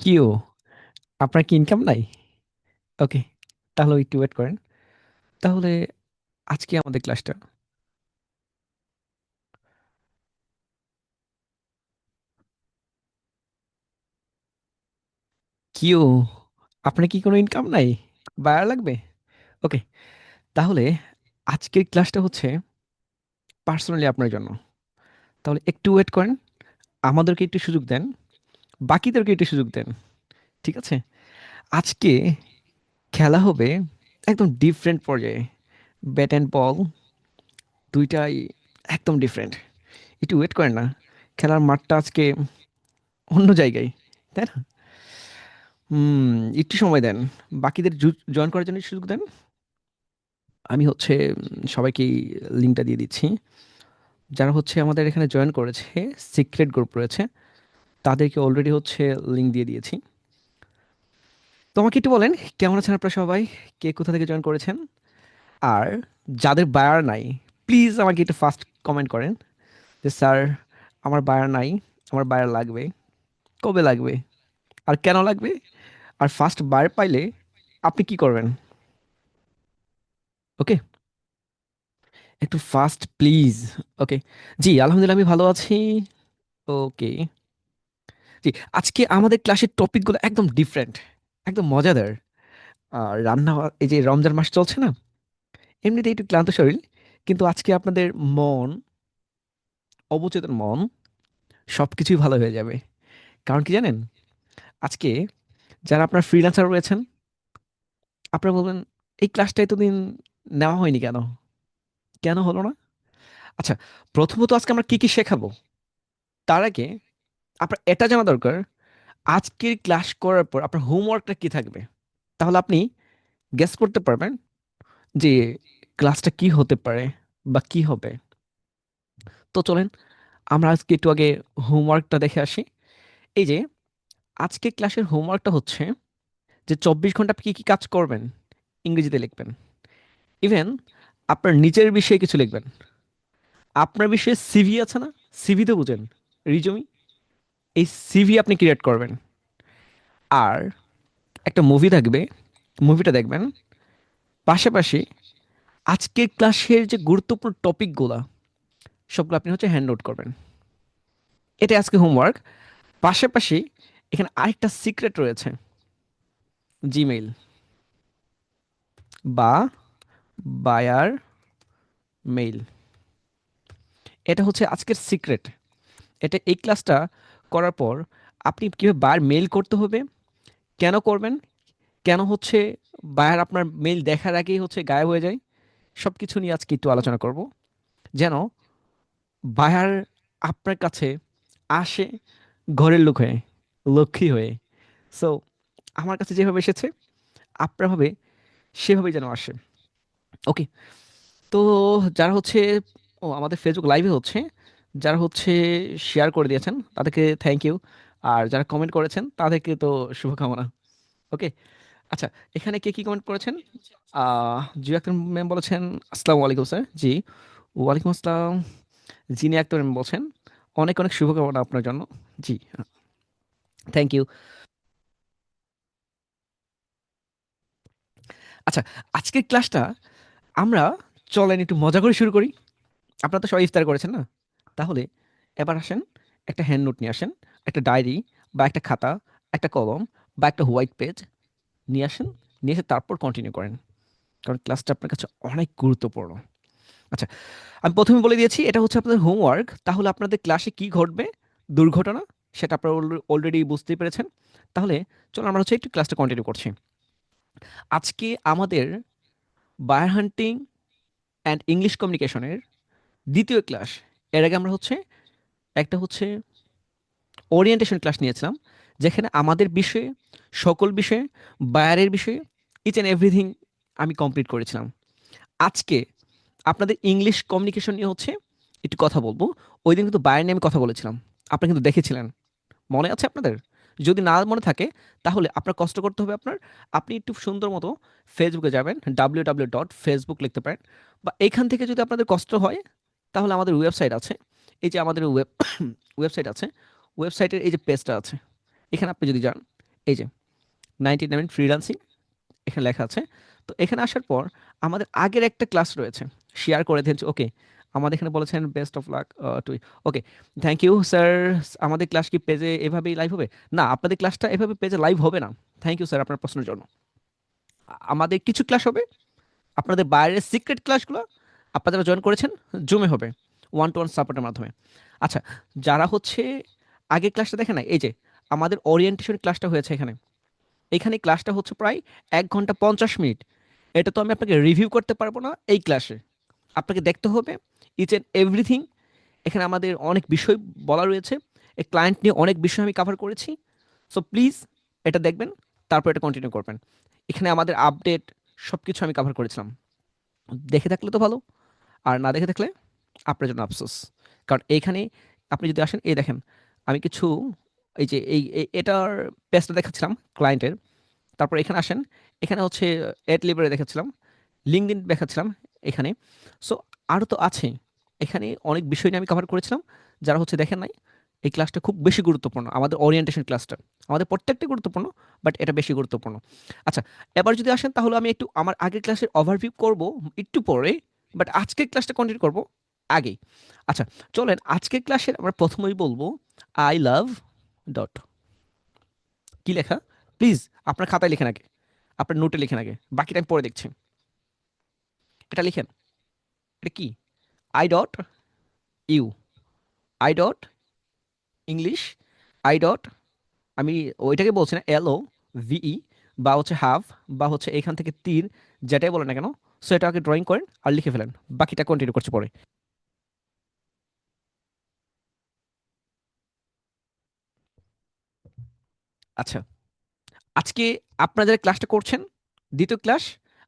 কিও, আপনার কি ইনকাম নাই? ওকে, তাহলে একটু ওয়েট করেন। তাহলে আজকে আমাদের ক্লাসটা কিও, আপনার কি কোনো ইনকাম নাই? বায়ার লাগবে? ওকে, তাহলে আজকের ক্লাসটা হচ্ছে পার্সোনালি আপনার জন্য। তাহলে একটু ওয়েট করেন, আমাদেরকে একটু সুযোগ দেন, বাকিদেরকে একটু সুযোগ দেন। ঠিক আছে? আজকে খেলা হবে একদম ডিফারেন্ট পর্যায়ে। ব্যাট অ্যান্ড বল দুইটাই একদম ডিফারেন্ট। একটু ওয়েট করেন না, খেলার মাঠটা আজকে অন্য জায়গায়, তাই না? একটু সময় দেন, বাকিদের জয়েন করার জন্য সুযোগ দেন। আমি হচ্ছে সবাইকেই লিঙ্কটা দিয়ে দিচ্ছি। যারা হচ্ছে আমাদের এখানে জয়েন করেছে, সিক্রেট গ্রুপ রয়েছে, তাদেরকে অলরেডি হচ্ছে লিঙ্ক দিয়ে দিয়েছি। তো আমাকে একটু বলেন, কেমন আছেন আপনারা সবাই? কে কোথা থেকে জয়েন করেছেন? আর যাদের বায়ার নাই, প্লিজ আমাকে একটু ফার্স্ট কমেন্ট করেন যে স্যার, আমার বায়ার নাই, আমার বায়ার লাগবে। কবে লাগবে? আর কেন লাগবে? আর ফার্স্ট বায়ার পাইলে আপনি কি করবেন? ওকে, একটু ফাস্ট প্লিজ। ওকে, জি আলহামদুলিল্লাহ আমি ভালো আছি। ওকে, জি, আজকে আমাদের ক্লাসের টপিকগুলো একদম ডিফারেন্ট, একদম মজাদার। রান্না, এই যে রমজান মাস চলছে না, এমনিতেই একটু ক্লান্ত শরীর, কিন্তু আজকে আপনাদের মন, অবচেতন মন, সব কিছুই ভালো হয়ে যাবে। কারণ কি জানেন? আজকে যারা আপনার ফ্রিল্যান্সার রয়েছেন, আপনারা বলবেন এই ক্লাসটা এতদিন নেওয়া হয়নি কেন? কেন হলো না? আচ্ছা, প্রথমত আজকে আমরা কি কি শেখাবো, তার আগে আপনার এটা জানা দরকার, আজকের ক্লাস করার পর আপনার হোমওয়ার্কটা কি থাকবে। তাহলে আপনি গেস করতে পারবেন যে ক্লাসটা কি হতে পারে বা কি হবে। তো চলেন আমরা আজকে একটু আগে হোমওয়ার্কটা দেখে আসি। এই যে আজকে ক্লাসের হোমওয়ার্কটা হচ্ছে যে 24 ঘন্টা আপনি কি কি কাজ করবেন ইংরেজিতে লিখবেন। ইভেন আপনার নিজের বিষয়ে কিছু লিখবেন। আপনার বিষয়ে সিভি আছে না? সিভি তো বুঝেন, রিজুমি। এই সিভি আপনি ক্রিয়েট করবেন। আর একটা মুভি থাকবে, মুভিটা দেখবেন। পাশাপাশি আজকের ক্লাসের যে গুরুত্বপূর্ণ টপিকগুলো, সবগুলো আপনি হচ্ছে হ্যান্ড নোট করবেন। এটা আজকে হোমওয়ার্ক। পাশাপাশি এখানে আরেকটা সিক্রেট রয়েছে, জিমেইল বা বায়ার মেইল। এটা হচ্ছে আজকের সিক্রেট। এটা এই ক্লাসটা করার পর আপনি কীভাবে বায়ার মেইল করতে হবে, কেন করবেন, কেন হচ্ছে বায়ার আপনার মেইল দেখার আগেই হচ্ছে গায়েব হয়ে যায়, সব কিছু নিয়ে আজকে একটু আলোচনা করব। যেন বায়ার আপনার কাছে আসে ঘরের লোক হয়ে, লক্ষ্মী হয়ে। সো আমার কাছে যেভাবে এসেছে আপনার ভাবে সেভাবেই যেন আসে। ওকে, তো যারা হচ্ছে, ও আমাদের ফেসবুক লাইভে হচ্ছে, যারা হচ্ছে শেয়ার করে দিয়েছেন তাদেরকে থ্যাংক ইউ। আর যারা কমেন্ট করেছেন তাদেরকে তো শুভকামনা। ওকে, আচ্ছা, এখানে কে কি কমেন্ট করেছেন? জিয়া আক্তার ম্যাম বলেছেন আসসালামু আলাইকুম স্যার। জি, ওয়ালাইকুম আসসালাম। জিনি আক্তার ম্যাম বলছেন অনেক অনেক শুভকামনা আপনার জন্য। জি, থ্যাংক ইউ। আচ্ছা, আজকের ক্লাসটা আমরা, চলেন একটু মজা করে শুরু করি। আপনারা তো সবাই ইফতার করেছেন না? তাহলে এবার আসেন, একটা হ্যান্ড নোট নিয়ে আসেন, একটা ডায়েরি বা একটা খাতা, একটা কলম বা একটা হোয়াইট পেজ নিয়ে আসেন। নিয়ে এসে তারপর কন্টিনিউ করেন, কারণ ক্লাসটা আপনার কাছে অনেক গুরুত্বপূর্ণ। আচ্ছা, আমি প্রথমে বলে দিয়েছি এটা হচ্ছে আপনাদের হোমওয়ার্ক। তাহলে আপনাদের ক্লাসে কি ঘটবে, দুর্ঘটনা, সেটা আপনারা অলরেডি বুঝতেই পেরেছেন। তাহলে চলো আমরা হচ্ছে একটু ক্লাসটা কন্টিনিউ করছি। আজকে আমাদের বায়ার হান্টিং অ্যান্ড ইংলিশ কমিউনিকেশনের দ্বিতীয় ক্লাস। এর আগে আমরা হচ্ছে একটা হচ্ছে ওরিয়েন্টেশন ক্লাস নিয়েছিলাম, যেখানে আমাদের বিষয়ে, সকল বিষয়ে, বায়ারের বিষয়ে, ইচ অ্যান্ড এভরিথিং আমি কমপ্লিট করেছিলাম। আজকে আপনাদের ইংলিশ কমিউনিকেশন নিয়ে হচ্ছে একটু কথা বলবো। ওই দিন কিন্তু বায়ার নিয়ে আমি কথা বলেছিলাম, আপনি কিন্তু দেখেছিলেন, মনে আছে আপনাদের? যদি না মনে থাকে তাহলে আপনার কষ্ট করতে হবে আপনার, আপনি একটু সুন্দর মতো ফেসবুকে যাবেন, www.facebook লিখতে পারেন। বা এইখান থেকে যদি আপনাদের কষ্ট হয় তাহলে আমাদের ওয়েবসাইট আছে, এই যে আমাদের ওয়েবসাইট আছে, ওয়েবসাইটের এই যে পেজটা আছে, এখানে আপনি যদি যান, এই যে 99 ফ্রিল্যান্সিং এখানে লেখা আছে। তো এখানে আসার পর আমাদের আগের একটা ক্লাস রয়েছে, শেয়ার করে দিয়েছে। ওকে, আমাদের এখানে বলেছেন best of luck to. Okay, thank you sir. আমাদের ক্লাস কি পেজে এভাবেই লাইভ হবে? না, আপনাদের ক্লাসটা এভাবে পেজে লাইভ হবে না। থ্যাংক ইউ স্যার আপনার প্রশ্নের জন্য। আমাদের কিছু ক্লাস হবে, আপনাদের বাইরের সিক্রেট ক্লাসগুলো আপনারা যারা জয়েন করেছেন জুমে হবে, ওয়ান টু ওয়ান সাপোর্টের মাধ্যমে। আচ্ছা, যারা হচ্ছে আগের ক্লাসটা দেখে না, এই যে আমাদের ওরিয়েন্টেশন ক্লাসটা হয়েছে এখানে, এখানে ক্লাসটা হচ্ছে প্রায় 1 ঘন্টা 50 মিনিট। এটা তো আমি আপনাকে রিভিউ করতে পারবো না এই ক্লাসে, আপনাকে দেখতে হবে ইচ অ্যান্ড এভরিথিং। এখানে আমাদের অনেক বিষয় বলা রয়েছে, এই ক্লায়েন্ট নিয়ে অনেক বিষয় আমি কভার করেছি। সো প্লিজ এটা দেখবেন, তারপর এটা কন্টিনিউ করবেন। এখানে আমাদের আপডেট সব কিছু আমি কভার করেছিলাম, দেখে থাকলে তো ভালো, আর না দেখে থাকলে আপনার জন্য আফসোস। কারণ এইখানে আপনি যদি আসেন, এই দেখেন আমি কিছু, এই যে এটার পেজটা দেখাচ্ছিলাম ক্লায়েন্টের। তারপর এখানে আসেন, এখানে হচ্ছে এড লিবারে দেখাচ্ছিলাম, লিঙ্কডইন দেখাচ্ছিলাম এখানে। সো আরও তো আছে, এখানে অনেক বিষয় নিয়ে আমি কভার করেছিলাম। যারা হচ্ছে দেখেন নাই, এই ক্লাসটা খুব বেশি গুরুত্বপূর্ণ, আমাদের ওরিয়েন্টেশন ক্লাসটা। আমাদের প্রত্যেকটা গুরুত্বপূর্ণ, বাট এটা বেশি গুরুত্বপূর্ণ। আচ্ছা, এবার যদি আসেন তাহলে আমি একটু আমার আগের ক্লাসের ওভারভিউ করব একটু পরে, বাট আজকের ক্লাসটা কন্টিনিউ করব আগেই। আচ্ছা, চলেন আজকের ক্লাসের আমরা প্রথমেই বলবো আই লাভ ডট। কি লেখা? প্লিজ আপনার খাতায় লিখেন আগে, আপনার নোটে লিখেন আগে, বাকিটা আমি পরে দেখছি। এটা লিখেন, এটা কি? I dot U, I dot English, I dot, আমি ওইটাকে বলছি না, এল ও ভিই, বা হচ্ছে হাফ, বা হচ্ছে এখান থেকে তীর, যেটাই বলেন না কেন। সো এটা আগে ড্রয়িং করেন আর লিখে ফেলেন, বাকিটা কন্টিনিউ করছে পরে। আচ্ছা, আজকে আপনারা যারা ক্লাসটা করছেন, দ্বিতীয় ক্লাস,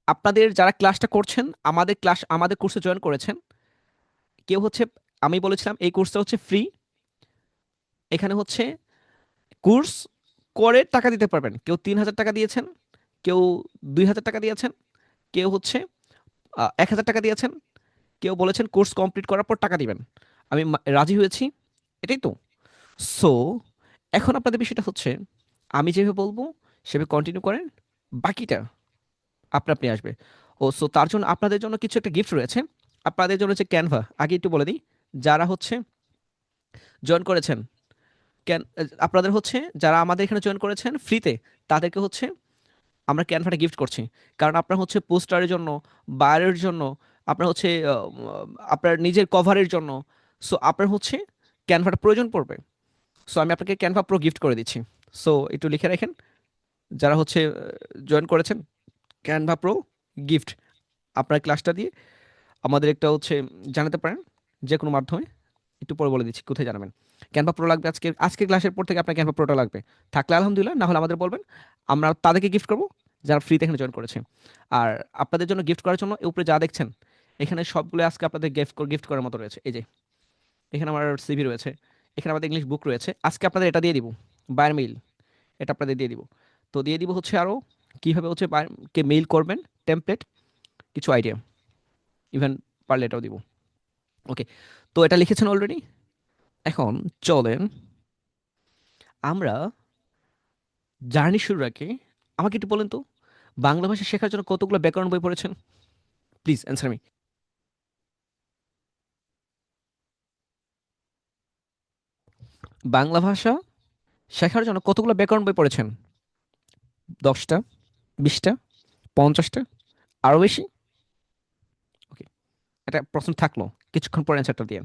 আপনাদের যারা ক্লাসটা করছেন আমাদের ক্লাস, আমাদের কোর্সে জয়েন করেছেন, কেউ হচ্ছে, আমি বলেছিলাম এই কোর্সটা হচ্ছে ফ্রি। এখানে হচ্ছে কোর্স করে টাকা দিতে পারবেন, কেউ 3,000 টাকা দিয়েছেন, কেউ 2,000 টাকা দিয়েছেন, কেউ হচ্ছে 1,000 টাকা দিয়েছেন, কেউ বলেছেন কোর্স কমপ্লিট করার পর টাকা দিবেন। আমি রাজি হয়েছি, এটাই তো। সো এখন আপনাদের বিষয়টা হচ্ছে, আমি যেভাবে বলবো সেভাবে কন্টিনিউ করেন, বাকিটা আপনা আপনি আসবে। ও সো তার জন্য আপনাদের জন্য কিছু একটা গিফট রয়েছে। আপনাদের জন্য হচ্ছে ক্যানভা, আগে একটু বলে দিই। যারা হচ্ছে জয়েন করেছেন, ক্যান আপনাদের হচ্ছে যারা আমাদের এখানে জয়েন করেছেন ফ্রিতে, তাদেরকে হচ্ছে আমরা ক্যানভাটা গিফট করছি। কারণ আপনার হচ্ছে পোস্টারের জন্য, বায়ারের জন্য, আপনার হচ্ছে আপনার নিজের কভারের জন্য, সো আপনার হচ্ছে ক্যানভাটা প্রয়োজন পড়বে। সো আমি আপনাকে ক্যানভা প্রো গিফট করে দিচ্ছি। সো একটু লিখে রাখেন, যারা হচ্ছে জয়েন করেছেন, ক্যানভা প্রো গিফট। আপনার ক্লাসটা দিয়ে আমাদের একটা হচ্ছে জানাতে পারেন যে কোনো মাধ্যমে। একটু পরে বলে দিচ্ছি কোথায় জানাবেন। ক্যানভা প্রো লাগবে আজকে, আজকে ক্লাসের পর থেকে আপনার ক্যানভা প্রোটা লাগবে। থাকলে আলহামদুলিল্লাহ, না হলে আমাদের বলবেন, আমরা তাদেরকে গিফট করবো যারা ফ্রিতে এখানে জয়েন করেছে। আর আপনাদের জন্য গিফট করার জন্য এর উপরে যা দেখছেন, এখানে সবগুলো আজকে আপনাদের গিফট গিফট করার মতো রয়েছে। এই যে এখানে আমার সিভি রয়েছে, এখানে আমাদের ইংলিশ বুক রয়েছে, আজকে আপনাদের এটা দিয়ে দিব, বায়ার মেইল, এটা আপনাদের দিয়ে দিব। তো দিয়ে দিব হচ্ছে আরও কীভাবে হচ্ছে কে মেইল করবেন, টেমপ্লেট, কিছু আইডিয়া, ইভেন পারলে এটাও দিব। ওকে, তো এটা লিখেছেন অলরেডি। এখন চলেন আমরা জার্নি শুরুর আগে আমাকে একটু বলেন তো, বাংলা ভাষা শেখার জন্য কতগুলো ব্যাকরণ বই পড়েছেন? Please answer me. বাংলা ভাষা শেখার জন্য কতগুলো ব্যাকরণ বই পড়েছেন? 10টা, 20টা, 50টা, আরও বেশি? ওকে, এটা প্রশ্ন থাকলো, কিছুক্ষণ পরে অ্যান্সারটা দিয়ে।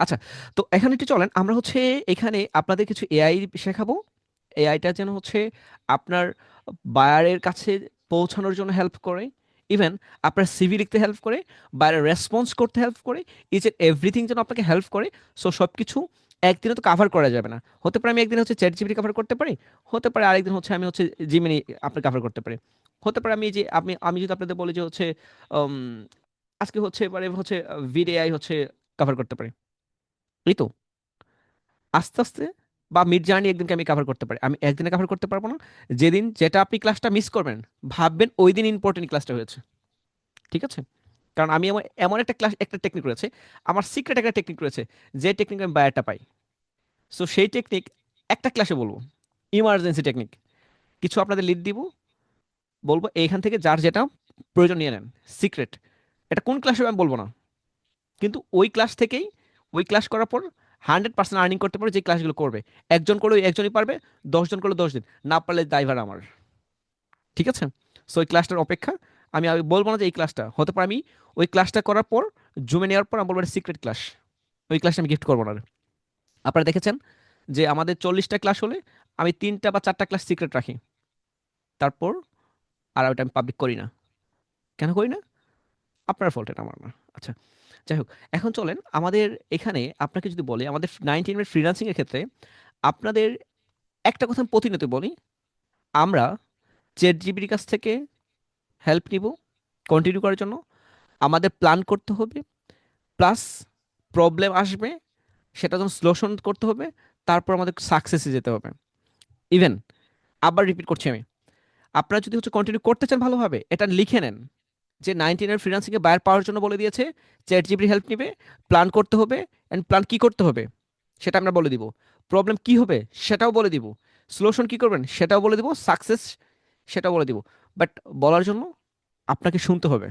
আচ্ছা, তো এখানে একটু চলেন আমরা হচ্ছে এখানে আপনাদের কিছু এআই শেখাবো। এআইটা যেন হচ্ছে আপনার বায়ারের কাছে পৌঁছানোর জন্য হেল্প করে, ইভেন আপনার সিভি লিখতে হেল্প করে, বায়ারের রেসপন্স করতে হেল্প করে, ইচ এন্ড এভরিথিং যেন আপনাকে হেল্প করে। সো সব কিছু একদিনে তো কাভার করা যাবে না। হতে পারে আমি একদিন হচ্ছে চ্যাট জিপিটি কাভার করতে পারি, হতে পারে আরেকদিন হচ্ছে আমি হচ্ছে জিমিনি আপনি কাভার করতে পারি, হতে পারে আমি যে আমি যদি আপনাদের বলি যে হচ্ছে উম, আজকে হচ্ছে এবারে হচ্ছে ভিডিআই হচ্ছে কাভার করতে পারি, এই তো। আস্তে আস্তে, বা মিড জার্নি একদিনকে আমি কভার করতে পারি, আমি একদিনে কভার করতে পারবো না। যেদিন যেটা আপনি ক্লাসটা মিস করবেন, ভাববেন ওই দিন ইম্পর্টেন্ট ক্লাসটা হয়েছে, ঠিক আছে? কারণ আমি এমন এমন একটা ক্লাস, একটা টেকনিক রয়েছে, আমার সিক্রেট একটা টেকনিক রয়েছে, যে টেকনিক আমি বায়ারটা পাই। সো সেই টেকনিক একটা ক্লাসে বলবো, ইমার্জেন্সি টেকনিক। কিছু আপনাদের লিড দিব, বলবো এইখান থেকে যার যেটা প্রয়োজন নিয়ে নেন, সিক্রেট। এটা কোন ক্লাস হবে আমি বলবো না, কিন্তু ওই ক্লাস থেকেই, ওই ক্লাস করার পর 100% আর্নিং করতে পারবে যে ক্লাসগুলো করবে। একজন করলে ওই একজনই পারবে, 10 জন করলে 10 দিন, না পারলে দায়ভার আমার। ঠিক আছে? সো ওই ক্লাসটার অপেক্ষা, আমি বলবো না যে এই ক্লাসটা হতে পারে, আমি ওই ক্লাসটা করার পর জুমে নেওয়ার পর আমি বলবো সিক্রেট ক্লাস, ওই ক্লাসটা আমি গিফট করবো না আর। আপনারা দেখেছেন যে আমাদের 40টা ক্লাস হলে আমি 3টা বা 4টা ক্লাস সিক্রেট রাখি, তারপর আর ওইটা আমি পাবলিক করি না। কেন করি না? আপনার ফল্ট, এটা আমার না। আচ্ছা, যাই হোক, এখন চলেন আমাদের এখানে আপনাকে যদি বলি আমাদের 19 মিনিট ফ্রিল্যান্সিং এর ক্ষেত্রে আপনাদের একটা কথা আমি প্রতিনিয়ত বলি, আমরা চ্যাট জিপিটির কাছ থেকে হেল্প নিব কন্টিনিউ করার জন্য। আমাদের প্ল্যান করতে হবে, প্লাস প্রবলেম আসবে, সেটা যখন সলিউশন করতে হবে, তারপর আমাদের সাকসেসে যেতে হবে। ইভেন, আবার রিপিট করছি আমি, আপনারা যদি হচ্ছে কন্টিনিউ করতে চান ভালোভাবে, এটা লিখে নেন যে 19 এর ফ্রিল্যান্সিংয়ে বায়ার পাওয়ার জন্য বলে দিয়েছে চ্যাট জিপিটির হেল্প নিবে, প্ল্যান করতে হবে, অ্যান্ড প্ল্যান কি করতে হবে সেটা আমরা বলে দিব, প্রবলেম কি হবে সেটাও বলে দিব, সলিউশন কি করবেন সেটাও বলে দিব, সাকসেস সেটাও বলে দিব। বাট বলার জন্য আপনাকে শুনতে হবে।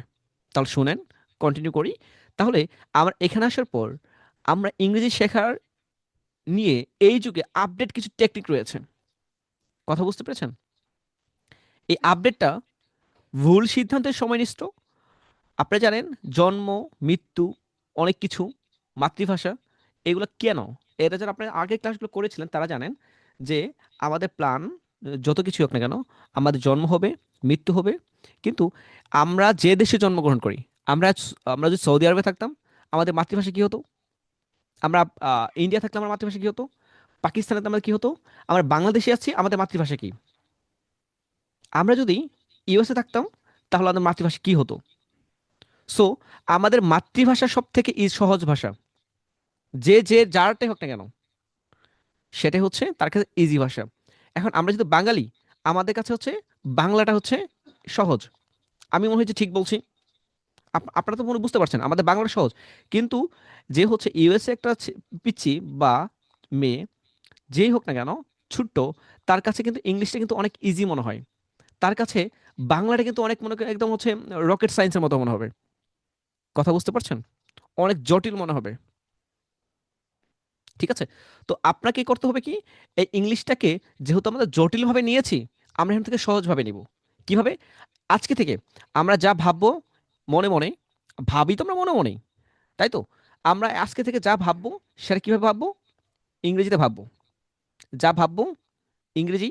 তাহলে শুনেন, কন্টিনিউ করি। তাহলে আমার এখানে আসার পর আমরা ইংরেজি শেখার নিয়ে এই যুগে আপডেট কিছু টেকনিক রয়েছে, কথা বুঝতে পেরেছেন? এই আপডেটটা ভুল সিদ্ধান্তের সময় নিষ্ঠ। আপনারা জানেন জন্ম, মৃত্যু, অনেক কিছু, মাতৃভাষা, এগুলো কেন, এটা যারা আপনারা আগের ক্লাসগুলো করেছিলেন তারা জানেন যে আমাদের প্ল্যান যত কিছু হোক না কেন, আমাদের জন্ম হবে, মৃত্যু হবে, কিন্তু আমরা যে দেশে জন্মগ্রহণ করি, আমরা আমরা যদি সৌদি আরবে থাকতাম আমাদের মাতৃভাষা কি হতো, আমরা ইন্ডিয়া থাকলে আমার মাতৃভাষা কি হতো, পাকিস্তানে আমাদের কি হতো, আমরা বাংলাদেশে আছি আমাদের মাতৃভাষা কি, আমরা যদি ইউএসএ থাকতাম তাহলে আমাদের মাতৃভাষা কি হতো। সো আমাদের মাতৃভাষা সব থেকে সহজ ভাষা, যে যে যারটাই হোক না কেন সেটাই হচ্ছে তার কাছে ইজি ভাষা। এখন আমরা যদি বাঙালি, আমাদের কাছে হচ্ছে বাংলাটা হচ্ছে সহজ। আমি মনে হয় যে ঠিক বলছি, আপনারা তো মনে হয় বুঝতে পারছেন আমাদের বাংলাটা সহজ, কিন্তু যে হচ্ছে ইউএসএ একটা পিচ্ছি বা মেয়ে, যেই হোক না কেন, ছোট্ট, তার কাছে কিন্তু ইংলিশটা কিন্তু অনেক ইজি মনে হয়, তার কাছে বাংলাটা কিন্তু অনেক মনে করেন একদম হচ্ছে রকেট সায়েন্সের মতো মনে হবে। কথা বুঝতে পারছেন? অনেক জটিল মনে হবে। ঠিক আছে? তো আপনাকে করতে হবে কি, এই ইংলিশটাকে যেহেতু আমরা জটিলভাবে নিয়েছি, আমরা এখান থেকে সহজভাবে নিব। কিভাবে? আজকে থেকে আমরা যা ভাববো মনে মনে, ভাবি তো আমরা মনে মনেই, তাই তো? আমরা আজকে থেকে যা ভাববো সেটা কিভাবে ভাববো? ইংরেজিতে ভাববো। যা ভাববো ইংরেজি,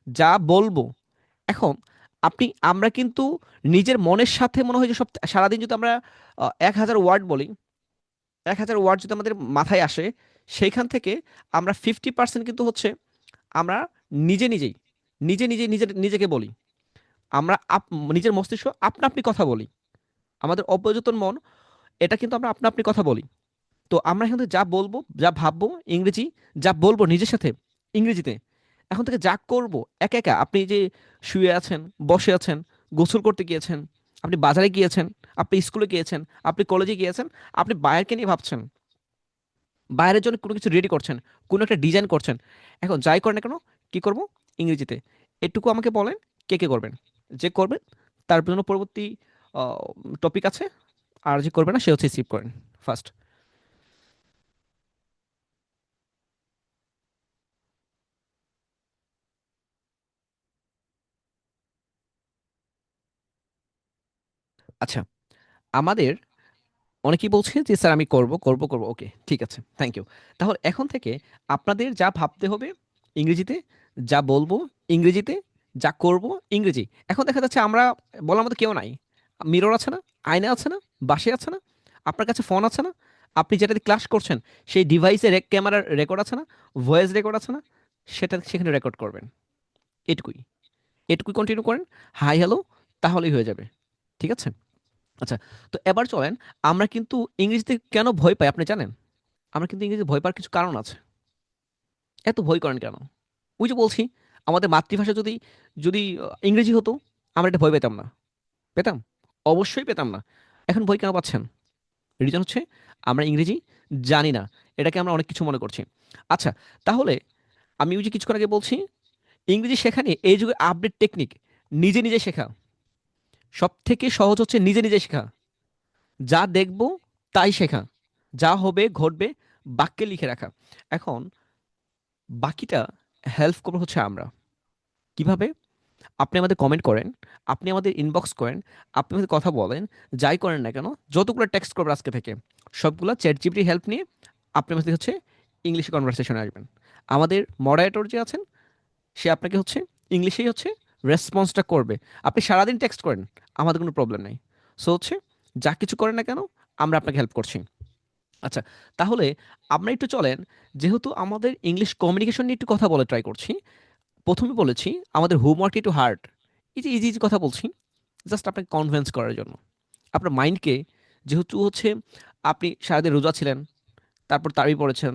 যা বলবো। এখন আমরা কিন্তু নিজের মনের সাথে মনে হয় যে সব সারাদিন যদি আমরা 1,000 ওয়ার্ড বলি, 1,000 ওয়ার্ড যদি আমাদের মাথায় আসে, সেইখান থেকে আমরা 50% কিন্তু হচ্ছে আমরা নিজে নিজেই নিজেকে বলি। আমরা নিজের মস্তিষ্ক আপনা আপনি কথা বলি, আমাদের অবচেতন মন, এটা কিন্তু আমরা আপনা আপনি কথা বলি। তো আমরা এখান থেকে যা বলবো, যা ভাববো ইংরেজি, যা বলবো নিজের সাথে ইংরেজিতে, এখন থেকে যা করব একা একা, আপনি যে শুয়ে আছেন, বসে আছেন, গোসল করতে গিয়েছেন, আপনি বাজারে গিয়েছেন, আপনি স্কুলে গিয়েছেন, আপনি কলেজে গিয়েছেন, আপনি বাইরকে নিয়ে ভাবছেন, বাইরের জন্য কোনো কিছু রেডি করছেন, কোনো একটা ডিজাইন করছেন, এখন যাই করেন না কেন, কি করব? ইংরেজিতে। এটুকু আমাকে বলেন, কে কে করবেন? যে করবেন তার জন্য পরবর্তী টপিক আছে, আর যে করবে না সে হচ্ছে স্কিপ করেন ফার্স্ট। আচ্ছা, আমাদের অনেকেই বলছে যে স্যার আমি করব, ওকে ঠিক আছে, থ্যাংক ইউ। তাহলে এখন থেকে আপনাদের যা ভাবতে হবে ইংরেজিতে, যা বলবো ইংরেজিতে, যা করব ইংরেজি। এখন দেখা যাচ্ছে আমরা বলার মতো কেউ নাই, মিরর আছে না, আয়না আছে না, বাসে আছে না, আপনার কাছে ফোন আছে না, আপনি যেটা দিয়ে ক্লাস করছেন সেই ডিভাইসে ক্যামেরার রেকর্ড আছে না, ভয়েস রেকর্ড আছে না, সেটা সেখানে রেকর্ড করবেন। এটুকুই, এটুকুই কন্টিনিউ করেন, হাই হ্যালো, তাহলেই হয়ে যাবে। ঠিক আছে? আচ্ছা, তো এবার চলেন, আমরা কিন্তু ইংরেজিতে কেন ভয় পাই আপনি জানেন? আমরা কিন্তু ইংরেজিতে ভয় পাওয়ার কিছু কারণ আছে। এত ভয় করেন কেন? ওই যে বলছি, আমাদের মাতৃভাষা যদি যদি ইংরেজি হতো, আমরা এটা ভয় পেতাম না। পেতাম? অবশ্যই পেতাম না। এখন ভয় কেন পাচ্ছেন? রিজন হচ্ছে আমরা ইংরেজি জানি না, এটাকে আমরা অনেক কিছু মনে করছি। আচ্ছা, তাহলে আমি ওই যে কিছুক্ষণ আগে বলছি ইংরেজি শেখা নিয়ে এই যুগে আপডেট টেকনিক, নিজে নিজে শেখা। সব থেকে সহজ হচ্ছে নিজে নিজে শেখা। যা দেখবো তাই শেখা, যা হবে ঘটবে বাক্যে লিখে রাখা। এখন বাকিটা হেল্প করবো হচ্ছে আমরা। কিভাবে? আপনি আমাদের কমেন্ট করেন, আপনি আমাদের ইনবক্স করেন, আপনি আমাদের কথা বলেন, যাই করেন না কেন, যতগুলো টেক্সট করবেন আজকে থেকে সবগুলো চ্যাট জিপিটি হেল্প নিয়ে আপনি আমাদের হচ্ছে ইংলিশে কনভারসেশনে আসবেন। আমাদের মডারেটর যে আছেন সে আপনাকে হচ্ছে ইংলিশেই হচ্ছে রেসপন্সটা করবে। আপনি সারাদিন টেক্সট করেন, আমাদের কোনো প্রবলেম নেই। সো হচ্ছে যা কিছু করেন না কেন আমরা আপনাকে হেল্প করছি। আচ্ছা, তাহলে আমরা একটু চলেন, যেহেতু আমাদের ইংলিশ কমিউনিকেশন নিয়ে একটু কথা বলে ট্রাই করছি। প্রথমে বলেছি আমাদের হোমওয়ার্ক একটু হার্ড। এই যে ইজি ইজি কথা বলছি জাস্ট আপনাকে কনভিন্স করার জন্য, আপনার মাইন্ডকে, যেহেতু হচ্ছে আপনি সারাদিন রোজা ছিলেন, তারপর তাবি পড়েছেন,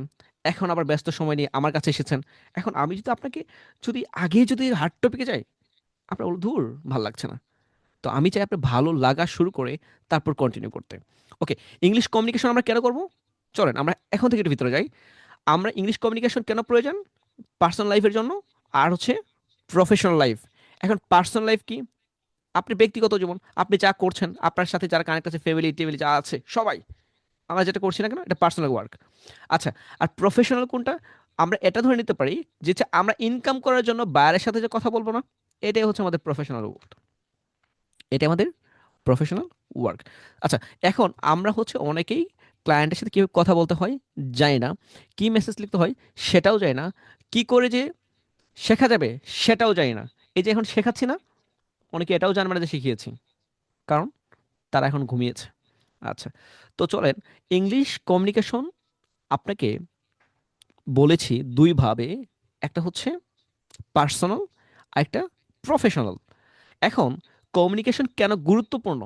এখন আবার ব্যস্ত সময় নিয়ে আমার কাছে এসেছেন। এখন আমি যদি আপনাকে যদি আগে যদি হার্ড টপিকে যাই, আপনার বলুন ধুর ভাল লাগছে না। তো আমি চাই আপনি ভালো লাগা শুরু করে তারপর কন্টিনিউ করতে। ওকে, ইংলিশ কমিউনিকেশন আমরা কেন করব? চলেন আমরা এখন থেকে একটু ভিতরে যাই। আমরা ইংলিশ কমিউনিকেশন কেন প্রয়োজন? পার্সোনাল লাইফের জন্য, আর হচ্ছে প্রফেশনাল লাইফ। এখন পার্সোনাল লাইফ কি? আপনি ব্যক্তিগত জীবন, আপনি যা করছেন, আপনার সাথে যারা কানেক্ট আছে, ফ্যামিলি টেমিলি যা আছে সবাই, আমরা যেটা করছি না কেন এটা পার্সোনাল ওয়ার্ক। আচ্ছা, আর প্রফেশনাল কোনটা? আমরা এটা ধরে নিতে পারি যে হচ্ছে আমরা ইনকাম করার জন্য বাইরের সাথে যে কথা বলবো না, এটাই হচ্ছে আমাদের প্রফেশনাল ওয়ার্ক। এটা আমাদের প্রফেশনাল ওয়ার্ক। আচ্ছা, এখন আমরা হচ্ছে অনেকেই ক্লায়েন্টের সাথে কীভাবে কথা বলতে হয় জানি না, কি মেসেজ লিখতে হয় সেটাও জানি না, কি করে যে শেখা যাবে সেটাও জানি না। এই যে এখন শেখাচ্ছি না, অনেকে এটাও জানবে না যে শিখিয়েছি, কারণ তারা এখন ঘুমিয়েছে। আচ্ছা, তো চলেন, ইংলিশ কমিউনিকেশন আপনাকে বলেছি দুইভাবে, একটা হচ্ছে পার্সোনাল, আর একটা প্রফেশনাল। এখন কমিউনিকেশন কেন গুরুত্বপূর্ণ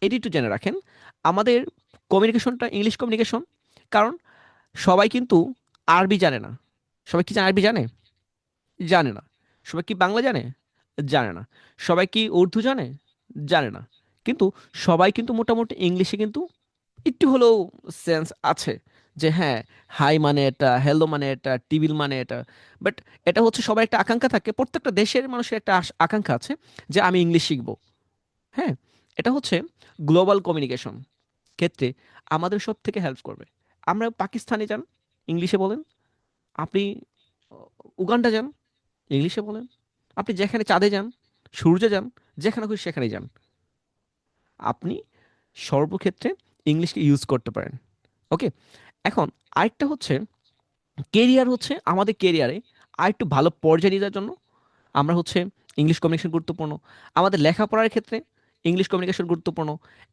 এটি একটু জেনে রাখেন। আমাদের কমিউনিকেশনটা ইংলিশ কমিউনিকেশন, কারণ সবাই কিন্তু আরবি জানে না। সবাই কি আরবি জানে? জানে না। সবাই কি বাংলা জানে? জানে না। সবাই কি উর্দু জানে? জানে না। কিন্তু সবাই কিন্তু মোটামুটি ইংলিশে কিন্তু একটু হলেও সেন্স আছে, যে হ্যাঁ, হাই মানে এটা, হ্যালো মানে এটা, টিবিল মানে এটা। বাট এটা হচ্ছে সবার একটা আকাঙ্ক্ষা থাকে, প্রত্যেকটা দেশের মানুষের একটা আকাঙ্ক্ষা আছে যে আমি ইংলিশ শিখবো। হ্যাঁ, এটা হচ্ছে গ্লোবাল কমিউনিকেশন ক্ষেত্রে আমাদের সব থেকে হেল্প করবে। আমরা পাকিস্তানে যান, ইংলিশে বলেন। আপনি উগান্ডা যান, ইংলিশে বলেন। আপনি যেখানে চাঁদে যান, সূর্যে যান, যেখানে খুশি সেখানেই যান, আপনি সর্বক্ষেত্রে ইংলিশকে ইউজ করতে পারেন। ওকে, এখন আরেকটা হচ্ছে কেরিয়ার, হচ্ছে আমাদের কেরিয়ারে আরেকটু ভালো পর্যায়ে নিয়ে যাওয়ার জন্য আমরা হচ্ছে ইংলিশ কমিউনিকেশন গুরুত্বপূর্ণ। আমাদের লেখাপড়ার ক্ষেত্রে ইংলিশ কমিউনিকেশন গুরুত্বপূর্ণ।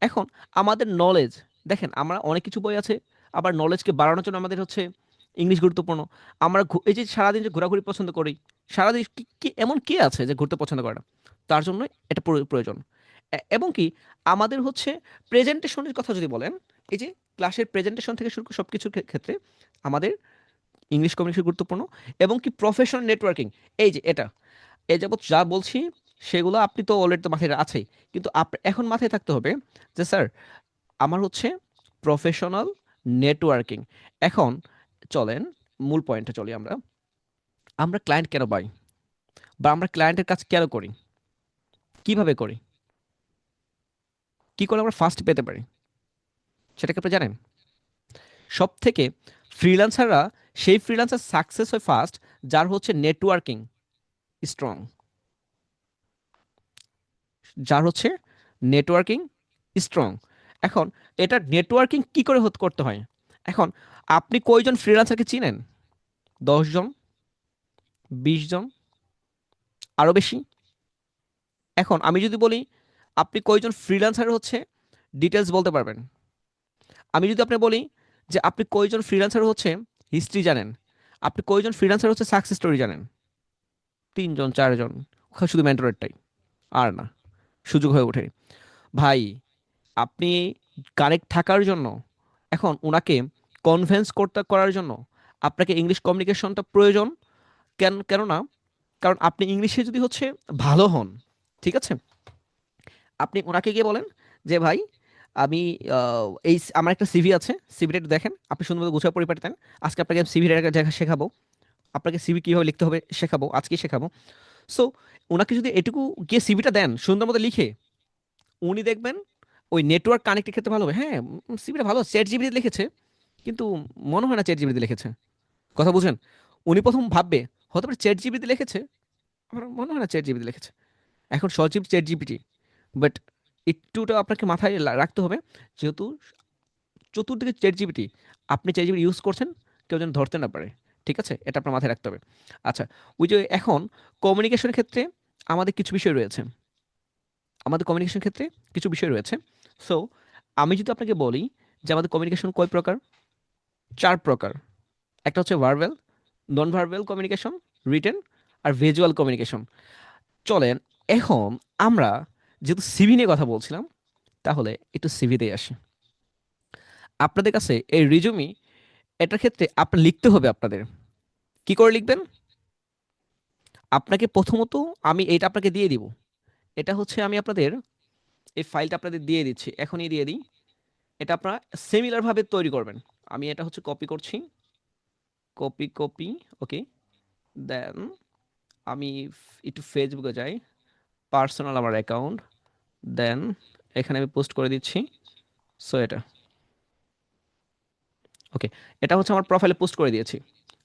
এখন আমাদের নলেজ, দেখেন আমরা অনেক কিছু বই আছে, আবার নলেজকে বাড়ানোর জন্য আমাদের হচ্ছে ইংলিশ গুরুত্বপূর্ণ। আমরা এই যে সারাদিন যে ঘোরাঘুরি পছন্দ করি, সারাদিন এমন কে আছে যে ঘুরতে পছন্দ করে না? তার জন্য এটা প্রয়োজন। এবং কি আমাদের হচ্ছে প্রেজেন্টেশনের কথা যদি বলেন, এই যে ক্লাসের প্রেজেন্টেশন থেকে শুরু করে সব কিছুর ক্ষেত্রে আমাদের ইংলিশ কমিউনিকেশন গুরুত্বপূর্ণ। এবং কি প্রফেশনাল নেটওয়ার্কিং, এই যে এটা এ যাবৎ যা বলছি সেগুলো আপনি তো অলরেডি তো মাথায় আছেই, কিন্তু এখন মাথায় থাকতে হবে যে স্যার আমার হচ্ছে প্রফেশনাল নেটওয়ার্কিং। এখন চলেন মূল পয়েন্টে চলি। আমরা আমরা ক্লায়েন্ট কেন পাই, বা আমরা ক্লায়েন্টের কাজ কেন করি, কিভাবে করি, কি করে আমরা ফার্স্ট পেতে পারি, সেটা কি আপনি জানেন? সব থেকে ফ্রিল্যান্সাররা, সেই ফ্রিল্যান্সার সাকসেস হয় ফার্স্ট যার হচ্ছে নেটওয়ার্কিং স্ট্রং, যার হচ্ছে নেটওয়ার্কিং স্ট্রং। এখন এটা নেটওয়ার্কিং কি করে করতে হয়? এখন আপনি কয়জন ফ্রিল্যান্সারকে চিনেন? 10 জন, 20 জন, আরও বেশি? এখন আমি যদি বলি আপনি কয়জন ফ্রিল্যান্সার হচ্ছে ডিটেলস বলতে পারবেন? আমি যদি আপনি বলি যে আপনি কয়জন ফ্রিল্যান্সার হচ্ছে হিস্ট্রি জানেন, আপনি কয়জন ফ্রিল্যান্সার হচ্ছে সাকসেস স্টোরি জানেন? 3 জন, 4 জন, শুধু মেন্টরেরটাই, আর না, সুযোগ হয়ে ওঠে। ভাই, আপনি কারেক্ট থাকার জন্য, এখন ওনাকে কনভিন্স করার জন্য আপনাকে ইংলিশ কমিউনিকেশনটা প্রয়োজন। কেননা কারণ আপনি ইংলিশে যদি হচ্ছে ভালো হন, ঠিক আছে, আপনি ওনাকে গিয়ে বলেন যে ভাই আমি এই আমার একটা সিভি আছে, সিভিটা একটু দেখেন, আপনি সুন্দর মতো গুছিয়ে পরিপাটি দেন। আজকে আপনাকে সিভির একটা জায়গা শেখাবো, আপনাকে সিভি কীভাবে লিখতে হবে শেখাবো, আজকেই শেখাবো। সো ওনাকে যদি এটুকু গিয়ে সিভিটা দেন সুন্দর মতো লিখে, উনি দেখবেন ওই নেটওয়ার্ক কানেক্টের ক্ষেত্রে ভালো হবে। হ্যাঁ, সিভিটা ভালো চ্যাট জিপিটি লিখেছে, কিন্তু মনে হয় না চ্যাট জিপিটি লিখেছে। কথা বুঝেন? উনি প্রথম ভাববে হতে পারে চ্যাট জিপিটি লিখেছে, আমার মনে হয় না চ্যাট জিপিটি লিখেছে। এখন সজীব চ্যাট জিপিটি, বাট একটুটা আপনাকে মাথায় রাখতে হবে, যেহেতু চতুর্দিকে চ্যাট জিপিটি, আপনি চ্যাট জিপিটি ইউজ করছেন, কেউ যেন ধরতে না পারে। ঠিক আছে, এটা আপনার মাথায় রাখতে হবে। আচ্ছা, ওই যে এখন কমিউনিকেশনের ক্ষেত্রে আমাদের কিছু বিষয় রয়েছে, আমাদের কমিউনিকেশন ক্ষেত্রে কিছু বিষয় রয়েছে। সো আমি যদি আপনাকে বলি যে আমাদের কমিউনিকেশন কয় প্রকার, 4 প্রকার। একটা হচ্ছে verbal, non verbal communication, written, আর ভিজুয়াল কমিউনিকেশন। চলেন এখন আমরা যেহেতু সিভি নিয়ে কথা বলছিলাম, তাহলে একটু সিভিতেই আসি। আপনাদের কাছে এই রিজুমি, এটার ক্ষেত্রে আপনার লিখতে হবে আপনাদের। কি করে লিখবেন? আপনাকে প্রথমত আমি এটা আপনাকে দিয়ে দিব। এটা হচ্ছে আমি আপনাদের এই ফাইলটা আপনাদের দিয়ে দিচ্ছি, এখনই দিয়ে দিই। এটা আপনারা সিমিলার ভাবে তৈরি করবেন। আমি এটা হচ্ছে কপি করছি, কপি কপি, ওকে। দেন আমি একটু ফেসবুকে যাই, পার্সোনাল আমার অ্যাকাউন্ট, দেন এখানে আমি পোস্ট করে দিচ্ছি। সো এটা ওকে, এটা হচ্ছে আমার প্রোফাইলে পোস্ট করে দিয়েছি।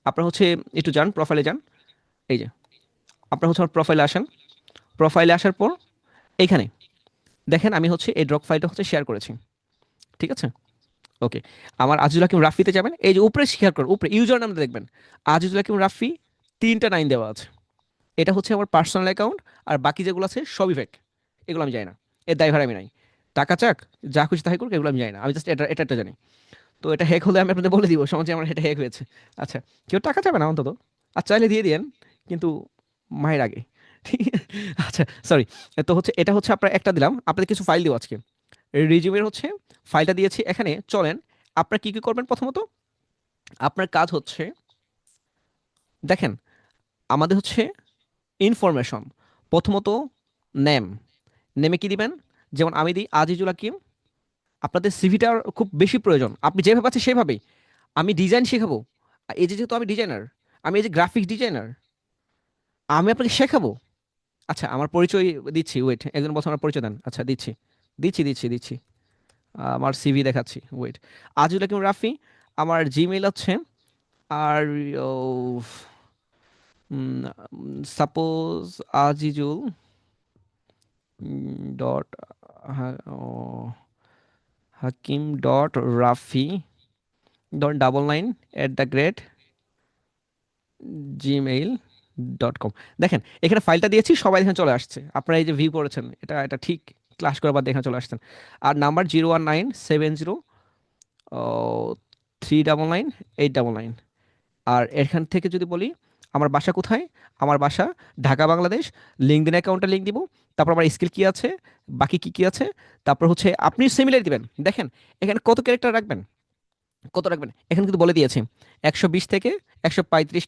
আপনারা হচ্ছে একটু যান, প্রোফাইলে যান। এই যে আপনারা হচ্ছে আমার প্রোফাইলে আসেন, প্রোফাইলে আসার পর এইখানে দেখেন আমি হচ্ছে এই ড্রপ ফাইলটা হচ্ছে শেয়ার করেছি। ঠিক আছে, ওকে। আমার আজিজুল হাকিম রাফিতে যাবেন, এই যে উপরে শেয়ার করেন, উপরে ইউজার নামটা দেখবেন আজিজুল হাকিম রাফি, 3টা 9 দেওয়া আছে। এটা হচ্ছে আমার পার্সোনাল অ্যাকাউন্ট, আর বাকি যেগুলো আছে সবই ফেক। এগুলো আমি জানি না, এর দায়ভার আমি নাই। টাকা চাক, যা খুশি তাই করুক, এগুলো আমি জানি না, আমি জাস্ট এটা এটা জানি। তো এটা হ্যাক হলে আমি আপনাদের বলে দিব সমাজে আমার এটা হ্যাক হয়েছে। আচ্ছা, কেউ টাকা চাবে না অন্তত, আর চাইলে দিয়ে দিয়েন, কিন্তু মায়ের আগে। ঠিক। আচ্ছা, সরি। তো হচ্ছে এটা হচ্ছে আপনার একটা দিলাম, আপনাদের কিছু ফাইল দিব আজকে। রিজিউমের হচ্ছে ফাইলটা দিয়েছি এখানে। চলেন আপনার কি কি করবেন প্রথমত, আপনার কাজ হচ্ছে দেখেন, আমাদের হচ্ছে ইনফরমেশন, প্রথমত নেম, নেমে কি দিবেন? যেমন আমি দিই আজিজুল হাকিম। আপনাদের সিভিটার খুব বেশি প্রয়োজন, আপনি যেভাবে পাচ্ছেন সেভাবেই। আমি ডিজাইন শেখাবো, আর এই যে যেহেতু আমি ডিজাইনার, আমি এই যে গ্রাফিক্স ডিজাইনার, আমি আপনাকে শেখাবো। আচ্ছা, আমার পরিচয় দিচ্ছি, ওয়েট, একজন বছর আমার পরিচয় দেন। আচ্ছা, দিচ্ছি দিচ্ছি দিচ্ছি দিচ্ছি। আমার সিভি দেখাচ্ছি, ওয়েট। আজিজুল হাকিম রাফি, আমার জিমেইল হচ্ছে, are suppose Azizul dot Hakim dot Rafi dot 99 @gmail.com। দেখেন এখানে ফাইলটা দিয়েছি, সবাই এখানে চলে আসছে, আপনারা এই যে ভিউ করেছেন, এটা এটা ঠিক ক্লাস করার বাদ দিয়ে এখানে চলে আসছেন। আর নাম্বার 01970 399 899। আর এখান থেকে যদি বলি আমার বাসা কোথায়, আমার বাসা ঢাকা, বাংলাদেশ। লিঙ্কডিন অ্যাকাউন্টে লিঙ্ক দিব, তারপর আমার স্কিল কি আছে, বাকি কি কি আছে, তারপর হচ্ছে আপনি সিমিলার দিবেন। দেখেন এখানে কত ক্যারেক্টার রাখবেন, কত রাখবেন এখানে কিন্তু বলে দিয়েছি, 120 থেকে 135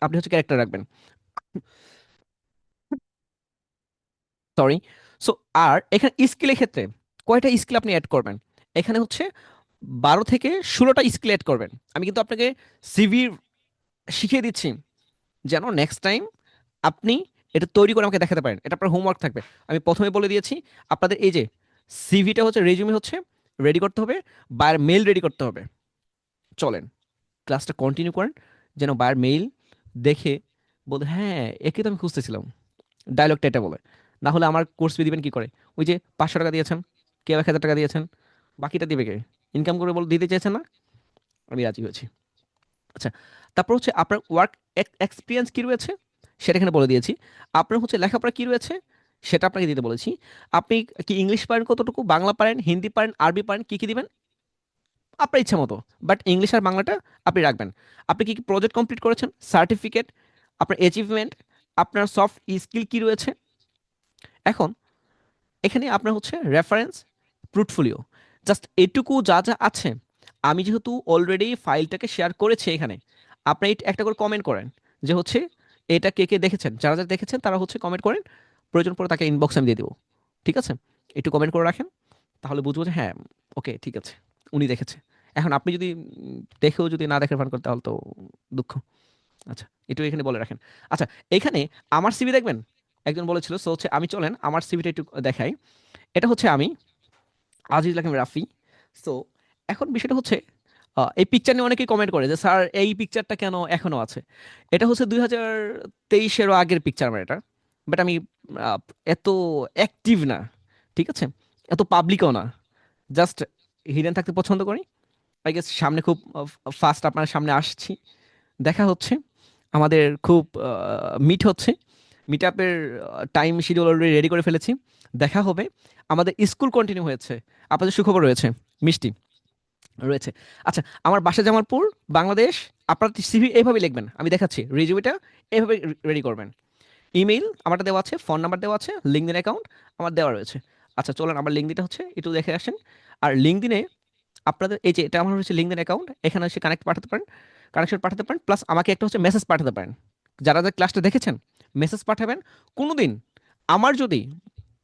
আপনি হচ্ছে ক্যারেক্টার রাখবেন। সরি। সো আর এখানে স্কিলের ক্ষেত্রে কয়টা স্কিল আপনি অ্যাড করবেন, এখানে হচ্ছে 12 থেকে 16টা স্কিল অ্যাড করবেন। আমি কিন্তু আপনাকে সিভি শিখিয়ে দিচ্ছি, যেন নেক্সট টাইম আপনি এটা তৈরি করে আমাকে দেখাতে পারেন, এটা আপনার হোমওয়ার্ক থাকবে। আমি প্রথমে বলে দিয়েছি আপনাদের এই যে সিভিটা হচ্ছে, রেজিউমে হচ্ছে রেডি করতে হবে, বায়ার মেল রেডি করতে হবে। চলেন ক্লাসটা কন্টিনিউ করেন, যেন বায়ার মেইল দেখে বলে হ্যাঁ একে তো আমি খুঁজতেছিলাম, ডায়লগটা এটা বলে। না হলে আমার কোর্স ফি দিবেন কি করে? ওই যে 500 টাকা দিয়েছেন, কেউ 1000 টাকা দিয়েছেন, বাকিটা দিবে কে? ইনকাম করে বলে দিতে চাইছেন না, আমি রাজি হয়েছি। আচ্ছা, তারপর হচ্ছে আপনার ওয়ার্ক এক্সপিরিয়েন্স কি রয়েছে সেটা এখানে বলে দিয়েছি। আপনার হচ্ছে লেখাপড়া কি রয়েছে সেটা আপনাকে দিতে বলেছি। আপনি কি ইংলিশ পারেন কতটুকু, বাংলা পারেন, হিন্দি পারেন, আরবি পারেন, কি কি দিবেন আপনার ইচ্ছা মতো। বাট ইংলিশ আর বাংলাটা আপনি রাখবেন। আপনি কি কি প্রজেক্ট কমপ্লিট করেছেন, সার্টিফিকেট, আপনার অ্যাচিভমেন্ট, আপনার সফট স্কিল কি রয়েছে। এখন এখানে আপনার হচ্ছে রেফারেন্স, পোর্টফোলিও, জাস্ট এটুকু যা যা আছে। আমি যেহেতু অলরেডি ফাইলটাকে শেয়ার করেছি এখানে, আপনি একটা করে কমেন্ট করেন যে হচ্ছে এটা কে কে দেখেছেন, যারা যারা দেখেছেন তারা হচ্ছে কমেন্ট করেন, প্রয়োজন পড়ে তাকে ইনবক্স আমি দিয়ে দেবো। ঠিক আছে, একটু কমেন্ট করে রাখেন, তাহলে বুঝবো যে হ্যাঁ ওকে ঠিক আছে, উনি দেখেছে। এখন আপনি যদি দেখেও যদি না দেখে ফান করতে, তাহলে তো দুঃখ। আচ্ছা, একটু এখানে বলে রাখেন। আচ্ছা, এখানে আমার সিভি দেখবেন, একজন বলেছিল, সো হচ্ছে আমি চলেন আমার সিভিটা একটু দেখাই। এটা হচ্ছে আমি আজিজুল হাকিম রাফি। সো এখন বিষয়টা হচ্ছে এই পিকচার নিয়ে অনেকেই কমেন্ট করে যে স্যার এই পিকচারটা কেন এখনো আছে। এটা হচ্ছে 2023-এরও আগের পিকচার আমার এটা। বাট আমি আহ, এত অ্যাক্টিভ না, ঠিক আছে, এত পাবলিকও না, জাস্ট হিডেন থাকতে পছন্দ করি। আই গেস সামনে খুব ফাস্ট আপনার সামনে আসছি, দেখা হচ্ছে, আমাদের খুব মিট হচ্ছে, মিট আপের টাইম শিডিউল অলরেডি রেডি করে ফেলেছি, দেখা হবে। আমাদের স্কুল কন্টিনিউ হয়েছে, আপনাদের সুখবর রয়েছে, মিষ্টি রয়েছে। আচ্ছা, আমার বাসা জামালপুর, বাংলাদেশ। আপনার সিভি এইভাবে লিখবেন, আমি দেখাচ্ছি, রিজিউমিটা এইভাবে রেডি করবেন। ইমেইল আমারটা দেওয়া আছে, ফোন নাম্বার দেওয়া আছে, লিঙ্কডিন অ্যাকাউন্ট আমার দেওয়া রয়েছে। আচ্ছা চলেন আমার লিঙ্কডিনটা হচ্ছে একটু দেখে আসেন। আর লিঙ্কডিনে আপনাদের এই যে এটা আমার হচ্ছে লিঙ্কডিন অ্যাকাউন্ট, এখানে এসে কানেক্ট পাঠাতে পারেন, কানেকশন পাঠাতে পারেন, প্লাস আমাকে একটা হচ্ছে মেসেজ পাঠাতে পারেন। যারা যারা ক্লাসটা দেখেছেন মেসেজ পাঠাবেন। কোনো দিন আমার যদি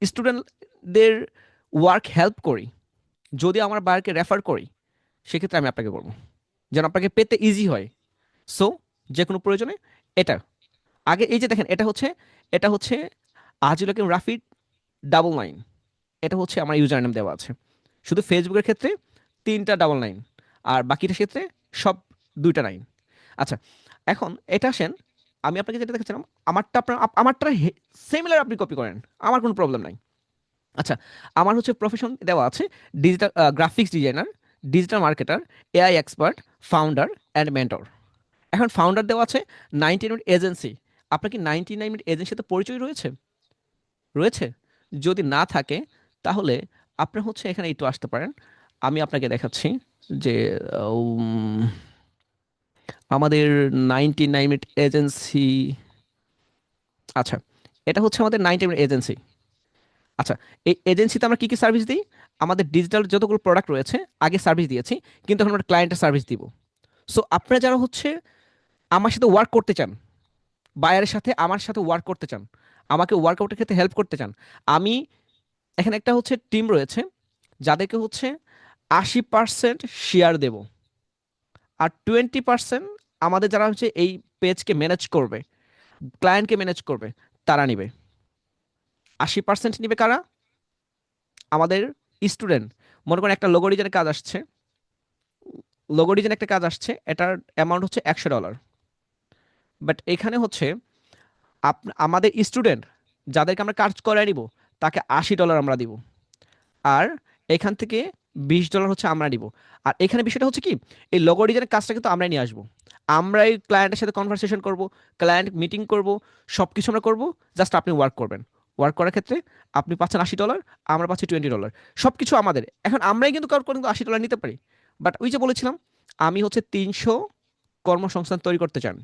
স্টুডেন্টদের ওয়ার্ক হেল্প করি, যদি আমার বায়ারকে রেফার করি, সেক্ষেত্রে আমি আপনাকে করবো, যেন আপনাকে পেতে ইজি হয়। সো যে কোনো প্রয়োজনে এটা আগে, এই যে দেখেন, এটা হচ্ছে আজিল হাকিম রাফি 99, এটা হচ্ছে আমার ইউজার নেম দেওয়া আছে। শুধু ফেসবুকের ক্ষেত্রে 3টা 99, আর বাকিটার ক্ষেত্রে সব 2টা 9। আচ্ছা, এখন এটা আসেন, আমি আপনাকে যেটা দেখাচ্ছিলাম, আমারটা আপনার আমারটা সিমিলার আপনি কপি করেন, আমার কোনো প্রবলেম নাই। আচ্ছা, আমার হচ্ছে প্রফেশন দেওয়া আছে, digital graphics designer, digital marketer, AI expert, founder and mentor. এখন ফাউন্ডার দেওয়া আছে 99 মিনিট এজেন্সি। আপনার কি 99 মিনিট এজেন্সির সাথে পরিচয় রয়েছে? রয়েছে? যদি না থাকে তাহলে আপনি হচ্ছে এখানে একটু আসতে পারেন, আমি আপনাকে দেখাচ্ছি যে উম, আমাদের 99 মিনিট এজেন্সি, আচ্ছা, এটা হচ্ছে আমাদের 90 মিনিট এজেন্সি। আচ্ছা, এই এজেন্সিতে আমরা কি কি সার্ভিস দিই? আমাদের ডিজিটাল যতগুলো প্রোডাক্ট রয়েছে আগে সার্ভিস দিয়েছি, কিন্তু এখন আমরা ক্লায়েন্টের সার্ভিস দিব। সো আপনারা যারা হচ্ছে আমার সাথে ওয়ার্ক করতে চান, বায়ারের সাথে আমার সাথে ওয়ার্ক করতে চান, আমাকে ওয়ার্কআউটের ক্ষেত্রে হেল্প করতে চান, আমি এখানে একটা হচ্ছে টিম রয়েছে যাদেরকে হচ্ছে 80% শেয়ার দেব, আর 20% আমাদের যারা হচ্ছে এই পেজকে ম্যানেজ করবে, ক্লায়েন্টকে ম্যানেজ করবে, তারা নিবে। 80% নিবে কারা? আমাদের স্টুডেন্ট। মনে করেন একটা লোগো ডিজাইনের কাজ আসছে, লোগো ডিজাইন একটা কাজ আসছে, এটার অ্যামাউন্ট হচ্ছে $100। বাট এখানে হচ্ছে আমাদের স্টুডেন্ট যাদেরকে আমরা কাজ করায় নিব, তাকে $80 আমরা দিব। আর এখান থেকে $20 হচ্ছে আমরা নিব। আর এখানে বিষয়টা হচ্ছে কি, এই লোগো ডিজাইনের কাজটা কিন্তু আমরাই নিয়ে আসবো, আমরাই ক্লায়েন্টের সাথে কনভারসেশন করব, ক্লায়েন্ট মিটিং করব, সব কিছু আমরা করবো, জাস্ট আপনি ওয়ার্ক করবেন। ওয়ার্ক করার ক্ষেত্রে আপনি পাচ্ছেন $80, আমরা পাচ্ছি $20, সব কিছু আমাদের। এখন আমরাই কিন্তু কারোর কিন্তু $80 নিতে পারি। বাট ওই যে বলেছিলাম, আমি হচ্ছে 300 কর্মসংস্থান তৈরি করতে চান,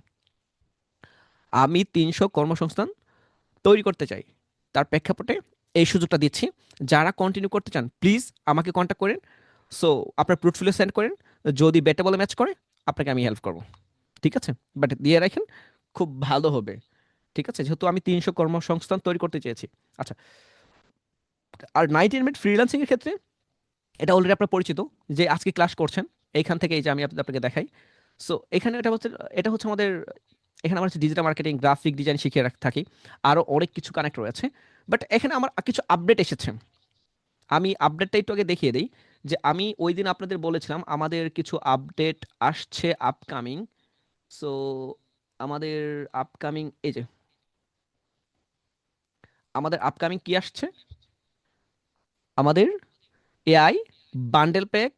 আমি 300 কর্মসংস্থান তৈরি করতে চাই, তার প্রেক্ষাপটে এই সুযোগটা দিচ্ছি। যারা কন্টিনিউ করতে চান প্লিজ আমাকে কন্ট্যাক্ট করেন। সো আপনার পোর্টফোলিও সেন্ড করেন, যদি বেটে বলে ম্যাচ করে আপনাকে আমি হেল্প করব, ঠিক আছে? বাট দিয়ে রাখেন, খুব ভালো হবে, ঠিক আছে, যেহেতু আমি 300 কর্মসংস্থান তৈরি করতে চেয়েছি। আচ্ছা, আর 90 মিনিট ফ্রিল্যান্সিং এর ক্ষেত্রে এটা অলরেডি আপনার পরিচিত, যে আজকে ক্লাস করছেন এইখান থেকে, এই যে আমি আপনাকে দেখাই। সো এখানে এটা হচ্ছে আমাদের, এখানে আমার হচ্ছে ডিজিটাল মার্কেটিং, গ্রাফিক ডিজাইন শিখিয়ে থাকি, আরও অনেক কিছু কানেক্ট রয়েছে। বাট এখানে আমার কিছু আপডেট এসেছে, আমি আপডেটটা একটু আগে দেখিয়ে দিই। যে আমি ওই দিন আপনাদের বলেছিলাম আমাদের কিছু আপডেট আসছে আপকামিং। সো আমাদের আপকামিং, এই যে আমাদের আপকামিং কি আসছে, আমাদের AI bundle pack,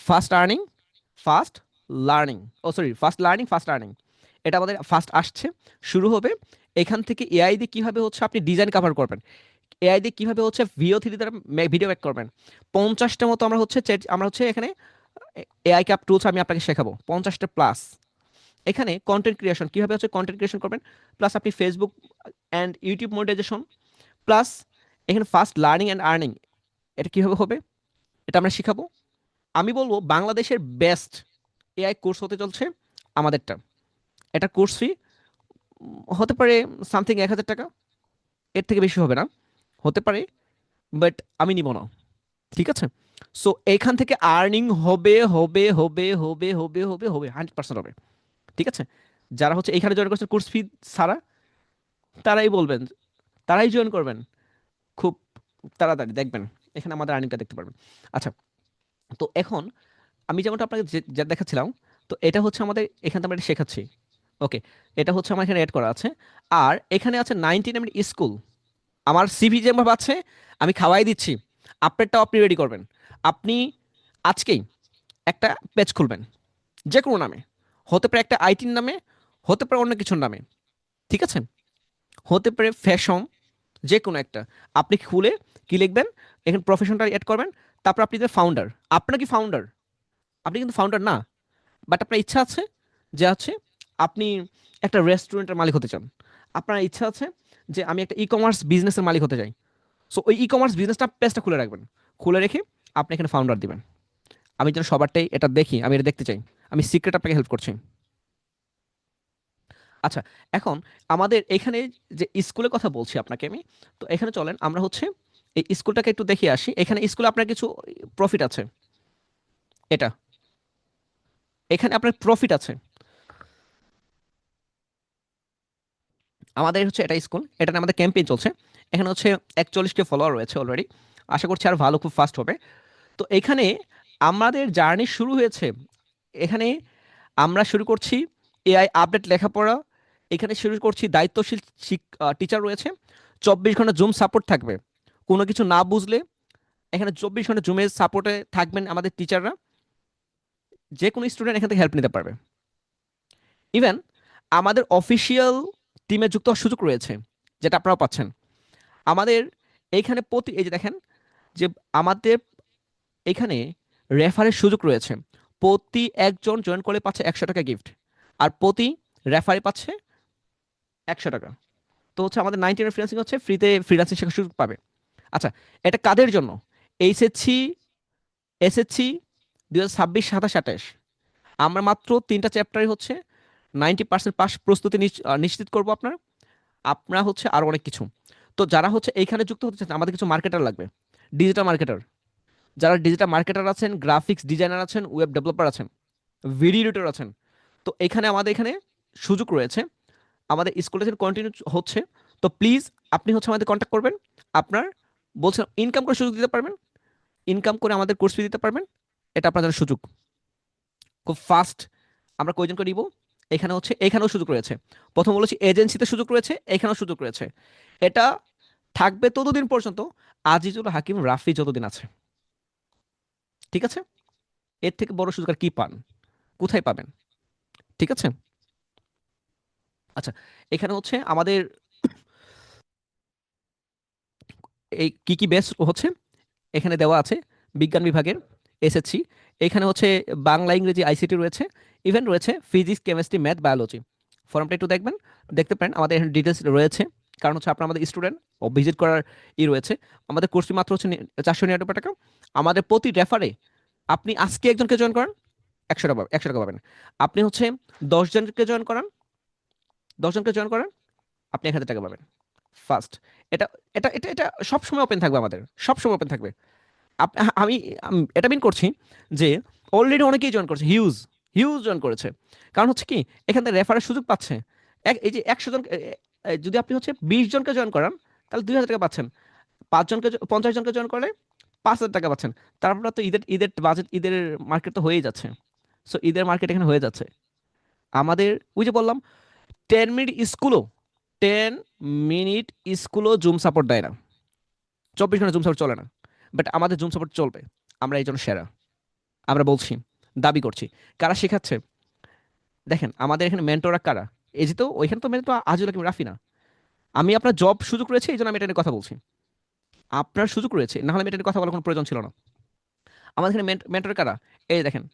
fast earning, fast learning, ও sorry, fast learning, fast earning, এটা আমাদের ফার্স্ট আসছে, শুরু হবে। এখান থেকে এআই দিয়ে কীভাবে হচ্ছে আপনি ডিজাইন কভার করবেন, এআই দিয়ে কীভাবে হচ্ছে VO3 দ্বারা ভিডিও মেক করবেন, 50টা মতো আমরা হচ্ছে এখানে এআই ক্যাপ টুলস আমি আপনাকে শেখাবো, 50টা প্লাস। এখানে কন্টেন্ট ক্রিয়েশন কীভাবে হচ্ছে কন্টেন্ট ক্রিয়েশন করবেন, প্লাস আপনি Facebook and YouTube monetization, plus এখানে ফাস্ট লার্নিং অ্যান্ড আর্নিং, এটা কীভাবে হবে এটা আমরা শিখাবো। আমি বলবো বাংলাদেশের বেস্ট এআই কোর্স হতে চলছে আমাদেরটা। এটা কোর্স ফি হতে পারে সামথিং 1,000 টাকা, এর থেকে বেশি হবে না, হতে পারে, বাট আমি নিব না, ঠিক আছে? সো এইখান থেকে আর্নিং হবে হবে হবে হবে হবে হবে হবে 100% হবে, ঠিক আছে? যারা হচ্ছে এখানে জয়েন করছেন কোর্স ফি ছাড়া, তারাই বলবেন, তারাই জয়েন করবেন খুব তাড়াতাড়ি, দেখবেন এখানে আমাদের আর্নিংটা দেখতে পারবেন। আচ্ছা, তো এখন আমি যেমনটা আপনাকে যে দেখাচ্ছিলাম, তো এটা হচ্ছে আমাদের এখানে আমরা এটা শেখাচ্ছি। ওকে, এটা হচ্ছে আমার এখানে অ্যাড করা আছে। আর এখানে আছে 19 স্কুল, আমার সিভি যেভাবে আছে আমি খাওয়াই দিচ্ছি, আপনারটাও আপনি রেডি করবেন। আপনি আজকেই একটা পেজ খুলবেন, যে কোনো নামে, হতে পারে একটা আইটির নামে, হতে পারে অন্য কিছুর নামে, ঠিক আছে, হতে পারে ফ্যাশন, যে কোনো একটা। আপনি খুলে কি লিখবেন, এখানে প্রফেশনটা অ্যাড করবেন, তারপর আপনি যে ফাউন্ডার, আপনার কি ফাউন্ডার, আপনি কিন্তু ফাউন্ডার না, বাট আপনার ইচ্ছা আছে যে আছে আপনি একটা রেস্টুরেন্টের মালিক হতে চান, আপনার ইচ্ছা আছে যে আমি একটা ই কমার্স বিজনেসের মালিক হতে চাই। সো ওই ই কমার্স বিজনেসটা পেজটা খুলে রাখবেন, খুলে রেখে আপনি এখানে ফাউন্ডার দিবেন। আমি যেন সবারটাই এটা দেখি, আমি এটা দেখতে চাই, আমি সিক্রেট আপনাকে হেল্প করছি। আচ্ছা, এখন আমাদের এখানে যে স্কুলের কথা বলছি আপনাকে আমি, তো এখানে চলেন আমরা হচ্ছে এই স্কুলটাকে একটু দেখিয়ে আসি। এখানে স্কুলে আপনার কিছু প্রফিট আছে, এটা, এখানে আপনার প্রফিট আছে। আমাদের হচ্ছে এটা স্কুল, এটা নিয়ে আমাদের ক্যাম্পেইন চলছে। এখানে হচ্ছে 41কে ফলোয়ার রয়েছে অলরেডি, আশা করছি আর ভালো, খুব ফাস্ট হবে। তো এখানে আমাদের জার্নি শুরু হয়েছে। এখানে আমরা শুরু করছি এআই আপডেট লেখাপড়া, এখানে শুরু করছি দায়িত্বশীল টিচার রয়েছে, 24 ঘন্টা জুম সাপোর্ট থাকবে। কোনো কিছু না বুঝলে এখানে 24 ঘন্টা জুমের সাপোর্টে থাকবেন আমাদের টিচাররা, যে কোনো স্টুডেন্ট এখান থেকে হেল্প নিতে পারবে। ইভেন আমাদের অফিসিয়াল টিমে যুক্ত হওয়ার সুযোগ রয়েছে, যেটা আপনারাও পাচ্ছেন। আমাদের এইখানে প্রতি, এই যে দেখেন যে আমাদের এখানে রেফারের সুযোগ রয়েছে, প্রতি একজন জয়েন করলে পাচ্ছে 100 টাকা গিফট, আর প্রতি রেফারি পাচ্ছে 100 টাকা। তো হচ্ছে আমাদের 19 ফ্রিল্যান্সিং হচ্ছে ফ্রিতে ফ্রিল্যান্সিং শেখার সুযোগ পাবে। আচ্ছা, এটা কাদের জন্য? এইচএসসি, এসএসসি 2026, 27, 28, আমরা মাত্র 3টা চ্যাপ্টারই হচ্ছে 90% পাস প্রস্তুতি নিশ্চিত করব আপনার। আপনার হচ্ছে আরও অনেক কিছু। তো যারা হচ্ছে এইখানে যুক্ত হতে চান, আমাদের কিছু মার্কেটার লাগবে, ডিজিটাল মার্কেটার। যারা ডিজিটাল মার্কেটার আছেন, গ্রাফিক্স ডিজাইনার আছেন, ওয়েব ডেভেলপার আছেন, ভিডিও এডিটর আছেন, তো এখানে আমাদের এখানে সুযোগ রয়েছে। আমাদের স্কুলে যেন কন্টিনিউ হচ্ছে, তো প্লিজ আপনি হচ্ছে আমাদের কন্ট্যাক্ট করবেন। আপনার বলছেন ইনকাম করে সুযোগ দিতে পারবেন, ইনকাম করে আমাদের কোর্স ফি দিতে পারবেন, এটা আপনার জন্য সুযোগ খুব ফাস্ট। আমরা কয়জনকে নিব, এখানে হচ্ছে এখানেও সুযোগ রয়েছে। প্রথম বলেছি এজেন্সিতে সুযোগ রয়েছে, এখানেও সুযোগ রয়েছে। এটা থাকবে ততদিন পর্যন্ত আজিজুল হাকিম রাফি যতদিন আছে, ঠিক আছে? এর থেকে বড় সুযোগ আর কি পান, কোথায় পাবেন, ঠিক আছে? আচ্ছা, এখানে হচ্ছে আমাদের এই কি কি বেস হচ্ছে এখানে দেওয়া আছে। বিজ্ঞান বিভাগের এসএসসি, এখানে হচ্ছে বাংলা ইংরেজি আইসিটি রয়েছে, ইভেন রয়েছে ফিজিক্স কেমিস্ট্রি ম্যাথ বায়োলজি। ফর্মটা একটু দেখবেন, দেখতে পারেন আমাদের এখানে ডিটেলস রয়েছে। কারণ হচ্ছে আপনার আমাদের স্টুডেন্ট ও ভিজিট করার রয়েছে। আমাদের কোর্সটি মাত্র হচ্ছে 499 টাকা। আমাদের প্রতি রেফারে আপনি আজকে একজনকে জয়েন করেন, 100 টাকা, 100 টাকা পাবেন। আপনি হচ্ছে 10 জনকে জয়েন করান, 10 জনকে জয়েন করেন, আপনি 1000 টাকা পাবেন ফার্স্ট। এটা এটা এটা এটা সবসময় ওপেন থাকবে, আমাদের সবসময় ওপেন থাকবে। আমি এটা মিন করছি যে অলরেডি অনেকেই জয়েন করছে, হিউজ হিউজ জয়েন করেছে। কারণ হচ্ছে কি, এখান থেকে রেফারের সুযোগ পাচ্ছে। এই যে 100 জন, যদি আপনি হচ্ছে 20 জনকে জয়েন করান, তাহলে 2000 টাকা পাচ্ছেন। 5 জনকে 50 জনকে জয়েন করলে 5,000 টাকা পাচ্ছেন। তারপর তো ঈদের ঈদের বাজেট, ঈদের মার্কেট তো হয়েই যাচ্ছে। সো ঈদের মার্কেট এখানে হয়ে যাচ্ছে। আমাদের ওই যে বললাম 10 মিনিট স্কুলও, 10 মিনিট স্কুলও জুম সাপোর্ট দেয় না, 24 ঘন্টা জুম সাপোর্ট চলে না। বাট আমাদের জুম সাপোর্ট চলবে, আমরা এই জন্য সেরা। আমরা বলছি, দাবি করছি। কারা শেখাচ্ছে? দেখেন আমাদের এখানে মেন্টররা কারা, এই যে, তো ওইখানে তো মেন্টর আজিজুল হাকিম রাফি না। আমি আপনার জব সুযোগ রয়েছে এই জন্য আমি এটা নিয়ে কথা বলছি, আপনার সুযোগ রয়েছে, না হলে আমি এটা নিয়ে কথা বলার কোনো প্রয়োজন ছিল না। আমাদের এখানে মেন্টর কারা, এই যে দেখেন,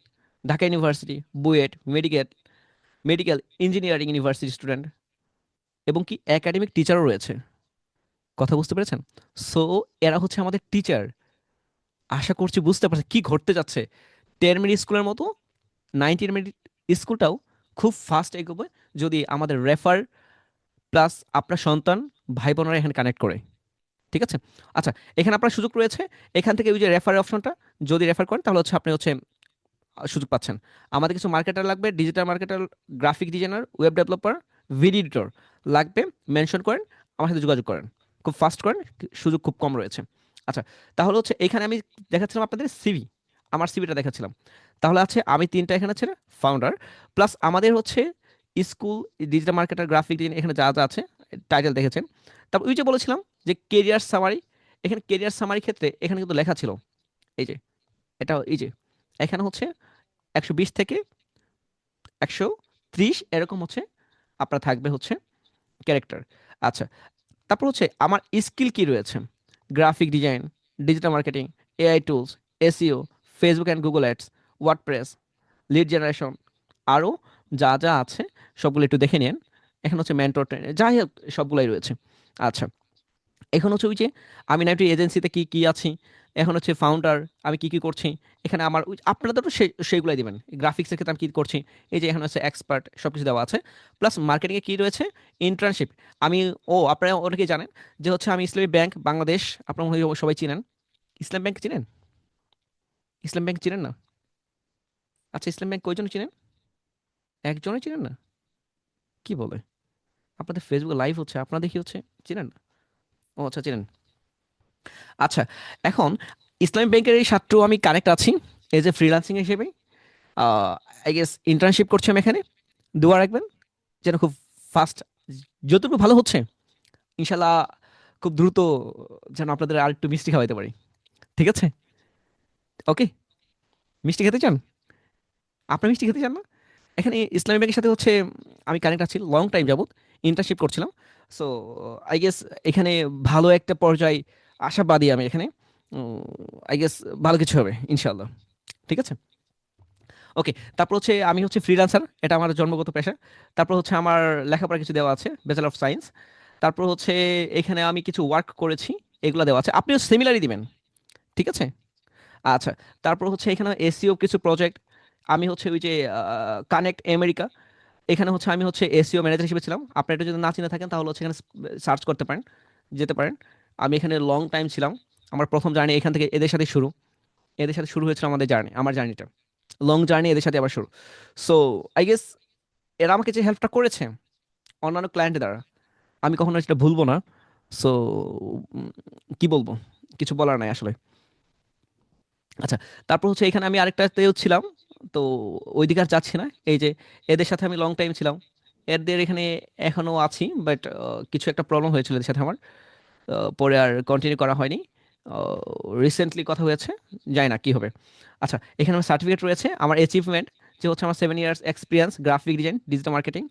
Dhaka university, BUET, medical, medical engineering university student, এবং কি একাডেমিক টিচারও রয়েছে। কথা বুঝতে পেরেছেন? সো এরা হচ্ছে আমাদের টিচার। আশা করছি বুঝতে পারছে কি ঘটতে যাচ্ছে। 10 মিনিট স্কুলের মতো 19 মিনিট স্কুলটাও খুব ফাস্ট এগোবে, যদি আমাদের রেফার প্লাস আপনার সন্তান, ভাই বোনেরা এখানে কানেক্ট করে, ঠিক আছে? আচ্ছা, এখানে আপনার সুযোগ রয়েছে, এখান থেকে ওই যে রেফার অপশনটা যদি রেফার করেন, তাহলে হচ্ছে আপনি হচ্ছে সুযোগ পাচ্ছেন। আমাদের কিছু মার্কেটার লাগবে, digital marketer, graphic designer, web developer, video editor লাগবে, মেনশন করেন, আমার সাথে যোগাযোগ করেন, খুব ফাস্ট করেন, সুযোগ খুব কম রয়েছে। আচ্ছা, তাহলে হচ্ছে এখানে আমি দেখাচ্ছিলাম আপনাদের সিভি, আমার সিভিটা দেখাচ্ছিলাম। তাহলে আছে আমি তিনটা এখানে আছে ফাউন্ডার, প্লাস আমাদের হচ্ছে school, digital marketer, graphic design, এখানে যা যা আছে টাইটেল দেখেছেন। তারপর ওই যে বলেছিলাম যে কেরিয়ার সামারি, এখানে কেরিয়ার সামারি ক্ষেত্রে এখানে কিন্তু লেখা ছিল এই যে, এটা এই যে এখানে হচ্ছে 120 থেকে 130 এরকম হচ্ছে আপনার থাকবে হচ্ছে ক্যারেক্টার। আচ্ছা, তারপর হচ্ছে আমার স্কিল কি রয়েছে, graphic design, digital marketing, AI tools, SEO, Facebook and Google ads, WordPress, lead generation, আরও যা যা আছে সবগুলো একটু দেখে নিন। এখন হচ্ছে মেন্টর ট্রেন, যাই হোক সবগুলাই রয়েছে। আচ্ছা, এখন হচ্ছে ওই যে আমি না একটু এজেন্সিতে কি কি আছি, এখন হচ্ছে ফাউন্ডার, আমি কি কি করছি, এখানে আমার আপনাদের তো সেইগুলাই দিবেন। গ্রাফিক্সের ক্ষেত্রে আমি কি করছি, এই যে এখানে হচ্ছে এক্সপার্ট, সব কিছু দেওয়া আছে। প্লাস মার্কেটিংয়ে কি রয়েছে, ইন্টার্নশিপ। আমি, ও আপনারা অনেকেই জানেন যে হচ্ছে আমি ইসলামী ব্যাংক বাংলাদেশ, আপনারা মনে হয় সবাই চিনেন, ইসলাম ব্যাংক চিনেন? ইসলাম ব্যাংক চিনেন না? আচ্ছা, ইসলাম ব্যাংক কয়জন চিনেন? একজনই চিনেন না? কি বলে, আপনাদের ফেসবুকে লাইভ হচ্ছে, আপনারা দেখি হচ্ছে চিনেন না? ও আচ্ছা, চিনেন। আচ্ছা, এখন ইসলামী ব্যাংকের এই ছাত্র আমি কানেক্ট আছি এজ এ ফ্রিল্যান্সিং হিসেবে। আই গেস ইন্টার্নশিপ করছি আমি এখানে, দোয়া রাখবেন যেন খুব ফাস্ট, যতটুকু ভালো হচ্ছে ইনশাল্লাহ খুব দ্রুত যেন আপনাদের আর একটু মিষ্টি খাওয়াইতে পারি। ঠিক আছে? ওকে, মিষ্টি খেতে চান? আপনার মিষ্টি খেতে চান না? এখানে ইসলামী ব্যাংকের সাথে হচ্ছে আমি কানেক্ট আছি লং টাইম যাবত, ইন্টার্নশিপ করছিলাম। সো আই গেস এখানে ভালো একটা পর্যায়ে আশাবাদী আমি এখানে। আই গেস ভালো কিছু হবে ইনশাল্লাহ। ঠিক আছে? ওকে, তারপর হচ্ছে আমি হচ্ছে ফ্রিল্যান্সার, এটা আমার জন্মগত পেশা। তারপর হচ্ছে আমার লেখাপড়া কিছু দেওয়া আছে, ব্যাচেলর অফ সায়েন্স। তারপর হচ্ছে এখানে আমি কিছু ওয়ার্ক করেছি, এগুলো দেওয়া আছে, আপনিও সিমিলারই দিবেন। ঠিক আছে? আচ্ছা, তারপর হচ্ছে এখানে এসিও কিছু প্রজেক্ট, আমি হচ্ছে ওই যে কানেক্ট আমেরিকা, এখানে হচ্ছে আমি হচ্ছে এসিও ম্যানেজার হিসেবে ছিলাম। আপনি এটা যদি না চিনে থাকেন তাহলে হচ্ছে এখানে সার্চ করতে পারেন, যেতে পারেন। আমি এখানে লং টাইম ছিলাম, আমার প্রথম জার্নি এখান থেকে এদের সাথে শুরু, এদের সাথে শুরু হয়েছিল আমাদের জার্নি, আমার জার্নিটা লং জার্নি, এদের সাথে আবার শুরু। সো আই গেস এরা আমাকে যে হেল্পটা করেছে অন্যান্য ক্লায়েন্টের দ্বারা, আমি কখনো সেটা ভুলবো না। সো কি বলবো, কিছু বলার নাই আসলে। আচ্ছা, তারপর হচ্ছে এখানে আমি আরেকটাতেও ছিলাম, তো ওইদিকে আর যাচ্ছি না। এই যে এদের সাথে আমি লং টাইম ছিলাম, এদের এখানে এখনো আছি, বাট কিছু একটা প্রবলেম হয়েছিল এদের সাথে আমার, পরে আর কন্টিনিউ করা হয়নি। রিসেন্টলি কথা হয়েছে, জানি না কি হবে। আচ্ছা, এখানে আমার সার্টিফিকেট রয়েছে, আমার অ্যাচিভমেন্ট যে হচ্ছে আমার 7 years experience graphic design, digital marketing.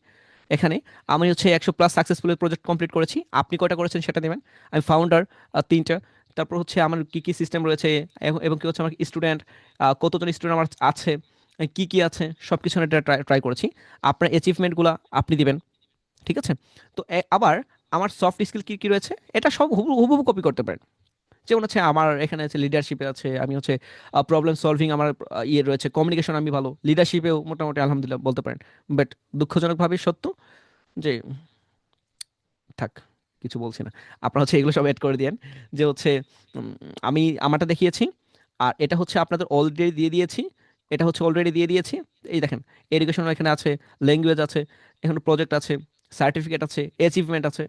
এখানে আমি হচ্ছে 100+ সাকসেসফুল প্রজেক্ট কমপ্লিট করেছি, আপনি কয়টা করেছেন সেটা দেবেন। আমি ফাউন্ডার, 3টা। তারপর হচ্ছে আমার কি কি সিস্টেম রয়েছে, এবং কি হচ্ছে আমার স্টুডেন্ট, কতজন স্টুডেন্ট আমার আছে, কি কি আছে, সব কিছু আমি ট্রাই ট্রাই করেছি। আপনার অ্যাচিভমেন্টগুলো আপনি দিবেন। ঠিক আছে? তো আবার আমার সফট স্কিল কি কি রয়েছে, এটা সব হুবহু হুবহু কপি করতে পারেন। যেমন হচ্ছে আমার এখানে আছে লিডারশিপে আছে, আমি হচ্ছে প্রবলেম সলভিং আমার ইয়ে রয়েছে, কমিউনিকেশন আমি ভালো, লিডারশিপেও মোটামুটি আলহামদুলিল্লাহ বলতে পারেন। বাট দুঃখজনকভাবে সত্য যে, থাক, কিছু বলছি না। আপনারা হচ্ছে এগুলো সব অ্যাড করে দিয়েন, যে হচ্ছে উম, আমি আমারটা দেখিয়েছি, আর এটা হচ্ছে আপনাদের অলরেডি দিয়ে দিয়েছি, এটা হচ্ছে অলরেডি দিয়ে দিয়েছি। এই দেখেন, এডুকেশন এখানে আছে, ল্যাঙ্গুয়েজ আছে, এখানে প্রজেক্ট আছে, সার্টিফিকেট আছে, অ্যাচিভমেন্ট আছে,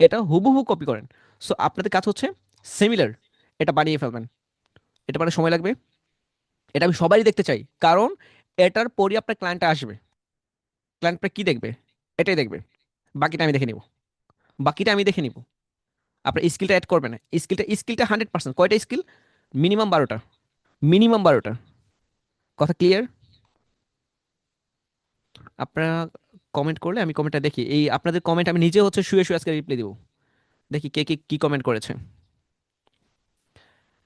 এটা হুবহু কপি করেন। সো আপনাদের কাজ হচ্ছে সিমিলার, এটা বানিয়ে ফেলবেন। এটা মানে সময় লাগবে, এটা আমি সবারই দেখতে চাই, কারণ এটার পরই আপনার ক্লায়েন্টটা আসবে, ক্লায়েন্টটা কি দেখবে, এটাই দেখবে। বাকিটা আমি দেখে নিব, বাকিটা আমি দেখে নিব। আপনার স্কিলটা অ্যাড করবে না, স্কিলটা স্কিলটা 100%, কয়টা স্কিল, মিনিমাম 12টা, মিনিমাম 12টা। কথা ক্লিয়ার? আপনারা কমেন্ট করলে আমি কমেন্টটা দেখি, এই আপনাদের কমেন্ট আমি নিজে হচ্ছে শুয়ে শুয়ে আজকে রিপ্লাই দিব, দেখি কে কে কি কমেন্ট করেছে।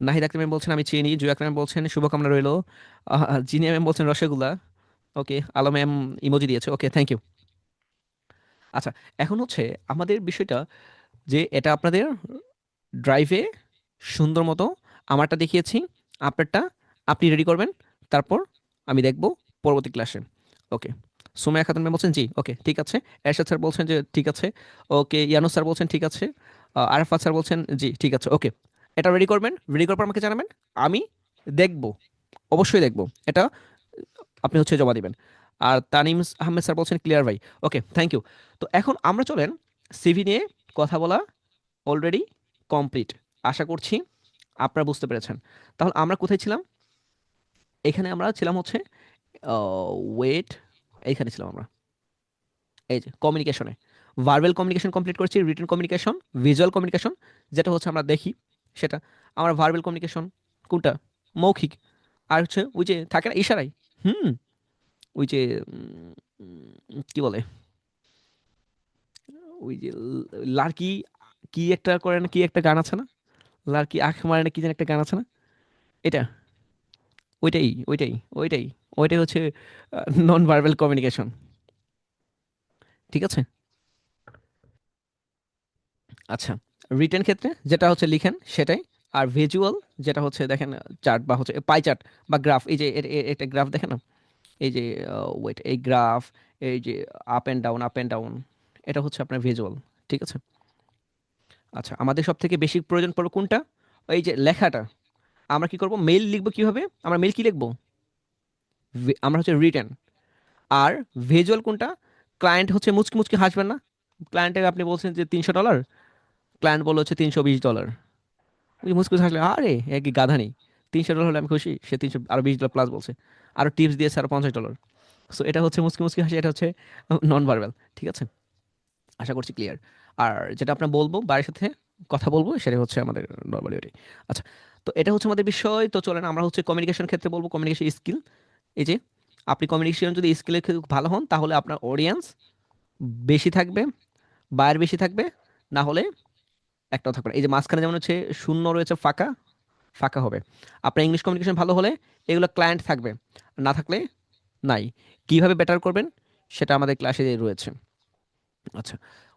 নাহিদ আক্তার ম্যাম বলছেন আমি চিনি, জুই আক্তার ম্যাম বলছেন শুভকামনা রইলো, জিনিয়া ম্যাম বলছেন রসগোল্লা। ওকে, আলো ম্যাম ইমোজি দিয়েছে, ওকে, থ্যাংক ইউ। আচ্ছা, এখন হচ্ছে আমাদের বিষয়টা যে এটা আপনাদের ড্রাইভে সুন্দর মতো আমারটা দেখিয়েছি, আপনারটা আপনি রেডি করবেন, তারপর আমি দেখব পরবর্তী ক্লাসে। ওকে, সুমাইয়া খাতুন ম্যাম বলছেন জি, ওকে ঠিক আছে। এরশাদ স্যার বলছেন যে ঠিক আছে। ওকে, ইয়ানুস স্যার বলছেন ঠিক আছে। আরাফাত স্যার বলছেন জি ঠিক আছে। ওকে, এটা রেডি করবেন, রেডি করার পর আমাকে জানাবেন, আমি দেখব, অবশ্যই দেখব এটা। আপনি হচ্ছে জমা দিবেন। আর তানিম আহমেদ স্যার বলছেন ক্লিয়ার ভাই। ওকে, থ্যাংক ইউ। তো এখন আমরা চলেন সিভি নিয়ে কথা বলা অলরেডি কমপ্লিট, আশা করছি আপনারা বুঝতে পেরেছেন। তাহলে আমরা কোথায় ছিলাম? এখানে আমরা ছিলাম হচ্ছে ওয়েট, এইখানে ছিলাম আমরা, এই যে কমিউনিকেশনে। ভার্বাল কমিউনিকেশন কমপ্লিট করেছি, রিটেন কমিউনিকেশন, ভিজুয়াল কমিউনিকেশন, যেটা হচ্ছে আমরা দেখি সেটা। আমরা ভার্বাল কমিউনিকেশন কোনটা? মৌখিক। আর হচ্ছে ওই যে থাকে না ইশারায়, হুম, ওই যে কি বলে, ওই যে লার্কি কি একটা করে না, কি একটা গান আছে না, লার্কি আঁখ মারে না, কি যেন একটা গান আছে না, এটা, ওইটাই ওইটাই হচ্ছে নন ভার্বাল কমিউনিকেশন। ঠিক আছে। আচ্ছা, রিটেন ক্ষেত্রে যেটা হচ্ছে লিখেন সেটাই। আর ভিজুয়াল যেটা হচ্ছে দেখেন, চার্ট বা হচ্ছে পাই চার্ট বা গ্রাফ, এই যে এটা গ্রাফ দেখেন না, এই যে ওয়েট, এই গ্রাফ, এই যে up and down, up and down, এটা হচ্ছে আপনার ভিজুয়াল। ঠিক আছে। আচ্ছা, আমাদের সব থেকে বেশি প্রয়োজন পড়বে কোনটা? এই যে লেখাটা। আমরা কি করব, মেইল লিখবো কিভাবে? আমরা মেইল কি লিখবো? আমরা হচ্ছে রিটেন। আর ভিজুয়াল কোনটা? ক্লায়েন্ট হচ্ছে মুচকি মুচকি হাসবেন না, ক্লায়েন্টকে আপনি বলছেন যে $300, ক্লায়েন্ট বলে হচ্ছে $320, ওই মুচকি হাসলে আরে একই গাধা নেই, $300 হলে আমি খুশি, সে 300 আরো $20 প্লাস বলছে, আরো টিপস দিয়েছে আরো $50। সো এটা হচ্ছে মুচকি মুচকি হাসি, এটা হচ্ছে নন ভার্বাল। ঠিক আছে, আশা করছি ক্লিয়ার। আর যেটা আপনার বলবো বাড়ির সাথে কথা বলবো, সেটা হচ্ছে আমাদের নর্মালি ওটাই। আচ্ছা, তো এটা হচ্ছে আমাদের বিষয়। তো চলেন আমরা হচ্ছে কমিউনিকেশন ক্ষেত্রে বলবো, কমিউনিকেশন স্কিল। এই যে আপনি কমিউনিকেশন যদি স্কিলে ভালো হন, তাহলে আপনার অডিয়েন্স বেশি থাকবে, বায়ার বেশি থাকবে, না হলে একটাও থাকবে না। এই যে মাঝখানে যেমন হচ্ছে শূন্য রয়েছে, ফাঁকা, ফাঁকা হবে। আপনার ইংলিশ কমিউনিকেশন ভালো হলে এগুলো ক্লায়েন্ট থাকবে, না থাকলে নাই। কিভাবে বেটার করবেন সেটা আমাদের ক্লাসে রয়েছে। আচ্ছা,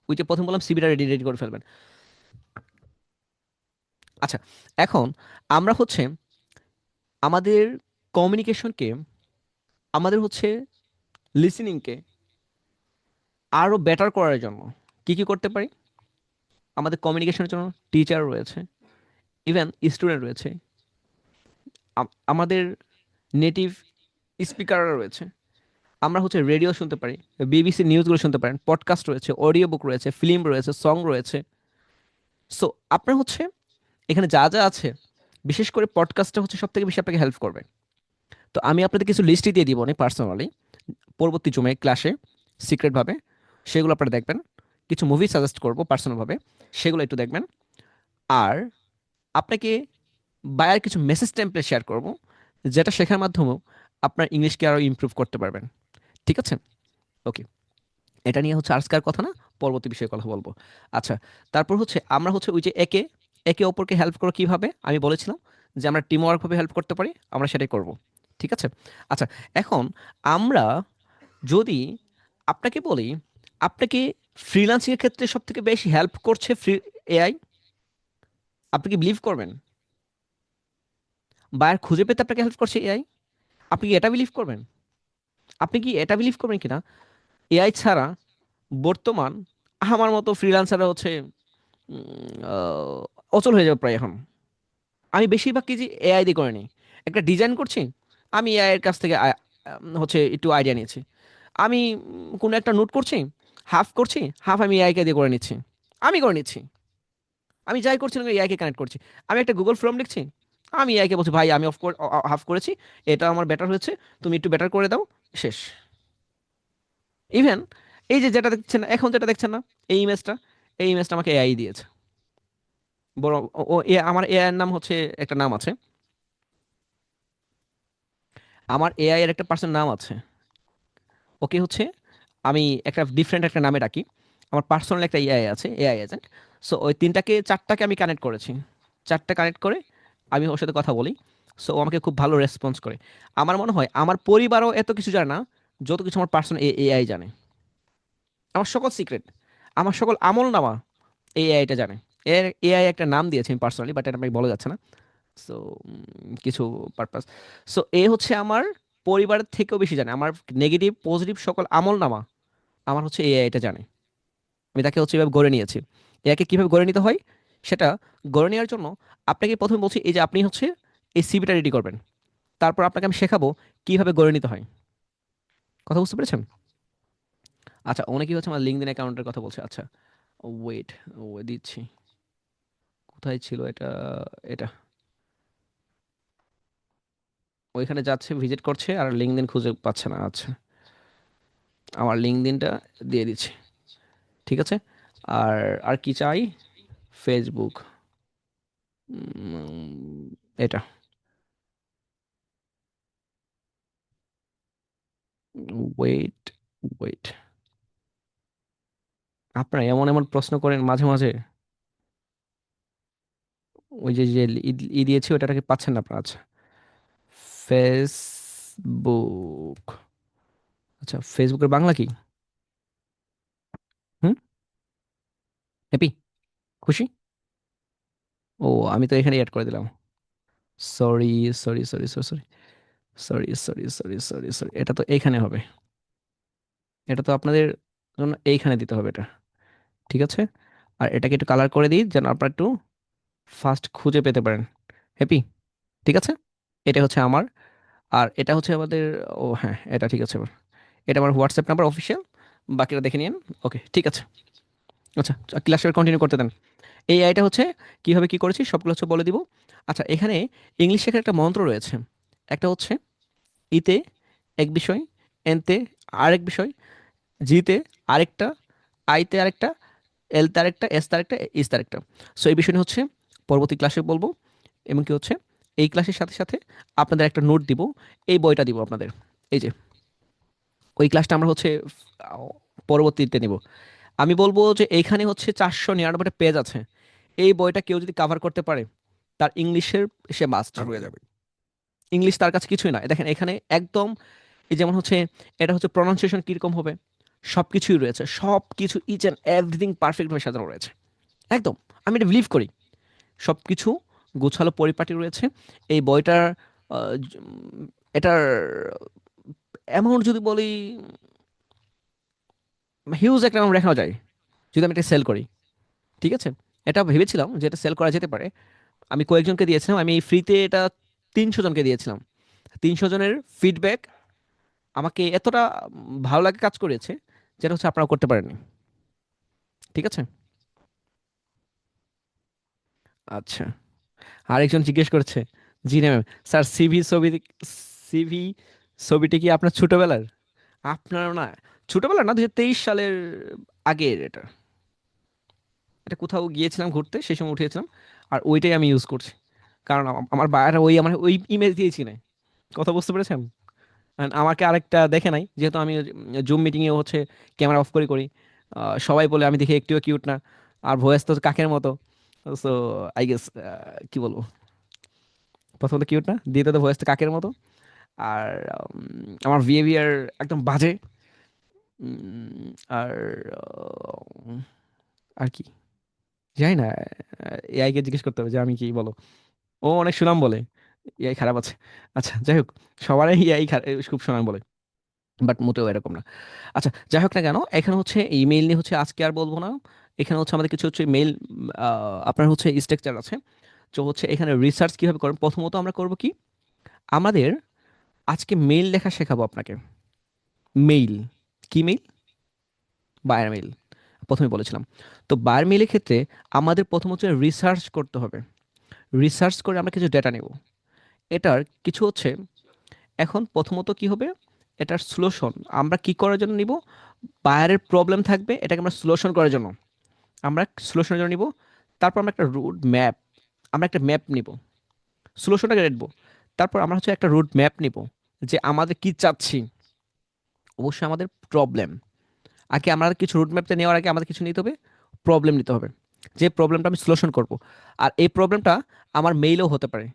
ওই যে প্রথম বললাম সিবিটা রেডি রেডি করে ফেলবেন। আচ্ছা, এখন আমরা হচ্ছে আমাদের কমিউনিকেশনকে, আমাদের হচ্ছে লিসেনিংকে আরো বেটার করার জন্য কি কি করতে পারি? আমাদের কমিউনিকেশনের জন্য টিচার রয়েছে, ইভেন স্টুডেন্ট রয়েছে, আমাদের নেটিভ স্পিকাররা রয়েছে। আমরা হচ্ছে রেডিও শুনতে পারি, বিবিসি নিউজগুলো শুনতে পারেন, পডকাস্ট রয়েছে, অডিও বুক রয়েছে, ফিল্ম রয়েছে, সং রয়েছে। সো আপনার হচ্ছে এখানে যা যা আছে, বিশেষ করে পডকাস্টটা হচ্ছে সব থেকে বেশি আপনাকে হেল্প করবে। তো আমি আপনাদের কিছু লিস্টই দিয়ে দিব না পার্সোনালি, পরবর্তী জুমে ক্লাসে সিক্রেটভাবে, সেগুলো আপনারা দেখবেন। কিছু মুভি সাজেস্ট করবো পার্সোনালভাবে, সেগুলো একটু দেখবেন। আর আপনাকে বায়ার কিছু মেসেজ টেমপ্লেট শেয়ার করব, যেটা শেখার মাধ্যমেও আপনার ইংলিশকে আরও ইমপ্রুভ করতে পারবেন। ঠিক আছে। ওকে, এটা নিয়ে হচ্ছে আজকের কথা না, পরবর্তী বিষয়ে কথা বলবো। আচ্ছা, তারপর হচ্ছে আমরা হচ্ছে ওই যে একে একে অপরকে হেল্প করো কিভাবে আমি বলেছিলাম, যে আমরা টিম ওয়ার্ক ভাবে হেল্প করতে পারি, আমরা সেটাই করব। ঠিক আছে। আচ্ছা, এখন আমরা যদি আপনাকে বলি, আপনাকে ফ্রিল্যান্সিং এর ক্ষেত্রে সব থেকে বেশি হেল্প করছে এআই, আপনি কি বিলিভ করবেন? বায়ার খুঁজে পেতে আপনাকে হেল্প করছে এআই, আপনি কি এটা বিলিভ করবেন? আপনি কি এটা বিলিভ করবেন কিনা, এআই ছাড়া বর্তমান আমার মতো ফ্রিল্যান্সাররা হচ্ছে অচল হয়ে যাবে প্রায় এখন। আমি বেশিরভাগ কি যে এআই দিয়ে করে নিই, একটা ডিজাইন করছি, আমি এআই এর কাছ থেকে হচ্ছে একটু আইডিয়া নিয়েছি। আমি কোনো একটা নোট করছি, হাফ করছি, হাফ আমি এআইকে দিয়ে করে নিচ্ছি, আমি করে নিচ্ছি। আমি যাই করছি না এআইকে কানেক্ট করছি। আমি একটা গুগল ফর্ম লিখছি, আমি এআইকে বলছি ভাই আমি হাফ করেছি, এটা আমার বেটার হয়েছে, তুমি একটু বেটার করে দাও, শেষ। ইভেন এই যে যেটা দেখছেন না, এখন যেটা দেখছেন না, এই ইমেজটা, এই ইমেজটা আমাকে এআই দিয়েছে। বড় ও ও আমার এআই এর নাম হচ্ছে, একটা নাম আছে, আমার এআই এর একটা পার্সন নাম আছে। ওকে হচ্ছে আমি একটা ডিফারেন্ট একটা নামে ডাকি। আমার পার্সোনাল একটা এআই আছে, এআই এজেন্ট। সো ওই তিনটাকে চারটাকে আমি কানেক্ট করেছি, চারটা কানেক্ট করে আমি ওর সাথে কথা বলি। সো ও আমাকে খুব ভালো রেসপন্স করে। আমার মনে হয় আমার পরিবারও এত কিছু জানে না যত কিছু আমার পার্সোনাল এআই জানে। আমার সকল সিক্রেট, আমার সকল আমল নামা এই এআইটা জানে। এর এআই একটা নাম দিয়েছি আমি পার্সোনালি, বাট এটা আমি বলা যাচ্ছে না। সো কিছু পারপাস। সো এ হচ্ছে আমার পরিবারের থেকেও বেশি জানে আমার নেগেটিভ পজিটিভ সকল আমল নামা, আমার হচ্ছে এআই এটা জানে। আমি তাকে হচ্ছে এভাবে গড়ে নিয়েছি। এআইকে কীভাবে গড়ে নিতে হয় সেটা গড়ে নেওয়ার জন্য আপনাকে প্রথমে বলছি, এই যে আপনি হচ্ছে এই সিভিটা রেডি করবেন। তারপর আপনাকে আমি শেখাবো কিভাবে গড়ে নিতে হয়। কথা বুঝতে পেরেছেন? আচ্ছা, অনেকেই হচ্ছে আমার লিঙ্কডইন অ্যাকাউন্টের কথা বলছে। আচ্ছা, ওয়েট, দিচ্ছি। কোথায় ছিল এটা? এটা ওইখানে যাচ্ছে, ভিজিট করছে, আর লিঙ্কডইন খুঁজে পাচ্ছে না। আচ্ছা, আমার লিঙ্কডইনটা দিয়ে দিচ্ছি। ঠিক আছে। আর আর কি চাই? ফেসবুক। এটা, ওয়েট, ওয়েট। আপনারা এমন এমন প্রশ্ন করেন মাঝে মাঝে। ওই যে যে ই দিয়েছি ওটাকে পাচ্ছেন না আপনারা? আচ্ছা, ফেসবুক। আচ্ছা, ফেসবুকের বাংলা কি? হুম? হ্যাপি? খুশি? ও, আমি তো এখানে অ্যাড করে দিলাম। Sorry, sorry, sorry, sorry, sorry, sorry, sorry, sorry, sorry, sorry, এটা তো এইখানে হবে। এটা তো আপনাদের জন্য এইখানে দিতে হবে এটা। ঠিক আছে। আর এটাকে একটু কালার করে দিই যেন আপনারা একটু ফাস্ট খুঁজে পেতে পারেন। হ্যাপি? ঠিক আছে। এটা হচ্ছে আমার। আর এটা হচ্ছে আমাদের। ও হ্যাঁ, এটা ঠিক আছে এবার। এটা আমার হোয়াটসঅ্যাপ নাম্বার অফিসিয়াল। বাকিটা দেখে নিন। ওকে, ঠিক আছে। আচ্ছা, ক্লাস কন্টিনিউ করতে দেন। এই আইটা হচ্ছে কিভাবে কি করেছি সবগুলো হচ্ছে বলে দিব। আচ্ছা, এখানে ইংলিশ শেখার একটা মন্ত্র রয়েছে। একটা হচ্ছে ইতে এক বিষয়, এনতে আরেক বিষয়, জিতে আরেকটা, আইতে আরেকটা, এলতে আরেকটা, এসতে আরেকটা, ইসতে আরেকটা। সো এই বিষয়টা হচ্ছে পরবর্তী ক্লাসে বলবো। এবং কি হচ্ছে এই ক্লাসের সাথে সাথে আপনাদের একটা নোট দিব। এই বইটা দিব আপনাদের। এই যে ওই ক্লাসটা আমরা হচ্ছে পরবর্তীতে নিব। আমি বলবো যে এইখানে হচ্ছে 499টা পেজ আছে। এই বইটা কেউ যদি কাভার করতে পারে, তার ইংলিশের সে মাস্টার হয়ে যাবে। ইংলিশ তার কাছে কিছুই না। দেখেন এখানে একদম, এই যেমন হচ্ছে এটা হচ্ছে প্রনাউন্সিয়েশন কীরকম হবে, সব কিছুই রয়েছে। সব কিছু ইচ অ্যান্ড এভরিথিং পারফেক্টভাবে সাজানো রয়েছে। একদম, আমি এটা বিলিভ করি। সব কিছু গোছালো পরিপাটি রয়েছে এই বইটার। এটার অ্যামাউন্ট যদি বলি, হিউজ একটা অ্যামাউন্ট রাখা যায় যদি আমি এটা সেল করি। ঠিক আছে। এটা ভেবেছিলাম যে এটা সেল করা যেতে পারে। আমি কয়েকজনকে দিয়েছিলাম, আমি এই ফ্রিতে এটা 300 জনকে দিয়েছিলাম। 300 জনের ফিডব্যাক আমাকে এতটা ভালো লাগে কাজ করেছে, যেটা হচ্ছে আপনারা করতে পারেননি। ঠিক আছে। আচ্ছা, আরেকজন জিজ্ঞেস করছে। জি না ম্যাম। স্যার, সিভি ছবিটি কি আপনার ছোটবেলার? আপনার না, ছোটবেলার না, 2023 সালের আগের এটা। এটা কোথাও গিয়েছিলাম ঘুরতে, সেই সময় উঠিয়েছিলাম। আর ওইটাই আমি ইউজ করছি। কারণ আমার বাইরে ওই আমার ওই ইমেজ দিয়েছি না। কথা বুঝতে পেরেছেন? And আমাকে আরেকটা দেখে নাই, যেহেতু আমি জুম মিটিংয়ে হচ্ছে ক্যামেরা অফ করি করি। সবাই বলে আমি দেখি একটুও কিউট না। আর ভয়েস তো কাকের মতো। সো আই গেস, কি বলবো, প্রথমত কিউট না, দ্বিতীয়ত ভয়েস তো কাকের মতো। আর আমার বিহেভিয়ার একদম বাজে। আর আর কি জানি না। এআই কে জিজ্ঞেস করতে হবে যে আমি কি, বলো। ও অনেক সুনাম বলে। এআই খারাপ আছে। আচ্ছা, যাই হোক, সবারই এআই খুব সুনাম বলে, বাট মোটেও এরকম না। আচ্ছা, যাই হোক না কেন, এখানে হচ্ছে ইমেইল নিয়ে হচ্ছে আজকে আর বলবো না। এখানে হচ্ছে আমাদের কিছু হচ্ছে মেইল, আপনার হচ্ছে স্ট্রাকচার আছে। তো হচ্ছে এখানে রিসার্চ কিভাবে করেন, প্রথমত আমরা করব কি, আমাদের আজকে মেইল লেখা শেখাবো আপনাকে। মেইল, কি মেইল? বায়ার মেইল, প্রথমে বলেছিলাম। তো বায়ার মেইলের ক্ষেত্রে আমাদের প্রথম হচ্ছে রিসার্চ করতে হবে। রিসার্চ করে আমরা কিছু ডেটা নেব। এটার কিছু হচ্ছে, এখন প্রথমত কি হবে, এটার সলিউশন আমরা কি করার জন্য নিব। বায়ারের প্রবলেম থাকবে, এটাকে আমরা সলিউশন করার জন্য আমরা সলিউশনের জন্য নিব। তারপর আমরা একটা রুট ম্যাপ, আমরা একটা ম্যাপ নিব, সলিউশনটাকে রাখবো। তারপর আমরা হচ্ছে একটা রুট ম্যাপ নিব, যে আমাদের কি চাচ্ছি। অবশ্যই আমাদের প্রবলেম আগে, আমরা কিছু রুট ম্যাপটা নেওয়ার আগে আমাদের কিছু নিতে হবে, প্রবলেম নিতে হবে। যে প্রবলেমটা আমি সলিউশন করব। আর এই প্রবলেমটা আমার মেইলেও হতে পারে,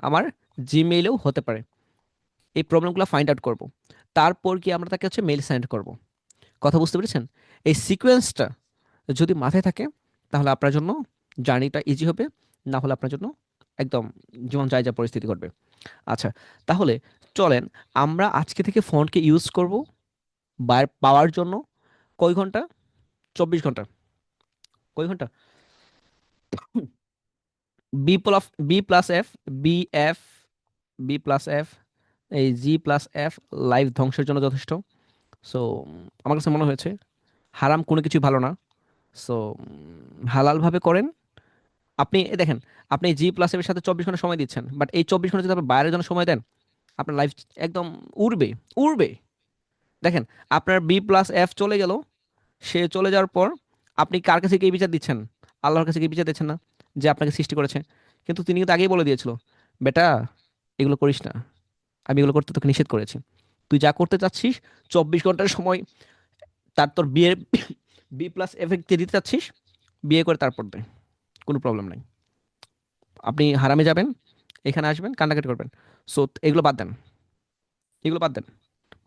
আমার জিমেইলেও হতে পারে। এই প্রবলেমগুলো ফাইন্ড আউট করব। তারপর কি আমরা তাকে হচ্ছে মেইল সেন্ড করব। কথা বুঝতে পেরেছেন? এই সিকোয়েন্সটা যদি মাথায় থাকে, তাহলে আপনার জন্য জার্নিটা ইজি হবে। না হলে আপনার জন্য একদম জীবন যায় যা পরিস্থিতি ঘটবে। আচ্ছা, তাহলে চলেন আমরা আজকে থেকে ফোনকে ইউজ করব পাওয়ার জন্য। কয় ঘন্টা? 24 ঘন্টা। কয় ঘন্টা? B plus F, B F, B plus F, এই G+F লাইফ ধ্বংসের জন্য যথেষ্ট। সো আমার কাছে মনে হয়েছে হারাম কোনো কিছুই ভালো না। সো হালালভাবে করেন। আপনি দেখেন, আপনি G+F এর সাথে 24 ঘন্টা সময় দিচ্ছেন, বাট এই 24 ঘন্টা যদি আপনি বাইরের জন্য সময় দেন, আপনার লাইফ একদম উড়বে, উড়বে। দেখেন, আপনার B+F চলে গেল, সে চলে যাওয়ার পর আপনি কার কাছে গিয়ে বিচার দিচ্ছেন? আল্লাহর কাছে গিয়ে বিচার দিচ্ছেন না, যে আপনাকে সৃষ্টি করেছে? কিন্তু তিনি কিন্তু আগেই বলে দিয়েছিল, বেটা এগুলো করিস না, আমি এগুলো করতে তোকে নিষেধ করেছি। তুই যা করতে চাচ্ছিস, 24 ঘন্টার সময় তার তোর বিয়ের B+F দিতে চাচ্ছিস, বিয়ে করে তারপর দে, কোনো প্রবলেম নাই। আপনি হারামে যাবেন, এখানে আসবেন, কান্নাকাটি করবেন। সো এগুলো বাদ দেন, এগুলো বাদ দেন।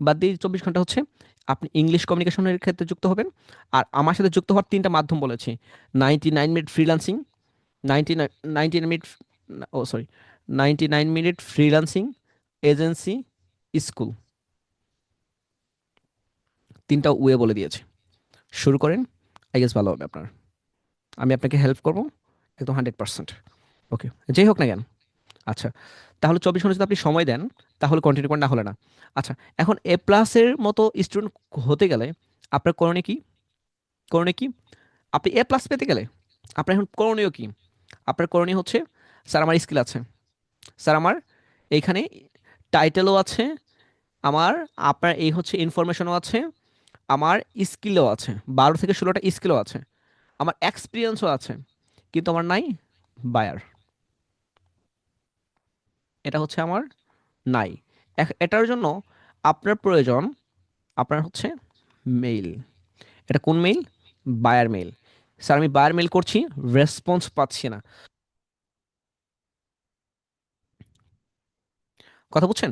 বাদ দিয়ে 24 ঘন্টা হচ্ছে আপনি ইংলিশ কমিউনিকেশনের ক্ষেত্রে যুক্ত হবেন। আর আমার সাথে যুক্ত হওয়ার তিনটা মাধ্যম বলেছি: 99 মিনিট ফ্রিল্যান্সিং, 99 মিনিট, ও sorry, 99 minute freelancing, agency, school. তিনটা ওয়ে বলে দিয়েছে। শুরু করেন, আই গেস ভালো হবে আপনার। আমি আপনাকে হেল্প করবো একদম 100%। ওকে, যেই হোক না কেন। আচ্ছা, তাহলে 24 ঘন্টা যদি আপনি সময় দেন, তাহলে কন্টিনিউ করেন, না হলে না। আচ্ছা, এখন A+-এর মতো স্টুডেন্ট হতে গেলে আপনার করণীয় কি? করণীয় কি? আপনি A+ পেতে গেলে আপনার এখন করণীয় কি? আপনার করণীয় হচ্ছে, স্যার আমার স্কিল আছে, স্যার আমার এইখানে টাইটেলও আছে, আমার আপনার এই হচ্ছে ইনফরমেশনও আছে, আমার স্কিলও আছে, 12 থেকে 16টা স্কিলও আছে, আমার এক্সপিরিয়েন্সও আছে, কিন্তু আমার নাই বায়ার। এটা হচ্ছে আমার নাই। এটার জন্য আপনার প্রয়োজন, আপনার হচ্ছে মেইল। এটা কোন মেইল? Buyer mail. স্যার আমি বায়ার মেইল করছি, রেসপন্স পাচ্ছি না। কথা বুঝছেন?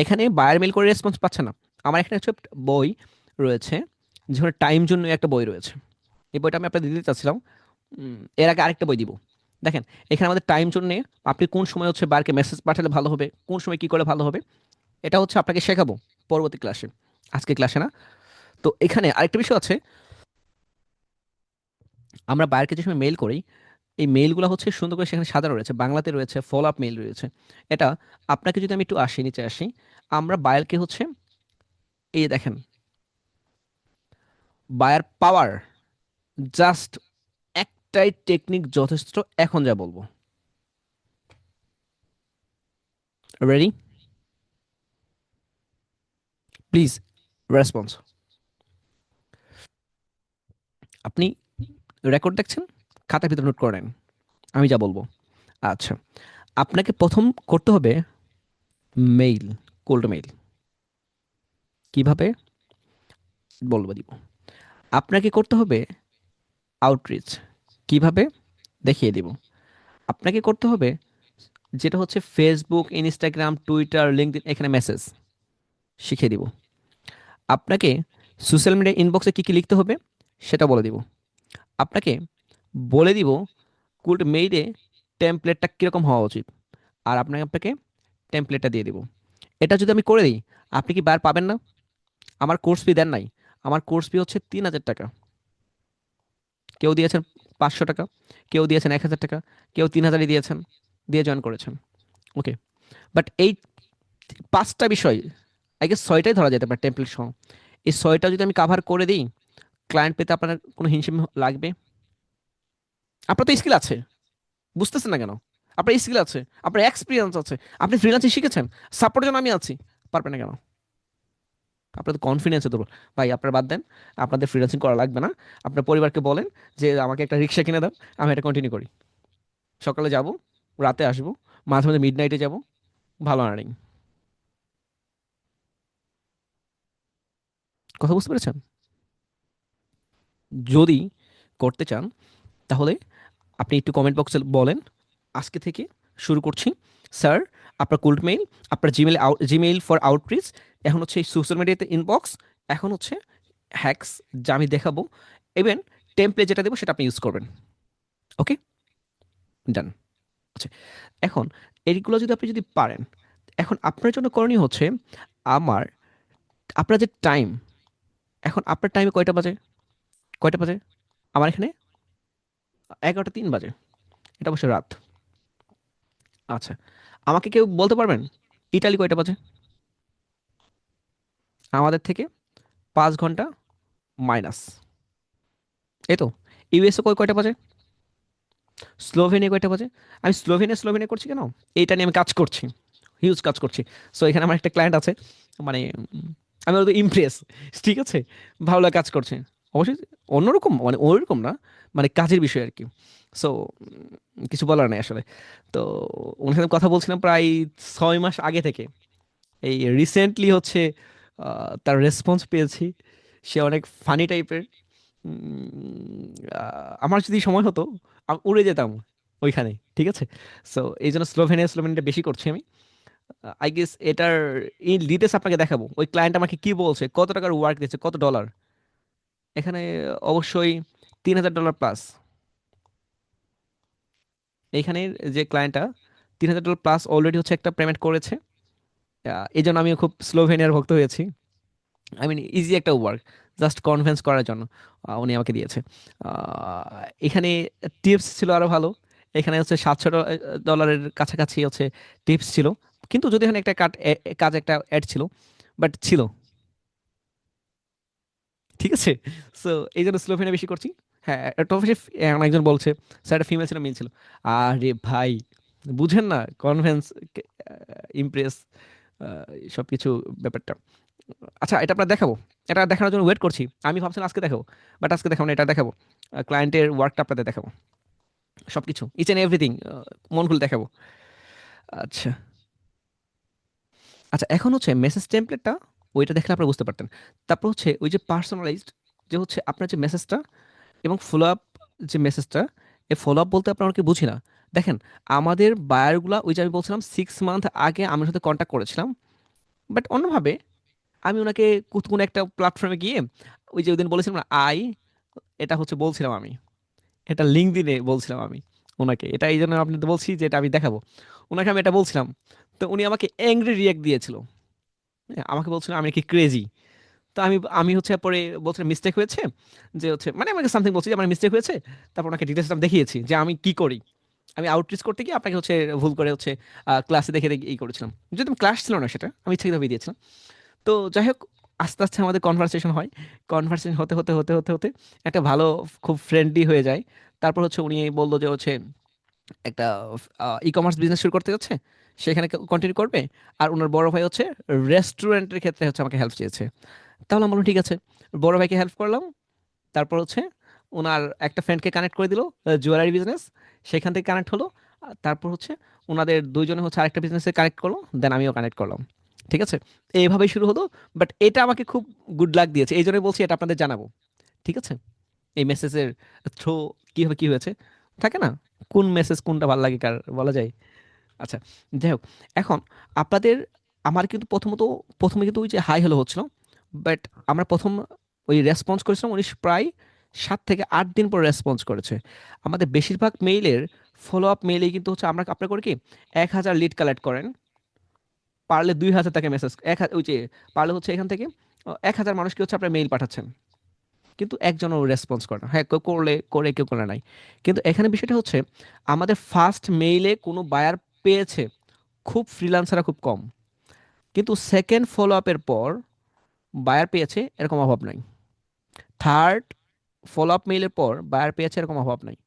এখানে বায়ার মেইল করে রেসপন্স পাচ্ছে না। আমার এখানে হচ্ছে একটা বই রয়েছে, যেখানে টাইম জন্য একটা বই রয়েছে। এই বইটা আমি আপনাদের দিতে চাচ্ছিলাম। এর আগে আরেকটা বই দিব। দেখেন, এখানে আমাদের টাইম জন্যে আপনি কোন সময় হচ্ছে বারকে মেসেজ পাঠালে ভালো হবে, কোন সময় কি করে ভালো হবে, এটা হচ্ছে আপনাকে শেখাবো পরবর্তী ক্লাসে, আজকে ক্লাসে না। তো এখানে আরেকটা বিষয় আছে, আমরা বায়ারকে যে সময় মেইল করি, এই মেইলগুলো হচ্ছে সুন্দর করে সেখানে সাজানো রয়েছে, বাংলাতে রয়েছে, ফলো আপ মেইল রয়েছে। এটা আপনাকে যদি আমি একটু আসি, নিচে আসি, আমরা বায়ারকে হচ্ছে, এই যে দেখেন, বায়ার পাওয়ার জাস্ট একটাই টেকনিক যথেষ্ট, এখন যা বলবো। রেডি? Please response. আপনি রেকর্ড দেখছেন, খাতার ভিতরে নোট করে নেন, আমি যা বলবো। আচ্ছা, আপনাকে প্রথম করতে হবে মেইল, কোল্ড মেইল। কিভাবে বলবো, দিব। আপনাকে করতে হবে আউটরিচ। কিভাবে? দেখিয়ে দিব। আপনাকে করতে হবে যেটা হচ্ছে ফেসবুক, ইনস্টাগ্রাম, টুইটার, লিঙ্কডইন, এখানে মেসেজ শিখিয়ে দিব। আপনাকে সোশ্যাল মিডিয়া ইনবক্সে কী কী লিখতে হবে সেটা বলে দিব। আপনাকে বলে দিব কোল্ড মেইলে টেমপ্লেটটা কীরকম হওয়া উচিত, আর আপনাকে টেমপ্লেটটা দিয়ে দিব। এটা যদি আমি করে দিই, আপনি কি বার পাবেন না? আমার কোর্স ফি দেন নাই। আমার কোর্স ফি হচ্ছে 3,000 টাকা। কেউ দিয়েছেন 500 টাকা, কেউ দিয়েছেন 1,000 টাকা, কেউ 3,000ই দিয়েছেন, দিয়ে জয়েন করেছেন। ওকে, বাট এই 5টা বিষয়, আই গেস 6টাই ধরা যেতে পারে টেমপ্লেট সহ। এই 6টা যদি আমি কাভার করে দিই, ক্লায়েন্ট পেতে আপনার কোনো হিমশিম লাগবে? আপনার তো স্কিল আছে, বুঝতেছেন না কেন? আপনার স্কিল আছে, আপনার এক্সপিরিয়েন্স আছে, আপনি ফ্রিল্যান্সিং শিখেছেন, সাপোর্টের জন্য আমি আছি, পারবেন না কেন? আপনার তো কনফিডেন্সে ধরুন। ভাই আপনার বাদ দেন, আপনাদের ফ্রিল্যান্সিং করা লাগবে না। আপনার পরিবারকে বলেন যে আমাকে একটা রিক্সা কিনে দাও, আমি এটা কন্টিনিউ করি। সকালে যাব, রাতে আসবো, মাঝে মাঝে মিড নাইটে যাবো, ভালো আর্নিং। কথা বুঝতে পেরেছেন? যদি করতে চান, তাহলে আপনি একটু কমেন্ট বক্সে বলেন, আজকে থেকে শুরু করছি। স্যার, আপনার কোল্ড মেইল, আপনার জিমেল, জিমেইল ফর আউটরিচ, এখন হচ্ছে সোশ্যাল মিডিয়াতে ইনবক্স, এখন হচ্ছে হ্যাক্স যা আমি দেখাবো, ইভেন টেমপ্লেট যেটা দেবো সেটা আপনি ইউজ করবেন। ওকে, ডান। আচ্ছা, এখন এইগুলো যদি আপনি যদি পারেন, এখন আপনার জন্য করণীয় হচ্ছে, আমার আপনার যে টাইম, এখন আপনার টাইমে কয়টা বাজে? কয়টা বাজে? আমার এখানে 11টা 3 বাজে, এটা অবশ্য রাত। আচ্ছা, আমাকে কেউ বলতে পারবেন ইটালি কয়টা বাজে? আমাদের থেকে 5 ঘন্টা মাইনাস, এই তো। ইউএসএ কয়টা বাজে, স্লোভেনিয়া কয়টা বাজে? আমি স্লোভেনিয়া স্লোভেনিয়া করছি কেন, এইটা নিয়ে আমি কাজ করছি, হিউজ কাজ করছি। সো এখানে আমার একটা ক্লায়েন্ট আছে, মানে আমি ওদের ইমপ্রেস, ঠিক আছে, ভালো লাগে কাজ করছে। অবশ্যই অন্যরকম, মানে ওইরকম না, মানে কাজের বিষয় আর কি। সো কিছু বলার নেই আসলে। তো ওনার সাথে কথা বলছিলাম প্রায় 6 মাস আগে থেকে। এই রিসেন্টলি হচ্ছে তার রেসপন্স পেয়েছি। সে অনেক ফানি টাইপের। আমার যদি সময় হতো আমি উড়ে যেতাম ওইখানে, ঠিক আছে। সো এই জন্য স্লোভেনিয়া স্লোভেনিয়াটা বেশি করছি আমি। আই গেস এটার এই ডিটেলস আপনাকে দেখাবো, ওই ক্লায়েন্ট আমাকে কি বলছে, কত টাকার ওয়ার্ক দিচ্ছে, কত ডলার। এখানে অবশ্যই $3,000 প্লাস। এইখানে যে ক্লায়েন্টটা $3,000 প্লাস অলরেডি হচ্ছে একটা পেমেন্ট করেছে। এই জন্য আমিও খুব স্লোভেনিয়ার ভক্ত হয়েছি। আই মিন ইজি একটা ওয়ার্ক, জাস্ট কনভিন্স করার জন্য উনি আমাকে দিয়েছে। এখানে টিপস ছিল আরো ভালো। এখানে হচ্ছে $700 কাছাকাছি হচ্ছে টিপস ছিল। কিন্তু যদি এখানে একটা কাজ একটা অ্যাড ছিল, বাট ছিল, ঠিক আছে। সো এই জন্য স্লোভেনিয়া বেশি করছি। হ্যাঁ, একটা অফিসে একজন বলছে স্যার একটা ফিমেল ছিল মেল ছিল। আরে ভাই, বুঝেন না কনভেন্স, ইমপ্রেস, সব কিছু ব্যাপারটা। আচ্ছা, এটা আপনার দেখাবো, এটা দেখানোর জন্য ওয়েট করছি। আমি ভাবছিলাম আজকে দেখাবো, বাট আজকে দেখাবো না, এটা দেখাবো। ক্লায়েন্টের ওয়ার্কটা আপনাদের দেখাবো, সব কিছু ইচ অ্যান্ড এভরিথিং, মন খুলে দেখাবো। আচ্ছা। আচ্ছা, এখন হচ্ছে মেসেজ টেমপ্লেটটা, ওইটা দেখলে আপনারা বুঝতে পারতেন। তারপর হচ্ছে ওই যে পার্সোনালাইজড, যে হচ্ছে আপনার যে মেসেজটা এবং ফলো আপ, যে মেসেজটা, এই ফলো আপ বলতে আপনারা অনেকে বুঝি না। দেখেন, আমাদের বায়ারগুলা, ওই যে আমি বলছিলাম 6 মান্থ আগে আমার সাথে কন্ট্যাক্ট করেছিলাম, বাট অন্যভাবে। আমি ওনাকে কোনো একটা প্ল্যাটফর্মে গিয়ে, ওই যে ওদিন বলেছিলাম না এটা হচ্ছে বলছিলাম আমি, এটা লিঙ্কডইনে বলছিলাম আমি ওনাকে, এটা এই জন্য আপনাদের বলছি যে এটা আমি দেখাবো। ওনাকে আমি এটা বলছিলাম, তো উনি আমাকে অ্যাংরি রিয়াক্ট দিয়েছিল। হ্যাঁ, আমাকে বলছিল আমি কি ক্রেজি। তো আমি আমি হচ্ছে পরে বলছিলাম মিস্টেক হয়েছে, যে হচ্ছে মানে আমাকে সামথিং বলছি যে আমার মিস্টেক হয়েছে। তারপর ওনাকে ডিটেলস আমি দেখিয়েছি যে আমি কি করি। আমি আউটরিচ করতে গিয়ে আপনাকে হচ্ছে ভুল করে হচ্ছে ক্লাসে দেখে দেখে এই করেছিলাম, যদি ক্লাস ছিল না সেটা আমি ইচ্ছাকৃতভাবে দিয়েছিলাম। তো যাই হোক, আস্তে আস্তে আমাদের কনভারসেশন হয়। কনভারসেশন হতে হতে হতে হতে হতে একটা ভালো, খুব ফ্রেন্ডলি হয়ে যায়। তারপর হচ্ছে উনি বললো যে হচ্ছে একটা ই কমার্স বিজনেস শুরু করতে যাচ্ছে, সেখানে কন্টিনিউ করবে। আর ওনার বড় ভাই হচ্ছে রেস্টুরেন্টের ক্ষেত্রে হচ্ছে আমাকে হেল্প চেয়েছে। তাহলে আমি বললাম ঠিক আছে, বড় ভাইকে হেল্প করলাম। তারপর হচ্ছে ওনার একটা ফ্রেন্ডকে কানেক্ট করে দিল, জুয়েলারি বিজনেস, সেখান থেকে কানেক্ট হলো। আর তারপর হচ্ছে ওনাদের দুইজনে হচ্ছে আরেকটা বিজনেসে কানেক্ট করলো, দেন আমিও কানেক্ট করলাম, ঠিক আছে। এইভাবেই শুরু হলো। বাট এটা আমাকে খুব গুড লাক দিয়েছে, এই জন্যই বলছি এটা আপনাদের জানাবো, ঠিক আছে। এই মেসেজের থ্রো কীভাবে কী হয়েছে, থাকে না, কোন মেসেজ কোনটা ভালো লাগে কার, বলা যায়। আচ্ছা, যাই হোক, এখন আপনাদের, আমার কিন্তু প্রথমে কিন্তু ওই যে হাই হ্যালো হচ্ছিল। বাট আমরা প্রথম ওই রেসপন্স করেছিলাম, উনি প্রায় 7 থেকে 8 দিন পর রেসপন্স করেছে। আমাদের বেশিরভাগ মেইলের ফলো আপ মেইলেই কিন্তু হচ্ছে আমরা আপনার করে কি 1,000 লিড কালেক্ট করেন, পারলে 2,000 তাকে মেসেজ, ওই যে পারলে হচ্ছে এখান থেকে 1,000 মানুষকে হচ্ছে আপনার মেইল পাঠাচ্ছেন, কিন্তু একজনও রেসপন্স করে না। হ্যাঁ, কেউ করলে করে, কেউ করে নাই। কিন্তু এখানে বিষয়টা হচ্ছে আমাদের ফার্স্ট মেইলে কোনো বায়ার পেয়েছে খুব, ফ্রিল্যান্সাররা খুব কম। কিন্তু সেকেন্ড ফলো আপের পর বায়ার পেয়েছে এরকম অভাব নাই। থার্ড ফলো আপ মেইলের পর বায়ার পেয়েছে এরকম অভাব নাই।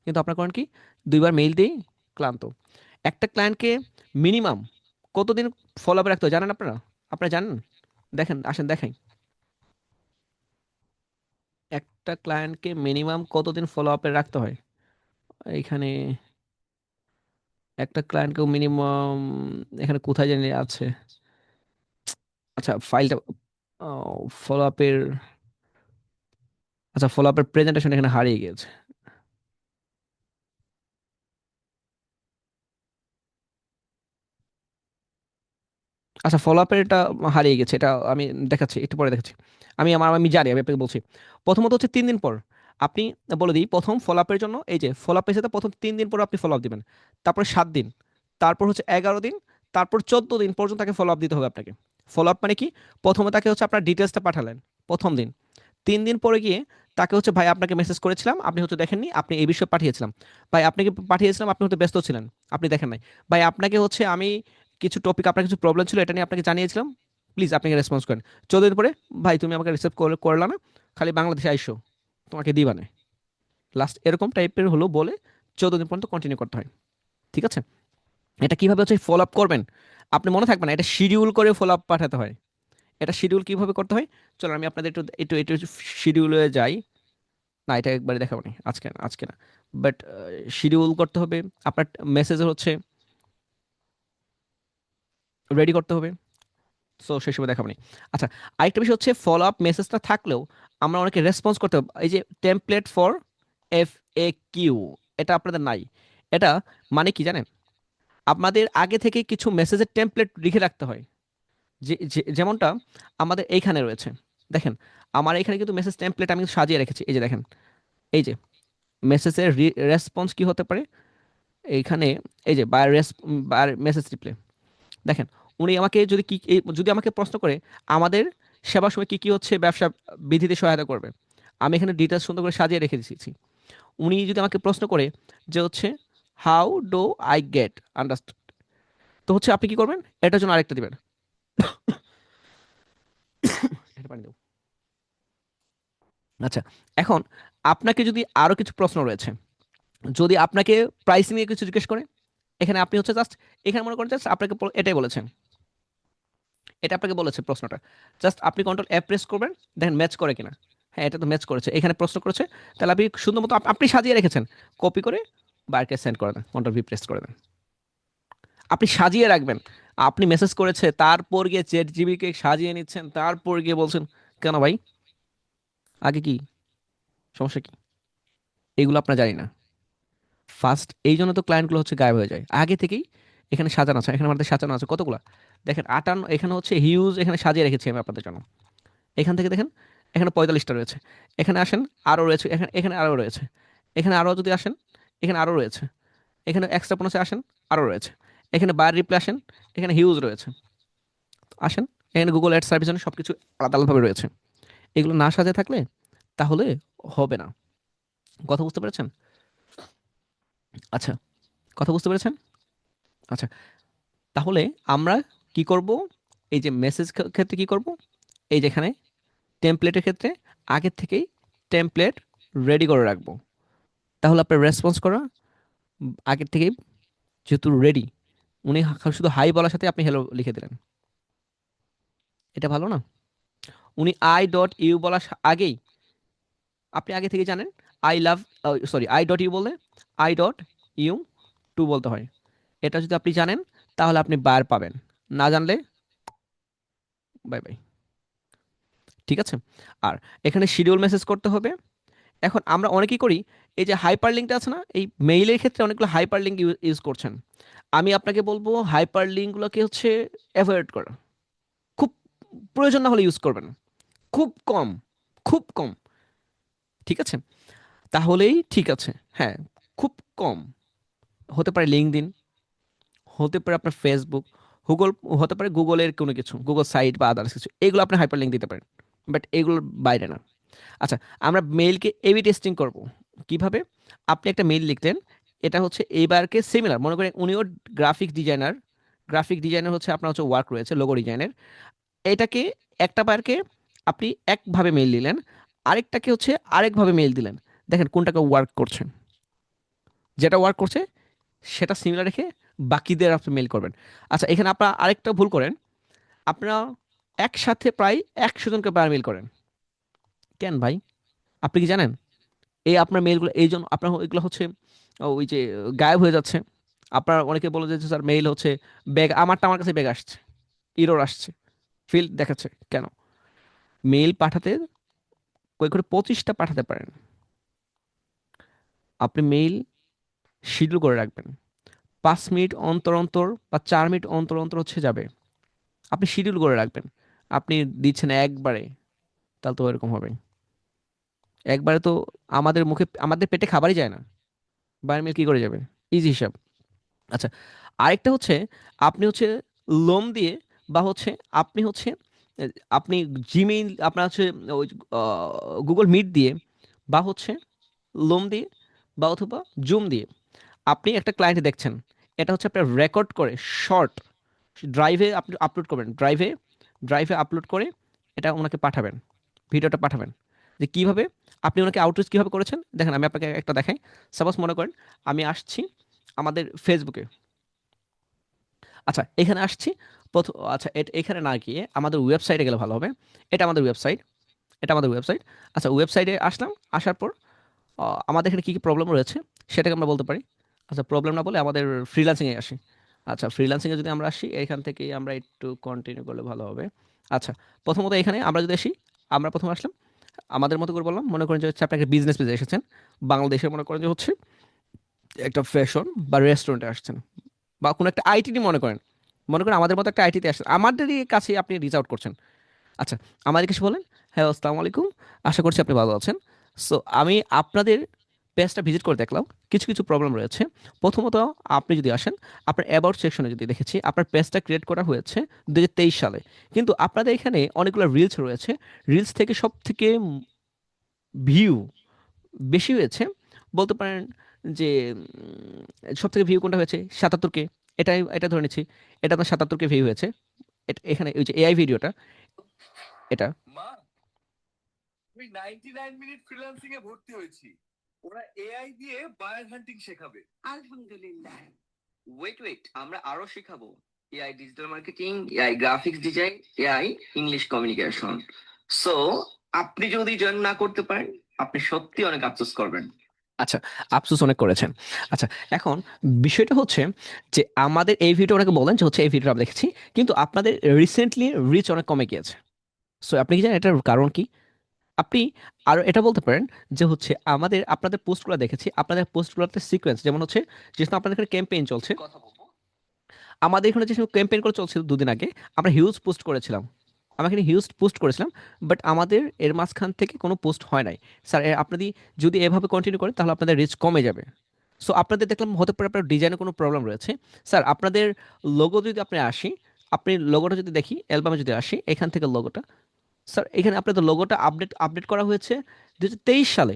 কিন্তু আপনার করেন কি, 2বার মেইল দিই, ক্লান্ত। একটা ক্লায়েন্টকে মিনিমাম কতদিন ফলো আপে রাখতে হয় জানেন আপনারা? আপনারা জানেন? দেখেন, আসেন দেখাই। একটা ক্লায়েন্টকে মিনিমাম কতদিন ফলো আপে রাখতে হয় এইখানে। একটা ক্লায়েন্টকেও মিনিমাম, এখানে কোথায় জানি আছে। আচ্ছা, ফাইলটা, ফলো আপের, আচ্ছা ফলো আপের প্রেজেন্টেশন এখানে হারিয়ে গিয়েছে। আচ্ছা, ফলো আপের এটা হারিয়ে গেছে, এটা আমি দেখাচ্ছি, একটু পরে দেখাচ্ছি। আমি জানি, আমি আপনাকে বলছি। প্রথমত হচ্ছে 3 দিন পর আপনি, বলে দিই, প্রথম ফলো আপের জন্য এই যে ফলো আপের সাথে প্রথম 3 দিন পর আপনি ফলো আপ দিবেন। তারপর 7 দিন, তারপর হচ্ছে 11 দিন, তারপর 14 দিন পর্যন্ত তাকে ফলো আপ দিতে হবে আপনাকে। ফলো আপ মানে কি, প্রথমে তাকে হচ্ছে আপনার ডিটেলসটা পাঠালেন প্রথম দিন, 3 দিন পরে গিয়ে তাকে হচ্ছে ভাই আপনাকে মেসেজ করেছিলাম, আপনি হয়তো দেখেননি, আপনি এই বিষয়ে পাঠিয়েছিলাম। ভাই আপনাকে পাঠিয়েছিলাম, আপনি হয়তো ব্যস্ত ছিলেন, আপনি দেখেন নাই। ভাই আপনাকে হচ্ছে আমি কিছু টপিক, আপনার কিছু প্রবলেম ছিল, এটা নিয়ে আপনাকে জানিয়েছিলাম, প্লিজ আপনাকে রেসপন্স করেন। 14 দিন পরে, ভাই তুমি আমাকে রিসিভ করলা না, খালি বাংলাদেশে আইসো, তোমাকে দিবা না। লাস্ট এরকম টাইপের হলো বলে 14 দিন পর্যন্ত কন্টিনিউ করতে হয়। ঠিক আছে? এটা কিভাবে হচ্ছে ফলো আপ করবেন, আপনি মনে থাকবে না, এটা শিডিউল করে ফলো আপ পাঠাতে হয়। এটা শিডিউল কিভাবে করতে হয়, চলো আমি আপনাদের একটু একটু একটু শিডিউলে যাই। না, এটা একবারে দেখাবো না আজকে, না আজকে না। বাট শিডিউল করতে হবে, আপনার মেসেজ হচ্ছে রেডি করতে হবে। সো সেই সময় দেখাবো না। আচ্ছা, আরেকটা বিষয় হচ্ছে ফলো আপ মেসেজটা থাকলেও আমরা অনেকে রেসপন্স করতে হবে। এই যে টেমপ্লেট ফর FAQ, এটা আপনাদের নাই। এটা মানে কি জানেন, আপনাদের আগে থেকে কিছু মেসেজের টেমপ্লেট লিখে রাখতে হয়। যেমনটা আমাদের এইখানে রয়েছে, দেখেন, আমার এখানে কিন্তু মেসেজ টেমপ্লেট আমি সাজিয়ে রেখেছি। এই যে দেখেন, এই যে মেসেজের রেসপন্স কি হতে পারে এইখানে, এই যে বায়ার মেসেজ রিপ্লাই। দেখেন, উনি আমাকে যদি যদি আমাকে প্রশ্ন করে আমাদের সেবার সময় কি কি হচ্ছে ব্যবসা বিধিতে সহায়তা করবে, আমি এখানে ডিটেলস সুন্দর করে সাজিয়ে রেখে দিয়েছি। উনি যদি আমাকে প্রশ্ন করে যে হচ্ছে how do I get understood, তো হচ্ছে আপনি কি করবেন, এটার জন্য আরেকটা দিবেন। এটা পানি দেবো। আচ্ছা, এখন আপনাকে যদি আরো কিছু প্রশ্ন রয়েছে, যদি আপনাকে প্রাইসিং নিয়ে কিছু জিজ্ঞেস করে, এখানে আপনি হচ্ছে জাস্ট, এখানে মনে করেন জাস্ট আপনাকে এটাই বলেছেন, এটা আপনাকে বলেছে প্রশ্নটা, জাস্ট আপনি কন্ট্রোল প্রেস করবেন, দেখেন ম্যাচ করে কিনা। হ্যাঁ, এটা তো ম্যাচ করেছে, এখানে প্রশ্ন করেছে, তাহলে আপনি সুন্দর মতো আপনি সাজিয়ে রেখেছেন, কপি করে বাইরকে সেন্ড করে দেন, কন্ট্রোল প্রেস করে দেন। আপনি সাজিয়ে রাখবেন, আপনি মেসেজ করেছে তারপর গিয়ে চ্যাট জিবিকে সাজিয়ে নিচ্ছেন, তারপর গিয়ে বলছেন কেন ভাই, আগে কি সমস্যা কি, এগুলো আপনার জানি না। ফার্স্ট এই জন্য তো ক্লায়েন্টগুলো হচ্ছে গায়েব হয়ে যায় আগে থেকেই। এখানে সাজানো আছে, এখানে আমাদের সাজানো আছে কতগুলা, দেখেন 58, এখানে হচ্ছে হিউজ, এখানে সাজিয়ে রেখেছি আমি আপনাদের জন্য। এখান থেকে দেখেন, এখানে 45টা রয়েছে, এখানে আসেন আরও রয়েছে, এখানে এখানে আরও রয়েছে, এখানে আরও যদি আসেন, এখানে আরও রয়েছে, এখানে এক্সট্রা বোনাসে আসেন, আরও রয়েছে, এখানে বায়ার রিপ্লে আসেন, এখানে হিউজ রয়েছে, আসেন, এখানে গুগল অ্যাড সার্ভিস সব কিছু আলাদা আলাদাভাবে রয়েছে। এগুলো না সাজে থাকলে তাহলে হবে না। কথা বুঝতে পেরেছেন? আচ্ছা, কথা বুঝতে পেরেছেন? আচ্ছা, তাহলে আমরা কি করব, এই যে মেসেজ ক্ষেত্রে কি করব, এই যেখানে টেমপ্লেটের ক্ষেত্রে আগের থেকেই টেমপ্লেট রেডি করে রাখবো, তাহলে আপনার রেসপন্স করা আগের থেকেই যেহেতু রেডি, উনি শুধু হাই বলার সাথে আপনি হ্যালো লিখে দিলেন, এটা ভালো না? উনি I.U বলার আগেই আপনি আগে থেকে জানেন আই লাভ, সরি, I.U বলে I.U টু বলতে হয়। এটা যদি আপনি জানেন তাহলে আপনি বার পাবেন, না জানলে বাই বাই। ঠিক আছে? আর এখানে শিডিউল মেসেজ করতে হবে। এখন আমরা অনেকেই করি, এই যে হাইপার লিঙ্কটা আছে না, এই মেইলের ক্ষেত্রে অনেকগুলো হাইপার লিঙ্ক ইউজ করছেন। আমি আপনাকে বলবো হাইপার লিঙ্কগুলোকে হচ্ছে অ্যাভয়েড করা, খুব প্রয়োজন না হলে ইউজ করবেন, খুব কম, খুব কম। ঠিক আছে? তাহলেই ঠিক আছে। হ্যাঁ, খুব কম। হতে পারে লিঙ্কডইন, হতে পারে আপনার ফেসবুক, গুগল, হতে পারে গুগলের কোনো কিছু, গুগল সাইট বা আদার্স কিছু, এগুলো আপনি হাইপার লিঙ্ক দিতে পারেন, বাট এগুলোর বাইরে না। আচ্ছা, আমরা মেইলকে এবি টেস্টিং করব কিভাবে, আপনি একটা মেইল লিখলেন, এটা হচ্ছে এইবারকে সিমিলার মনে করেন, উনিও গ্রাফিক ডিজাইনার হচ্ছে আপনার হচ্ছে ওয়ার্ক রয়েছে লোগো ডিজাইনের, এটাকে একটা বারকে আপনি একভাবে মেইল দিলেন, আরেকটাকে হচ্ছে আরেকভাবে মেইল দিলেন, দেখেন কোনটাকে ওয়ার্ক করছে, যেটা ওয়ার্ক করছে সেটা সিমিলার রেখে বাকিদের আপনি মেইল করবেন। আচ্ছা, এখানে আপনারা আরেকটা ভুল করেন, আপনারা একসাথে প্রায় 100 জনকে বার মেইল করেন। কেন ভাই, আপনি কি জানেন এই আপনার মেইলগুলো এই জন্য আপনার এগুলো হচ্ছে ওই যে গায়েব হয়ে যাচ্ছে। আপনার অনেকে বলে যে স্যার মেইল হচ্ছে ব্যাগ, আমারটা আমার কাছে ব্যাগ আসছে, ইরোর আসছে, ফিল্ড দেখাচ্ছে কেন? মেইল পাঠাতে কই করে 25টা পাঠাতে পারেন, আপনি মেইল শিডিউল করে রাখবেন, 5 মিনিট অন্তর অন্তর বা 4 মিনিট অন্তর অন্তর হচ্ছে যাবে, আপনি শিডিউল করে রাখবেন। আপনি দিচ্ছেন একবারে, তাহলে তো এরকম হবে, একবারে তো আমাদের মুখে আমাদের পেটে খাবারই যায় না, বাইরের মেইল কি করে যাবে, ইজি হিসাব। আচ্ছা, আরেকটা হচ্ছে আপনি হচ্ছে লোম দিয়ে বা হচ্ছে আপনি হচ্ছে এ, আপনি জিমেইল আপনার হচ্ছে ওই গুগল মিট দিয়ে বা হচ্ছে লোম দিয়ে বা অথবা জুম দিয়ে আপনি একটা ক্লায়েন্ট দেখছেন, এটা হচ্ছে আপনার রেকর্ড করে শর্ট ড্রাইভে আপনি আপলোড করবেন, ড্রাইভে ড্রাইভে আপলোড করে এটা ওনাকে পাঠাবেন, ভিডিওটা পাঠাবেন। যে কিভাবে আপনি ওনাকে আউটরিচ কিভাবে করেছেন দেখেন, আমি আপনাকে একটা দেখাই। সাপোজ মনে করেন আমি আসছি আমাদের ফেসবুকে, আচ্ছা এখানে আসছি প্রথম, আচ্ছা এখানে না গিয়ে আমাদের ওয়েবসাইটে গেলে ভালো হবে। এটা আমাদের ওয়েবসাইট, এটা আমাদের ওয়েবসাইট। আচ্ছা ওয়েবসাইটে আসলাম, আসার পর আমাদের এখানে কী কী প্রবলেম রয়েছে সেটাকে আমরা বলতে পারি। আচ্ছা প্রবলেম না বলে আমাদের ফ্রিল্যান্সিংয়ে আসি। আচ্ছা ফ্রিল্যান্সিংয়ে যদি আমরা আসি, এখান থেকে আমরা একটু কন্টিনিউ করলে ভালো হবে। আচ্ছা প্রথমত এখানে আমরা যদি আসি, আমরা প্রথমে আসলাম আমাদের মতো করে বললাম, মনে করেন যে হচ্ছে আপনি একটা বিজনেস পেজে এসেছেন, বাংলাদেশের মনে করেন যে হচ্ছে একটা ফ্যাশন বা রেস্টুরেন্টে আসছেন, বা কোনো একটা আইটি মনে করেন, মনে করেন আমাদের মতো একটা আইটিতে আসছেন, আমাদেরই কাছে আপনি রিচ আউট করছেন। আচ্ছা আমাদের কিছু বলেন, হ্যাঁ আসসালামু আলাইকুম, আশা করছি আপনি ভালো আছেন। সো আমি আপনাদের পেজটা ভিজিট করে দেখলাম কিছু কিছু প্রবলেম রয়েছে। প্রথমত আপনি যদি আসেন, আপনার অ্যাবাউট সেকশনে যদি দেখেছি আপনার পেজটা ক্রিয়েট করা হয়েছে 2023 সালে, কিন্তু আপনাদের এখানে অনেকগুলো রিলস রয়েছে। রিলস থেকে সব থেকে ভিউ বেশি হয়েছে বলতে পারেন যে সব থেকে ভিউ কোনটা হয়েছে 77K, এটাই এটা ধরে নিচ্ছি, এটা আপনার 77K ভিউ হয়েছে। এখানে ওই যে এআই ভিডিওটা, এটা মা, আমি 99 মিনিট ফ্রিল্যান্সিং এ ভর্তি হয়েছি। ওরা এআই দিয়ে বায়ার হান্টিং শেখাবে। আলহামদুলিল্লাহ। ওয়েট আমরা আরো শেখাবো। AI digital marketing, AI graphics design, AI English communication. So আপনি যদি জয়েন না করতে পারেন, আপনি সত্যি অনেক আফসোস করবেন। আচ্ছা আফসোস অনেক করেছেন। আচ্ছা এখন বিষয়টা হচ্ছে যে আমাদের এই ভিডিও অনেকে বলেন যে হচ্ছে এই ভিডিও আমরা দেখেছি, কিন্তু আপনাদের রিসেন্টলি রিচ অনেক কমে গিয়েছে। সো আপনি কি জানেন এটার কারণ কি? আপনি আরো এটা বলতে পারেন যে হচ্ছে আমাদের আপনাদের পোস্টগুলো দেখেছি, আপনাদের পোস্টগুলোতে সিকোয়েন্স যেমন হচ্ছে, যেহেতু আপনাদের এখানে ক্যাম্পেইন চলছে, কথা বলবো। আমাদের এখানে যে ক্যাম্পেইন করে চলছিল দুদিন আগে, আমরা হিউজ পোস্ট করেছিলাম, আমরা এখানে হিউজ পোস্ট করেছিলাম, বাট আমাদের এর মাঝখান থেকে কোনো পোস্ট হয় নাই। স্যার আপনাদের যদি এভাবে কন্টিনিউ করেন তাহলে আপনাদের রিচ কমে যাবে। সো আপনাদের দেখলাম হতে পারে আপনার ডিজাইনে কোনো প্রবলেম রয়েছে। স্যার আপনাদের লোগো যদি আপনি আসি, আপনি লোগোটা যদি দেখি, অ্যালবামে যদি আসি, এখান থেকে লোগোটা, স্যার এখানে আপনাদের লোগোটা আপডেট আপডেট করা হয়েছে 2023 সালে।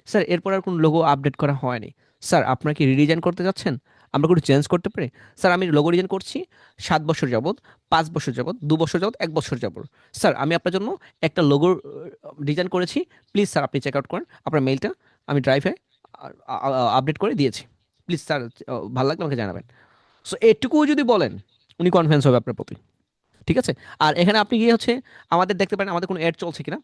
স্যার এরপর আর কোনো লোগো আপডেট করা হয়নি। স্যার আপনারা কি রিডিজাইন করতে যাচ্ছেন? আমরা কোনো চেঞ্জ করতে পারি? স্যার আমি লোগো ডিজাইন করছি 7 বছর যাবত, 5 বছর যাবত, 2 বছর যাবত, 1 বছর যাবত। স্যার আমি আপনার জন্য একটা লোগোর ডিজাইন করেছি, প্লিজ স্যার আপনি চেক আউট করেন আপনার মেইলটা, আমি ড্রাইভে আপডেট করে দিয়েছি, প্লিজ স্যার ভালো লাগলে আমাকে জানাবেন। সো এটুকুও যদি বলেন, উনি কনফিডেন্স হবে আপনার প্রতি। ঠিক আছে? আর এখানে আপনি গিয়ে হচ্ছে আমাদের দেখতে পারেন আমাদের কোনো অ্যাড চলছে কিনা।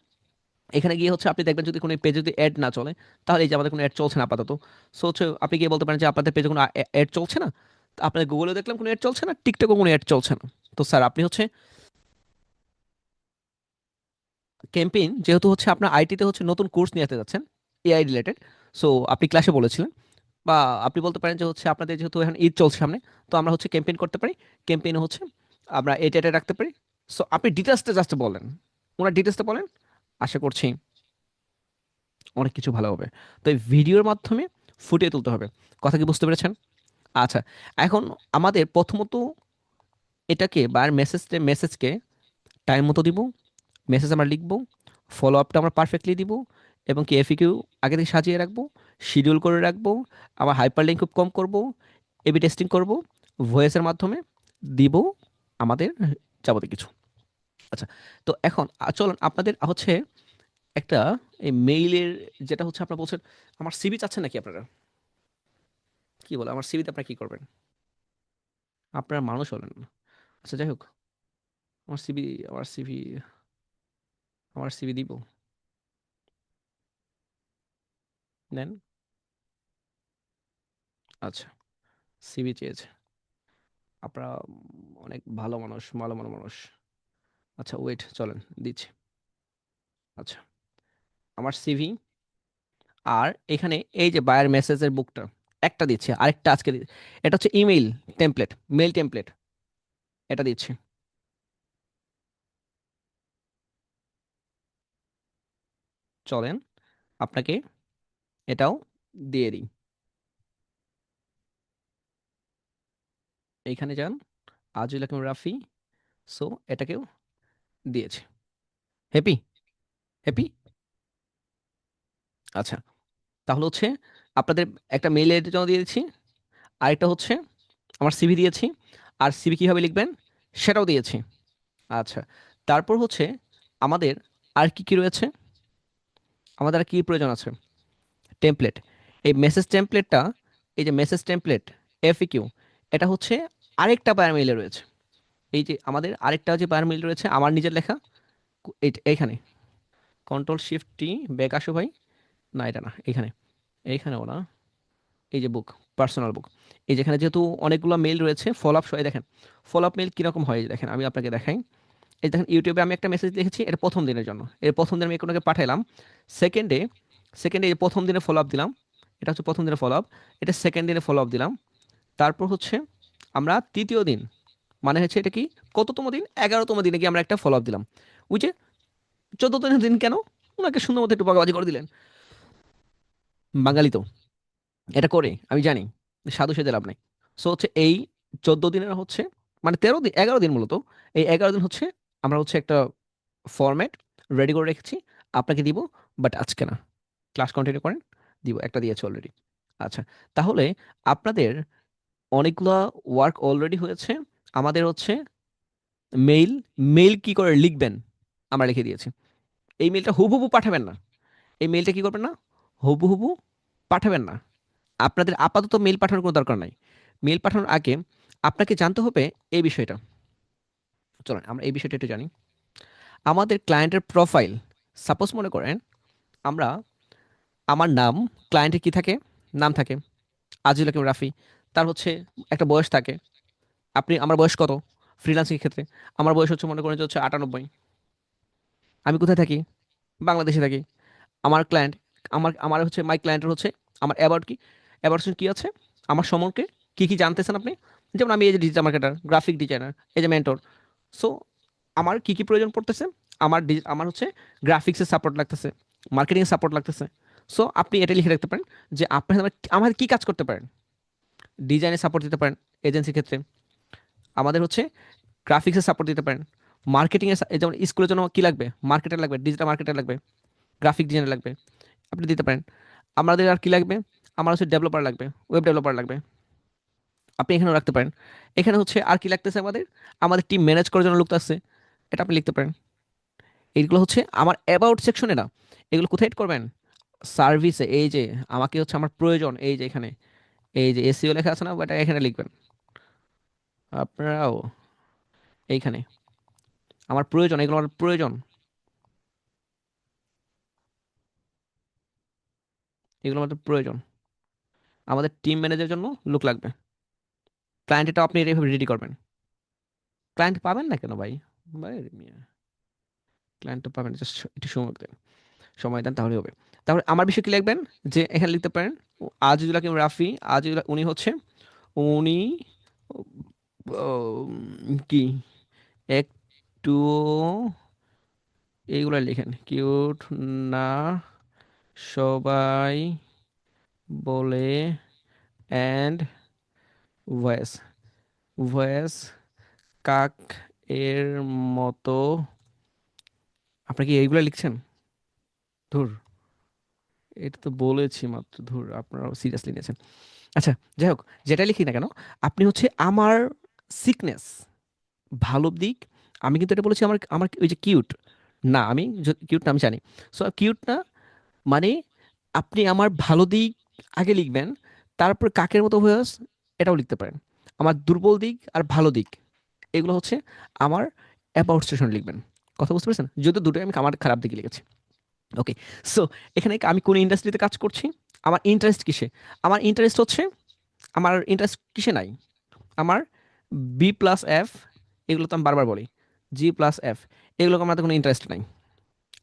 এখানে গিয়ে হচ্ছে আপনি দেখবেন যদি কোনো পেজে যদি অ্যাড না চলে, তাহলে এই যে আমাদের কোনো অ্যাড চলছে না আপাতত। সো হচ্ছে আপনি গিয়ে বলতে পারেন যে আপনাদের পেজে কোনো অ্যাড চলছে না। তো আপনাদের গুগলেও দেখলাম কোনো অ্যাড চলছে না, টিকটকেও কোনো অ্যাড চলছে না। তো স্যার আপনি হচ্ছে ক্যাম্পেইন, যেহেতু হচ্ছে আপনার আইটিতে হচ্ছে নতুন কোর্স নিয়ে আসতে যাচ্ছেন এআই রিলেটেড, সো আপনি ক্লাসে বলেছিলেন, বা আপনি বলতে পারেন যে হচ্ছে আপনাদের যেহেতু এখন ঈদ চলছে সামনে, তো আমরা হচ্ছে ক্যাম্পেইন করতে পারি, ক্যাম্পেইনে হচ্ছে আমরা এটা এটা রাখতে পারি। সো আপনি ডিটেলসটা জাস্ট বলেন, ওনার ডিটেলসটা বলেন, আশা করছি অনেক কিছু ভালো হবে। তো এই ভিডিওর মাধ্যমে ফুটিয়ে তুলতে হবে। কথা কি বুঝতে পেরেছেন? আচ্ছা এখন আমাদের প্রথমত এটাকে বা মেসেজকে টাইম মতো দিব, মেসেজ আমরা লিখবো, ফলো আপটা আমরা পারফেক্টলি দিব, এবং কি এফিকিউ আগে থেকে সাজিয়ে রাখবো, শিডিউল করে রাখবো, আবার হাইপার লিঙ্ক খুব কম করব, এবি টেস্টিং করব, ভয়েসের মাধ্যমে দিব আমাদের যাবতীয় কিছু। আচ্ছা তো এখন চলুন আপনাদের হচ্ছে একটা এই মেইলের, যেটা হচ্ছে আপনারা বলছেন আমার সিভি চাচ্ছেন নাকি আপনারা, কি বলে আমার সিভিতে আপনারা কি করবেন? আপনারা মানুষ হলেন না। আচ্ছা যাই হোক, আমার সিভি, আমার সিভি, আমার সিভি দিব, দেন। আচ্ছা সিভি চেয়েছে, আপনারা অনেক ভালো মানুষ, ভালো ভালো মানুষ। আচ্ছা ওয়েট চলেন দিচ্ছি। আচ্ছা আমার সিভি, আর এখানে এই যে বায়ার মেসেজের বুকটা একটা দিচ্ছি, আরেকটা আজকে এটা হচ্ছে ইমেইল টেমপ্লেট, মেল টেমপ্লেট, এটা দিচ্ছি। চলেন আপনাকে এটাও দিয়ে দিই, এইখানে যান, আজিল হাকিম রাফি। সো এটাকেও দিয়েছি। হ্যাপি? হ্যাপি? আচ্ছা তাহলে হচ্ছে আপনাদের একটা মেইল আইডির জন্য দিয়ে দিচ্ছি, আরেকটা হচ্ছে আমার সিভি দিয়েছি, আর সিভি কীভাবে লিখবেন সেটাও দিয়েছি। আচ্ছা, তারপর হচ্ছে আমাদের আর কি কি রয়েছে, আমাদের আর কি প্রয়োজন আছে? টেমপ্লেট। এই মেসেজ টেমপ্লেটটা, এই যে মেসেজ টেমপ্লেট এফএকিউ, এটা হচ্ছে আরেকটা প্যারামিলে রয়েছে। এই যে আমাদের আরেকটা যে প্যারামিল রয়েছে আমার নিজের লেখা, এইখানে কন্ট্রোল শিফট টি, ব্যাক আসো ভাই। না এটা না, এইখানে, এইখানেও না, এই যে বুক, পার্সোনাল বুক। এই যেখানে যেহেতু অনেকগুলো মেল রয়েছে, ফলো আপ সবাই দেখেন, ফলো আপ মেল কীরকম হয় এই দেখেন, আমি আপনাকে দেখাই। এই দেখেন ইউটিউবে আমি একটা মেসেজ লিখেছি, এটা প্রথম দিনের জন্য, এর প্রথম দিন আমি কোনোকে পাঠালাম। সেকেন্ডে, সেকেন্ডে এই প্রথম দিনে ফলো আপ দিলাম, এটা হচ্ছে প্রথম দিনে ফলো আপ। এটা সেকেন্ড দিনে ফলো আপ দিলাম। তারপর হচ্ছে আমরা তৃতীয় দিন, মানে হচ্ছে এটা কি, কততম দিন, 11তম দিনে গিয়ে আমরা একটা ফলো আপ দিলাম। ওই যে 14তম দিন কেন, ওনাকে সুন্দর মতো একটু বাগাবাজি করে দিলেন। বাঙালি তো এটা করে আমি জানি, সাধু সেজে লাভ নাই। সো হচ্ছে এই 14 দিনের হচ্ছে, মানে 13 দিন, 11 দিন মূলত। এই 11 দিন হচ্ছে আমরা হচ্ছে একটা ফরম্যাট রেডি করে রেখেছি, আপনাকে দিব। বাট আজকে না, ক্লাস কন্টিনিউ করেন, দিব, একটা দিয়েছে অলরেডি। আচ্ছা, তাহলে আপনাদের অনেকগুলা ওয়ার্ক অলরেডি হয়েছে। আমাদের হচ্ছে মেইল, মেইল কি করে লিখবেন আমরা লিখে দিয়েছি। এই মেইলটা হুবহু পাঠাবেন না, এই মেইলটা কি করবেন না, হুবহু পাঠাবেন না। আপনাদের আপাতত মেইল পাঠানোর কোনো দরকার নাই। মেইল পাঠানোর আগে আপনাকে জানতে হবে এই বিষয়টা। চলুন আমরা এই বিষয়টা একটু জানি। আমাদের ক্লায়েন্টের প্রোফাইল, সাপোজ মনে করেন আমরা, আমার নাম, ক্লায়েন্টের কি থাকে, নাম থাকে আজিজুল হাকিম রাফি, তার হচ্ছে একটা বয়স থাকে। আপনি, আমার বয়স কত ফ্রিল্যান্সিং ক্ষেত্রে, আমার বয়স হচ্ছে মনে করেন যে হচ্ছে 98। আমি কোথায় থাকি, বাংলাদেশে থাকি। আমার ক্লায়েন্ট, আমার আমার হচ্ছে মাই ক্লায়েন্টের হচ্ছে আমার অ্যাবাউট কি, অ্যাবাউট কি আছে, আমার সম্পর্কে কি কি জানতেছেন আপনি। যেমন আমি এই যে ডিজিটাল মার্কেটার, গ্রাফিক ডিজাইনার, এই যে মেন্টর। সো আমার কি কি প্রয়োজন পড়তেছে, আমার আমার হচ্ছে গ্রাফিক্সের সাপোর্ট লাগতেছে, মার্কেটিংয়ের সাপোর্ট লাগতেছে। সো আপনি এটা লিখে রাখতে পারেন যে আপনি আমাদের কি কাজ করতে পারেন। ডিজাইনের সাপোর্ট দিতে পারেন এজেন্সির ক্ষেত্রে, আমাদের হচ্ছে গ্রাফিক্সের সাপোর্ট দিতে পারেন, মার্কেটিংয়ের, যেমন স্কুলের জন্য কি লাগবে, মার্কেটার লাগবে, ডিজিটাল মার্কেটার লাগবে, গ্রাফিক ডিজাইনার লাগবে, আপনি দিতে পারেন। আমাদের আর কি লাগবে, আমার হচ্ছে ডেভেলপার লাগবে, ওয়েব ডেভেলপার লাগবে, আপনি এখানেও রাখতে পারেন। এখানে হচ্ছে আর কি লাগতেছে, আমাদের আমাদের টিম ম্যানেজ করার জন্য লোক আছে, এটা আপনি লিখতে পারেন। এইগুলো হচ্ছে আমার অ্যাবাউট সেকশনে না, এগুলো কোথায় এড করবেন, সার্ভিসে। এই যে আমাকে হচ্ছে আমার প্রয়োজন, এই যে এখানে, এই যে এসইও লেখা আছে না, এটা এখানে লিখবেন আপনারাও। এইখানে আমার প্রয়োজন, এগুলো আমার প্রয়োজন, এগুলো আমাদের প্রয়োজন। আমাদের টিম ম্যানেজারের জন্য লোক লাগবে, ক্লায়েন্টটাও আপনি এইভাবে রেডি করবেন। ক্লায়েন্ট পাবেন না কেন ভাই, ভাই মিয়া, ক্লায়েন্ট তো পাবেন, জাস্ট একটু সময় দেন, সময় দেন তাহলে হবে। তাহলে আমার বিষয়ে কি লিখবেন, যে এখানে লিখতে পারেন আজিজুল হাকিম রাফি, আজিজুল, উনি হচ্ছে, উনি কি একটু, এইগুলো লিখেন, কিউট না সবাই বলে, অ্যান্ড ভয়েস, ভয়েস কাক এর মতো। আপনারা কি এইগুলো লিখছেন? ধুর, এটা তো বলেছি মাত্র, ধুর আপনারা সিরিয়াসলি নিয়েছেন। আচ্ছা, যাই হোক, যেটা লিখি না কেন, আপনি হচ্ছে আমার সিকনেস, ভালো দিক, আমি কিন্তু এটা বলেছি আমার, আমার ওই যে কিউট না, আমি কিউট না আমি জানি। সো কিউট না, মানে আপনি আমার ভালো দিক আগে লিখবেন, তারপর কাকের মতো ভয়েস এটাও লিখতে পারেন। আমার দুর্বল দিক আর ভালো দিক, এগুলো হচ্ছে আমার অ্যাবাউট সেকশন লিখবেন। কথা বুঝতে পেরেছেন? যদিও দুটোই আমি আমার খারাপ দিকে লিখেছি। ওকে, সো এখানে আমি কোন ইন্ডাস্ট্রিতে কাজ করছি, আমার ইন্টারেস্ট কিসে, আমার ইন্টারেস্ট হচ্ছে, আমার ইন্টারেস্ট কিসে নাই, আমার বি প্লাস এফ, এগুলো তো আমি বারবার বলি, জি প্লাস এফ, এগুলোকে আমার তো কোনো ইন্টারেস্ট নাই,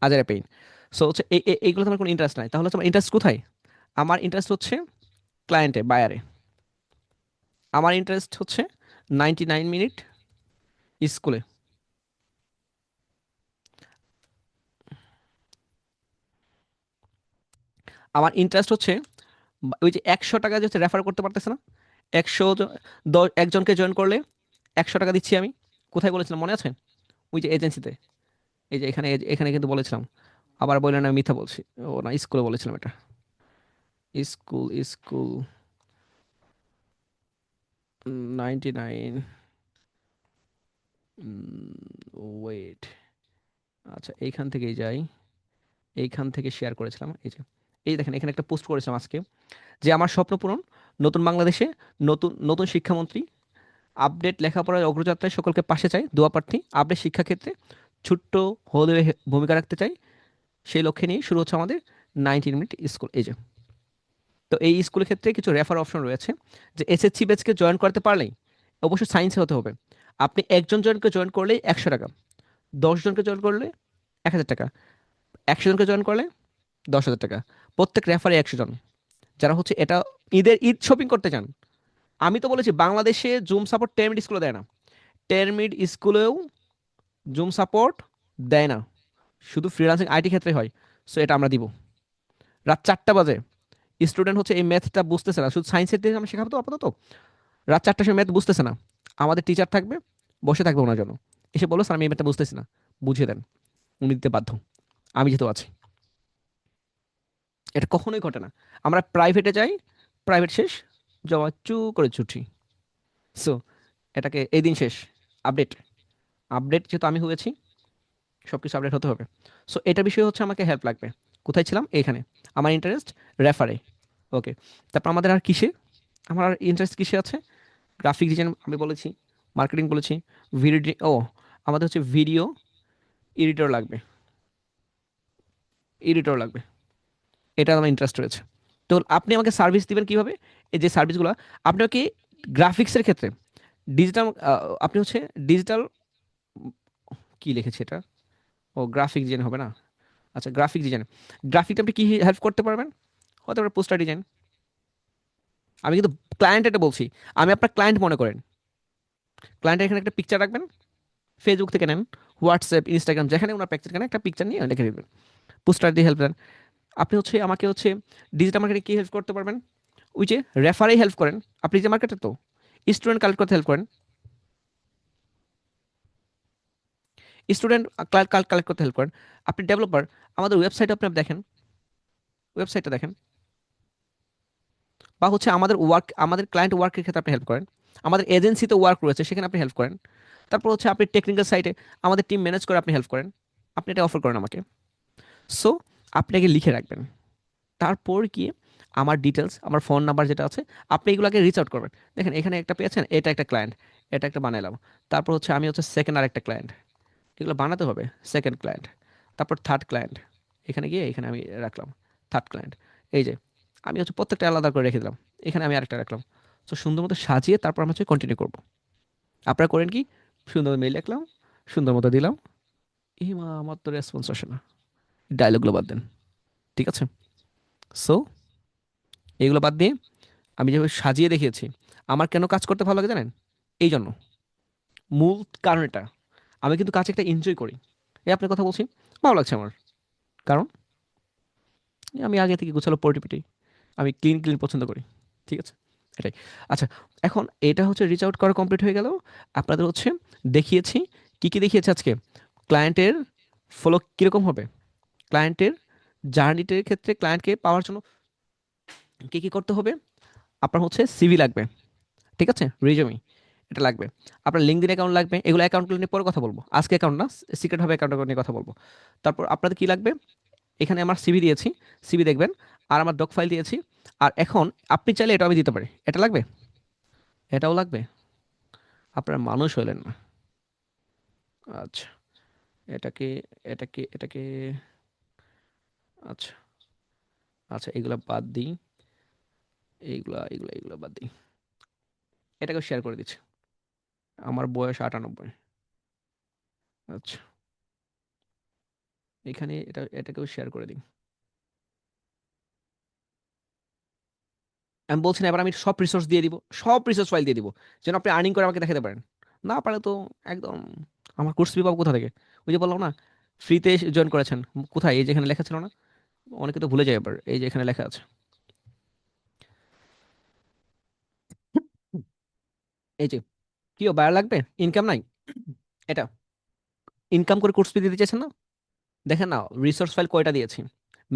আজারে পেইন। সো হচ্ছে এইগুলো তো আমার কোনো ইন্টারেস্ট নাই, তাহলে হচ্ছে আমার ইন্টারেস্ট কোথায়, আমার ইন্টারেস্ট হচ্ছে ক্লায়েন্টে, বায়ারে। আমার ইন্টারেস্ট হচ্ছে 99 মিনিট স্কুলে। আমার ইন্টারেস্ট হচ্ছে ওই যে 100 টাকা যে রেফার করতে পারতেছে না, একজনকে জয়েন করলে 100 টাকা দিচ্ছি আমি, কোথায় বলেছিলাম মনে আছে, ওই যে এজেন্সিতে, এই যে এখানে, এখানে কিন্তু বলেছিলাম। আবার বললেন আমি মিথ্যা বলছি, ও না, স্কুলে বলেছিলাম এটা, স্কুল, স্কুল 99, ওয়েট, আচ্ছা এইখান থেকেই যাই, এইখান থেকে শেয়ার করেছিলাম, এই যে এই দেখেন এখানে একটা পোস্ট করেছিলাম আজকে, যে আমার স্বপ্ন পূরণ, নতুন বাংলাদেশে নতুন নতুন শিক্ষামন্ত্রী, আপডেট লেখাপড়ার অগ্রযাত্রায় সকলকে পাশে চাই, দোয়া প্রার্থী, আপডেট শিক্ষাক্ষেত্রে ছোট্ট হলেও ভূমিকা রাখতে চাই, সেই লক্ষ্যে নিয়ে শুরু হচ্ছে আমাদের 90 মিনিট স্কুল। এই যে, তো এই স্কুলের ক্ষেত্রে কিছু রেফার অপশন রয়েছে, যে এসএসসি ব্যাচকে জয়েন করতে পারলেই, অবশ্যই সায়েন্সে হতে হবে, আপনি একজন জনকে জয়েন করলেই 100 টাকা, 10 জনকে জয়েন করলে 1000 টাকা, 100 জনকে জয়েন করলে 10,000 টাকা, প্রত্যেক রেফারে 100 জন, যারা হচ্ছে এটা ঈদ শপিং করতে চান। আমি তো বলেছি বাংলাদেশে জুম সাপোর্ট টেরমিড স্কুলে দেয় না, টেরমিড স্কুলেও জুম সাপোর্ট দেয় না, শুধু ফ্রিল্যান্সিং আইটি ক্ষেত্রে হয়। সো এটা আমরা দিব। রাত 4টা বাজে স্টুডেন্ট হচ্ছে এই ম্যাথটা বুঝতেছে না, শুধু সায়েন্সের দিকে আমি শেখাবো তো আপাতত, রাত 4টার সময় ম্যাথ বুঝতেছে না, আমাদের টিচার থাকবে, বসে থাকবে ওনার জন্য, এসে বললো স্যার আমি এই ম্যাথটা বুঝতেছি না, বুঝিয়ে দেন, উনি দিতে বাধ্য, আমি যেহেতু আছি। এটা কখনোই ঘটে না। আমরা প্রাইভেটে যাই, প্রাইভেট শেষ, জমা চু করে ছুটি। সো এটাকে এই দিন শেষ, আপডেট, আপডেট যেহেতু আমি হয়েছি, সব কিছু আপডেট হতে হবে। সো এটা বিষয়ে হচ্ছে আমাকে হেল্প লাগবে। কোথায় ছিলাম? এইখানে। আমার ইন্টারেস্ট রেফারে। ওকে, তারপর আমাদের আর কিসে, আমার আর ইন্টারেস্ট কিসে আছে? গ্রাফিক ডিজাইন আমি বলেছি, মার্কেটিং বলেছি, ভিডিও, ও আমাদের হচ্ছে ভিডিও এডিটর লাগবে, এডিটর লাগবে, এটা আমার ইন্টারেস্ট রয়েছে। তো আপনি আমাকে সার্ভিস দিবেন কিভাবে? এই যে সার্ভিসগুলো আপনাকে, গ্রাফিক্সের ক্ষেত্রে ডিজিটাল, আপনি হচ্ছে ডিজিটাল, কি লিখেছে এটা, ও গ্রাফিক ডিজাইন হবে না, আচ্ছা গ্রাফিক ডিজাইন, গ্রাফিক আপনি কি হেল্প করতে পারবেন? হতে পারে পোস্টার ডিজাইন, আমি কিন্তু ক্লায়েন্ট এটা বলছি, আমি আপনার ক্লায়েন্ট মনে করেন, ক্লায়েন্টের এখানে একটা পিকচার রাখবেন, ফেসবুক থেকে নেন, হোয়াটসঅ্যাপ ইনস্টাগ্রাম যেখানে ওনার পিকচার কেন, একটা পিকচার নিয়ে লিখে দেবেন, পোস্টার দিয়ে হেল্প দেন। আপনি হচ্ছে আমাকে হচ্ছে ডিজিটাল মার্কেটিং কি হেল্প করতে পারবেন? ওই যে রেফারেই হেল্প করেন, আপনি যে মার্কেটে তো স্টুডেন্ট কালেক্ট করতে হেল্প করেন, স্টুডেন্ট কালেক্ট করতে হেল্প করেন, আপনি ডেভেলপার, আমাদের ওয়েবসাইট আপনি দেখেন, ওয়েবসাইটটা দেখেন, বা হচ্ছে আমাদের ওয়ার্ক, আমাদের ক্লায়েন্ট ওয়ার্কের ক্ষেত্রে আপনি হেল্প করেন, আমাদের এজেন্সিতে ওয়ার্ক রয়েছে সেখানে আপনি হেল্প করেন, তারপর হচ্ছে আপনি টেকনিক্যাল সাইটে আমাদের টিম ম্যানেজ করে আপনি হেল্প করেন, আপনি এটা অফার করেন আমাকে। সো আপনি আগে লিখে রাখবেন, তারপর গিয়ে আমার ডিটেলস, আমার ফোন নাম্বার যেটা আছে, আপনি এগুলোকে রিচ আউট করবেন। দেখেন এখানে একটা পেয়েছেন, এটা একটা ক্লায়েন্ট, এটা একটা বানাইলাম, তারপর হচ্ছে আমি হচ্ছে সেকেন্ড আরেকটা ক্লায়েন্ট, এগুলো বানাতে হবে, সেকেন্ড ক্লায়েন্ট, তারপর থার্ড ক্লায়েন্ট, এখানে গিয়ে এখানে আমি রাখলাম থার্ড ক্লায়েন্ট, এই যে আমি হচ্ছে প্রত্যেকটা আলাদা করে রেখে দিলাম, এখানে আমি আরেকটা রাখলাম। তো সুন্দর মতো সাজিয়ে তারপর আমরা হচ্ছে কন্টিনিউ করবো। আপনারা করেন কি, সুন্দর মেইল লিখলাম, সুন্দর মতো দিলাম, এই মা আমার তো রেসপন্স আসে না, ডায়লগুলো বাদ দেন, ঠিক আছে? সো এগুলো বাদ দিয়ে আমি যেভাবে সাজিয়ে দেখিয়েছি, আমার কেন কাজ করতে ভালো লাগে জানেন? এই জন্য, মূল কারণ এটা, আমি কিন্তু কাজ একটা এনজয় করি, এই আপনার কথা বলছি, ভালো লাগছে আমার, কারণ আমি আগে থেকে গোছালো পরিপাটি, আমি ক্লিন ক্লিন পছন্দ করি, ঠিক আছে? এটাই। আচ্ছা, এখন এটা হচ্ছে রিচ আউট করা কমপ্লিট হয়ে গেল, আপনাদের হচ্ছে দেখিয়েছি, কি কি দেখিয়েছি আজকে, ক্লায়েন্টের ফলো কীরকম হবে, ক্লায়েন্টের জার্নিটের ক্ষেত্রে ক্লায়েন্টকে পাওয়ার জন্য কি কি করতে হবে, আপনার হচ্ছে সিভি লাগবে, ঠিক আছে, রিজমি এটা লাগবে, আপনার লিঙ্কডিন অ্যাকাউন্ট লাগবে, এগুলো অ্যাকাউন্টগুলো নিয়ে পরে কথা বলবো, আজকে অ্যাকাউন্ট না, সিক্রেট হবে অ্যাকাউন্ট নিয়ে কথা বলবো। তারপর আপনাদের কি লাগবে, এখানে আমার সিভি দিয়েছি, সিভি দেখবেন, আর আমার ডক ফাইল দিয়েছি, আর এখন আপনি চাইলে এটা আমি দিতে পারি, এটা লাগবে, এটাও লাগবে, আপনার মানুষ হইলেন না। আচ্ছা, এটাকে এটাকে আচ্ছা, আচ্ছা এগুলা বাদ দিই, এইগুলা বাদ দিই, এটাকে শেয়ার করে দিচ্ছি, আমার বয়স 98। আচ্ছা, এখানে এটাকেও শেয়ার করে দিই। আমি বলছি না, এবার আমি সব রিসোর্স দিয়ে দিব, সব রিসোর্স ফাইল দিয়ে দিব, যেন আপনি আর্নিং করে আমাকে দেখাতে পারেন। না পারে তো একদম, আমার কোর্স ফি পাবো কোথা থেকে? ওই যে বললাম না, ফ্রিতে জয়েন করেছেন, কোথায়, এই যেখানে লেখা ছিল না, অনেকে তো ভুলে যায়, এবার এই যে এখানে লেখা আছে, এই যে, কিও বায়ার লাগবে, ইনকাম নাই, এটা ইনকাম করে কোর্স ফি দিতে চাইছেন না, দেখেন না রিসোর্স ফাইল কয়টা দিয়েছি,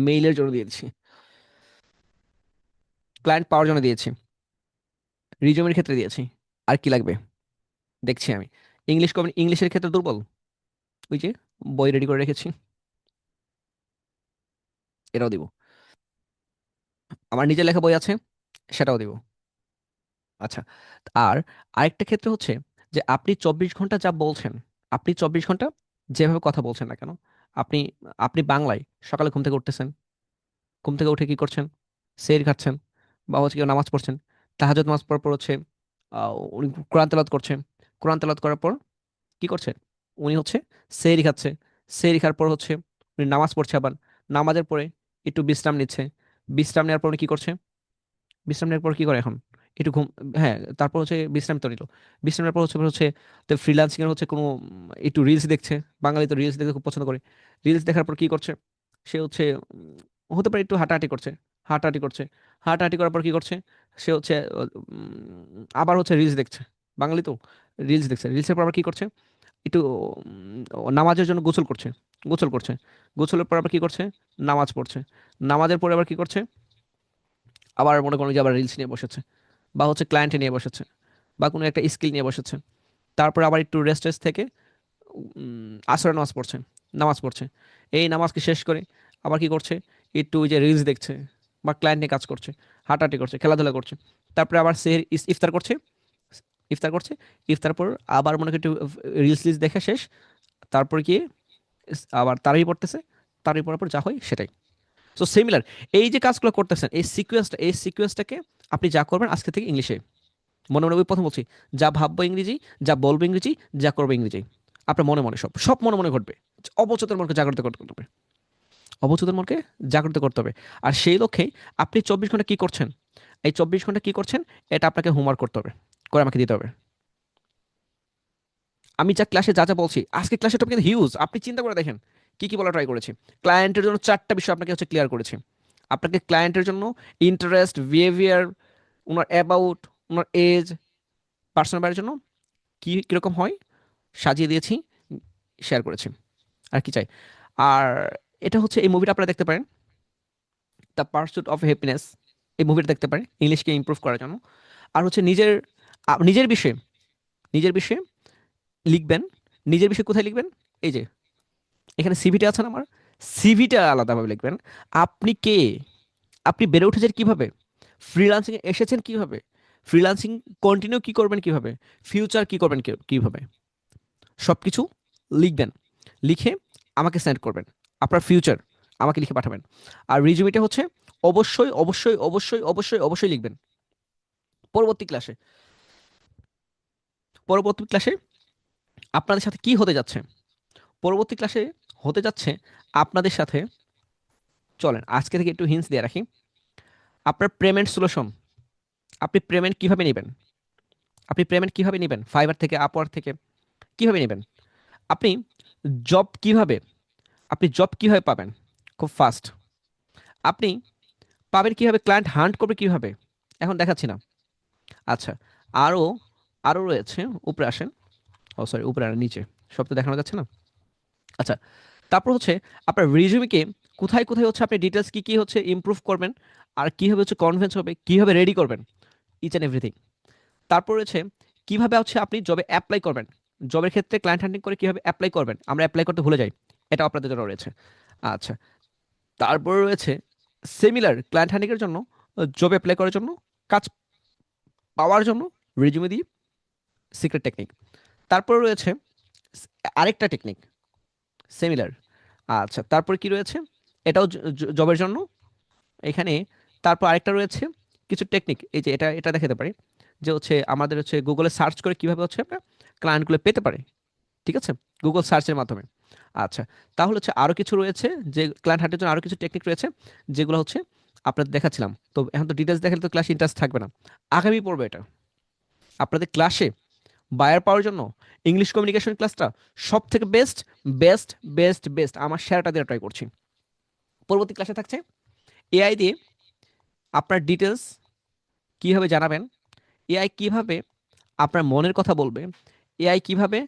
মেইলের জন্য দিয়েছি, ক্লায়েন্ট পাওয়ার জন্য দিয়েছি, রিজমের ক্ষেত্রে দিয়েছি, আর কি লাগবে দেখছি আমি, ইংলিশের ক্ষেত্রে দুর্বল, ওই যে বই রেডি করে রেখেছি, এটাও দিব। আমার নিজের লেখা বই আছে, সেটাও দিব। আচ্ছা। আর আরেকটা ক্ষেত্রে হচ্ছে যে আপনি 24 ঘন্টা যা বলছেন, আপনি 24 ঘন্টা যেভাবে কথা বলছেন না কেন, আপনি আপনি বাংলায় সকালে ঘুম থেকে উঠতেছেন, ঘুম থেকে উঠে কি করছেন? সেহরি খাচ্ছেন, বা হচ্ছে কেউ নামাজ পড়ছেন, তাহাজ্জুদ নামাজ পড়ার পর হচ্ছে উনি কোরআন তেলাওয়াত করছেন, কোরআন তেলাওয়াত করার পর কি করছে? উনি হচ্ছে সেহরি খাচ্ছে, সেহরি খাওয়ার পর হচ্ছে উনি নামাজ পড়ছে, আবার নামাজের পরে একটু বিশ্রাম নিচ্ছে, বিশ্রাম নেওয়ার পর উনি কি করছে? বিশ্রাম নেওয়ার পর কি করে এখন? একটু ঘুম, হ্যাঁ, তারপর হচ্ছে বিশ্রাম তো নিল। বিশ্রাম নেওয়ার পর হচ্ছে হচ্ছে তো ফ্রিল্যান্সিং এর হচ্ছে কোনো একটু রিলস দেখছে। বাঙালি তো রিলস দেখতে খুব পছন্দ করে। রিলস দেখার পর কি করছে? সে হচ্ছে হতে পারে একটু হাঁটাহাঁটি করছে, হাঁটাহাঁটি করছে, হাঁটাহাঁটি করার পর কি করছে? সে হচ্ছে আবার হচ্ছে রিলস দেখছে। বাঙালি তো রিলস দেখছে, রিলসের পর আবার কি করছে? একটু নামাজের জন্য গোসল করছে, গোসল করছে, গোসলের পর আবার কি করছে? নামাজ পড়ছে, নামাজের পরে আবার কি করছে? আবার মনে করো যে আবার রিলস নিয়ে বসেছে, বা হচ্ছে ক্লায়েন্টে নিয়ে বসেছে, বা কোনো একটা স্কিল নিয়ে বসেছে। তারপর আবার একটু রেস্ট টেস্ট থেকে আসরের নামাজ পড়ছে, নামাজ পড়ছে। এই নামাজকে শেষ করে আবার কি করছে? একটু ওই যে রিলস দেখছে, বা ক্লায়েন্ট নিয়ে কাজ করছে, হাঁটাহাঁটি করছে, খেলাধুলা করছে। তারপরে আবার সে ইফতার করছে, ইফতার করছে। ইফতার পর আবার মনে করি একটু রিলস টিলস দেখে শেষ। তারপর গিয়ে আবার তারাবি পড়তেছে, তারাবি পড়ার পর যা হয় সেটাই। সো সিমিলার, এই যে কাজগুলো করতেছেন, এই সিকোয়েন্সটাকে আপনি যা করবেন আজকে থেকে ইংলিশে মনে মনে, ওই প্রথম বলছি, যা ভাববো ইংরেজি, যা বলবো ইংরেজি, যা করবো ইংরেজি। আপনার মনে মনে সব সব মনে মনে ঘটবে। অবচেতন মনকে জাগ্রত করতে হবে, অবচেতন মনকে জাগ্রত করতে হবে। আর সেই লক্ষ্যে আপনি 24 ঘন্টা কি করছেন? এই 24 ঘন্টা কি করছেন, এটা আপনাকে হোমওয়ার্ক করতে হবে, করে আমাকে দিতে হবে। আমি যা ক্লাসে যা যা বলছি, আজকে ক্লাসের টপিক কিন্তু হিউজ, আপনি চিন্তা করে দেখেন কি কি বলা ট্রাই করেছি। ক্লায়েন্টের জন্য 4টা বিষয় আপনাকে হচ্ছে ক্লিয়ার করেছি। আপনাকে ক্লায়েন্টের জন্য ইন্টারেস্ট, বিহেভিয়ার, ওনার অ্যাবাউট, ওনার এজ, পার্সোনাল ব্যাপারের জন্য কি কিরকম হয় সাজিয়ে দিয়েছি, শেয়ার করেছি। আর কি চাই? আর এটা হচ্ছে এই মুভিটা আপনারা দেখতে পারেন, দ্য পার্সুট অফ হ্যাপিনেস। এই মুভিটা দেখতে পারেন ইংলিশকে ইমপ্রুভ করার জন্য। আর হচ্ছে নিজের নিজের বিষয়ে, নিজের বিষয়ে লিখবেন। নিজের বিষয়ে কোথায় লিখবেন? এই যে এখানে সিভিটা আছে না আমার, সিভিটা আলাদাভাবে লিখবেন। আপনি কে? আপনি বেড়ে উঠেছেন কিভাবে? ফ্রিল্যান্সিং এ এসেছেন কিভাবে? ফ্রিল্যান্সিং কন্টিনিউ কি করবেন কিভাবে? ফিউচার কি করবেন কিভাবে? সব কিছু লিখবেন, লিখে আমাকে সেন্ড করবেন। আপনার ফিউচার আমাকে লিখে পাঠাবেন। আর রিজুমিটা হচ্ছে অবশ্যই অবশ্যই অবশ্যই অবশ্যই অবশ্যই লিখবেন। পরবর্তী ক্লাসে, পরবর্তী ক্লাসে আপনাদের সাথে কি হতে যাচ্ছে? পরবর্তী ক্লাসে হতে যাচ্ছে আপনাদের সাথে, চলেন আজকে থেকে একটু হিন্টস দিয়ে রাখি। আপনার পেমেন্ট সলিউশন, আপনি পেমেন্ট কিভাবে নেবেন? আপনি পেমেন্ট কিভাবে নেবেন? ফাইবার থেকে, আপওয়ার্ক থেকে কিভাবে নেবেন? আপনি জব কিভাবে, আপনি জব কিভাবে পাবেন খুব ফাস্ট? আপনি পাবেন কিভাবে? ক্লায়েন্ট হান্ট করবে কিভাবে? এখন দেখাচ্ছি না। আচ্ছা, আরও আরও রয়েছে। উপরে আসেন। ও সরি, উপরে আর নিচে সব তো দেখানো যাচ্ছে না। আচ্ছা, তারপর হচ্ছে আপনার রিজুমিকে কোথায় কোথায় হচ্ছে আপনি ডিটেলস কি কি হচ্ছে ইমপ্রুভ করবেন, আর কিভাবে হচ্ছে কনভেন্স হবে, কিভাবে রেডি করবেন, ইচ অ্যান্ড এভরিথিং। তারপর রয়েছে কিভাবে হচ্ছে আপনি জবে অ্যাপ্লাই করবেন, জবের ক্ষেত্রে ক্লায়েন্ট হান্টিং করে কিভাবে অ্যাপ্লাই করবেন, আমরা অ্যাপ্লাই করতে ভুলে যাই, এটাও আপনাদের জন্য রয়েছে। আচ্ছা, তারপর রয়েছে সিমিলার ক্লায়েন্ট হান্টিংয়ের জন্য, জব অ্যাপ্লাই করার জন্য, কাজ পাওয়ার জন্য রিজুমে দিয়ে সিক্রেট টেকনিক। তারপর রয়েছে আরেকটা টেকনিক সিমিলার। আচ্ছা, তারপর কি রয়েছে? এটাও জবের জন্য এখানে। তারপর আরেকটা রয়েছে কিছু টেকনিক, এই যে এটা এটা দেখাতে পারি, যে হচ্ছে আমাদের হচ্ছে গুগলে সার্চ করে কিভাবে হচ্ছে আমরা ক্লায়েন্টগুলো পেতে পারি। ঠিক আছে, গুগল সার্চের মাধ্যমে। আচ্ছা, তাহলে হচ্ছে আরও কিছু রয়েছে, যে ক্লায়েন্ট হান্টের জন্য আরও কিছু টেকনিক রয়েছে, যেগুলো হচ্ছে আপনাদের দেখাচ্ছিলাম। তো এখন তো ডিটেলস দেখালে তো ক্লাস ইন্টারেস্ট থাকবে না। আগামী পড়বে এটা আপনাদের ক্লাসে বায়ার পাওয়ার জন্য ইংলিশ কমিউনিকেশন ক্লাসটা সব থেকে বেস্ট, বেস্ট বেস্ট বেস্ট আমার শেয়ারটা দিয়ে ট্রাই করছি। পরবর্তী ক্লাসে থাকছে এআই দিয়ে আপনার ডিটেলস কিভাবে জানাবেন, এআই কিভাবে আপনার মনের কথা বলবে, এআই কিভাবে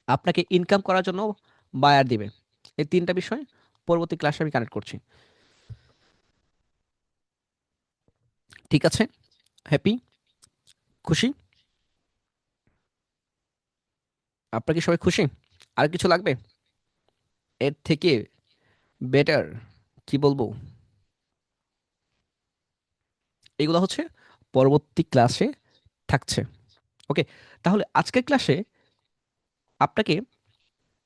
আপনাকে ইনকাম করার জন্য বায়ার দিবে। এই 3টা বিষয় পরবর্তী ক্লাসে আমি কানেক্ট করছি। ঠিক আছে? হ্যাপি? খুশি? আপনারা কি সবাই খুশি? আর কিছু লাগবে এর থেকে বেটার? কি বলবো, এগুলো হচ্ছে পরবর্তী ক্লাসে থাকছে। ওকে, তাহলে আজকের ক্লাসে আপনাকে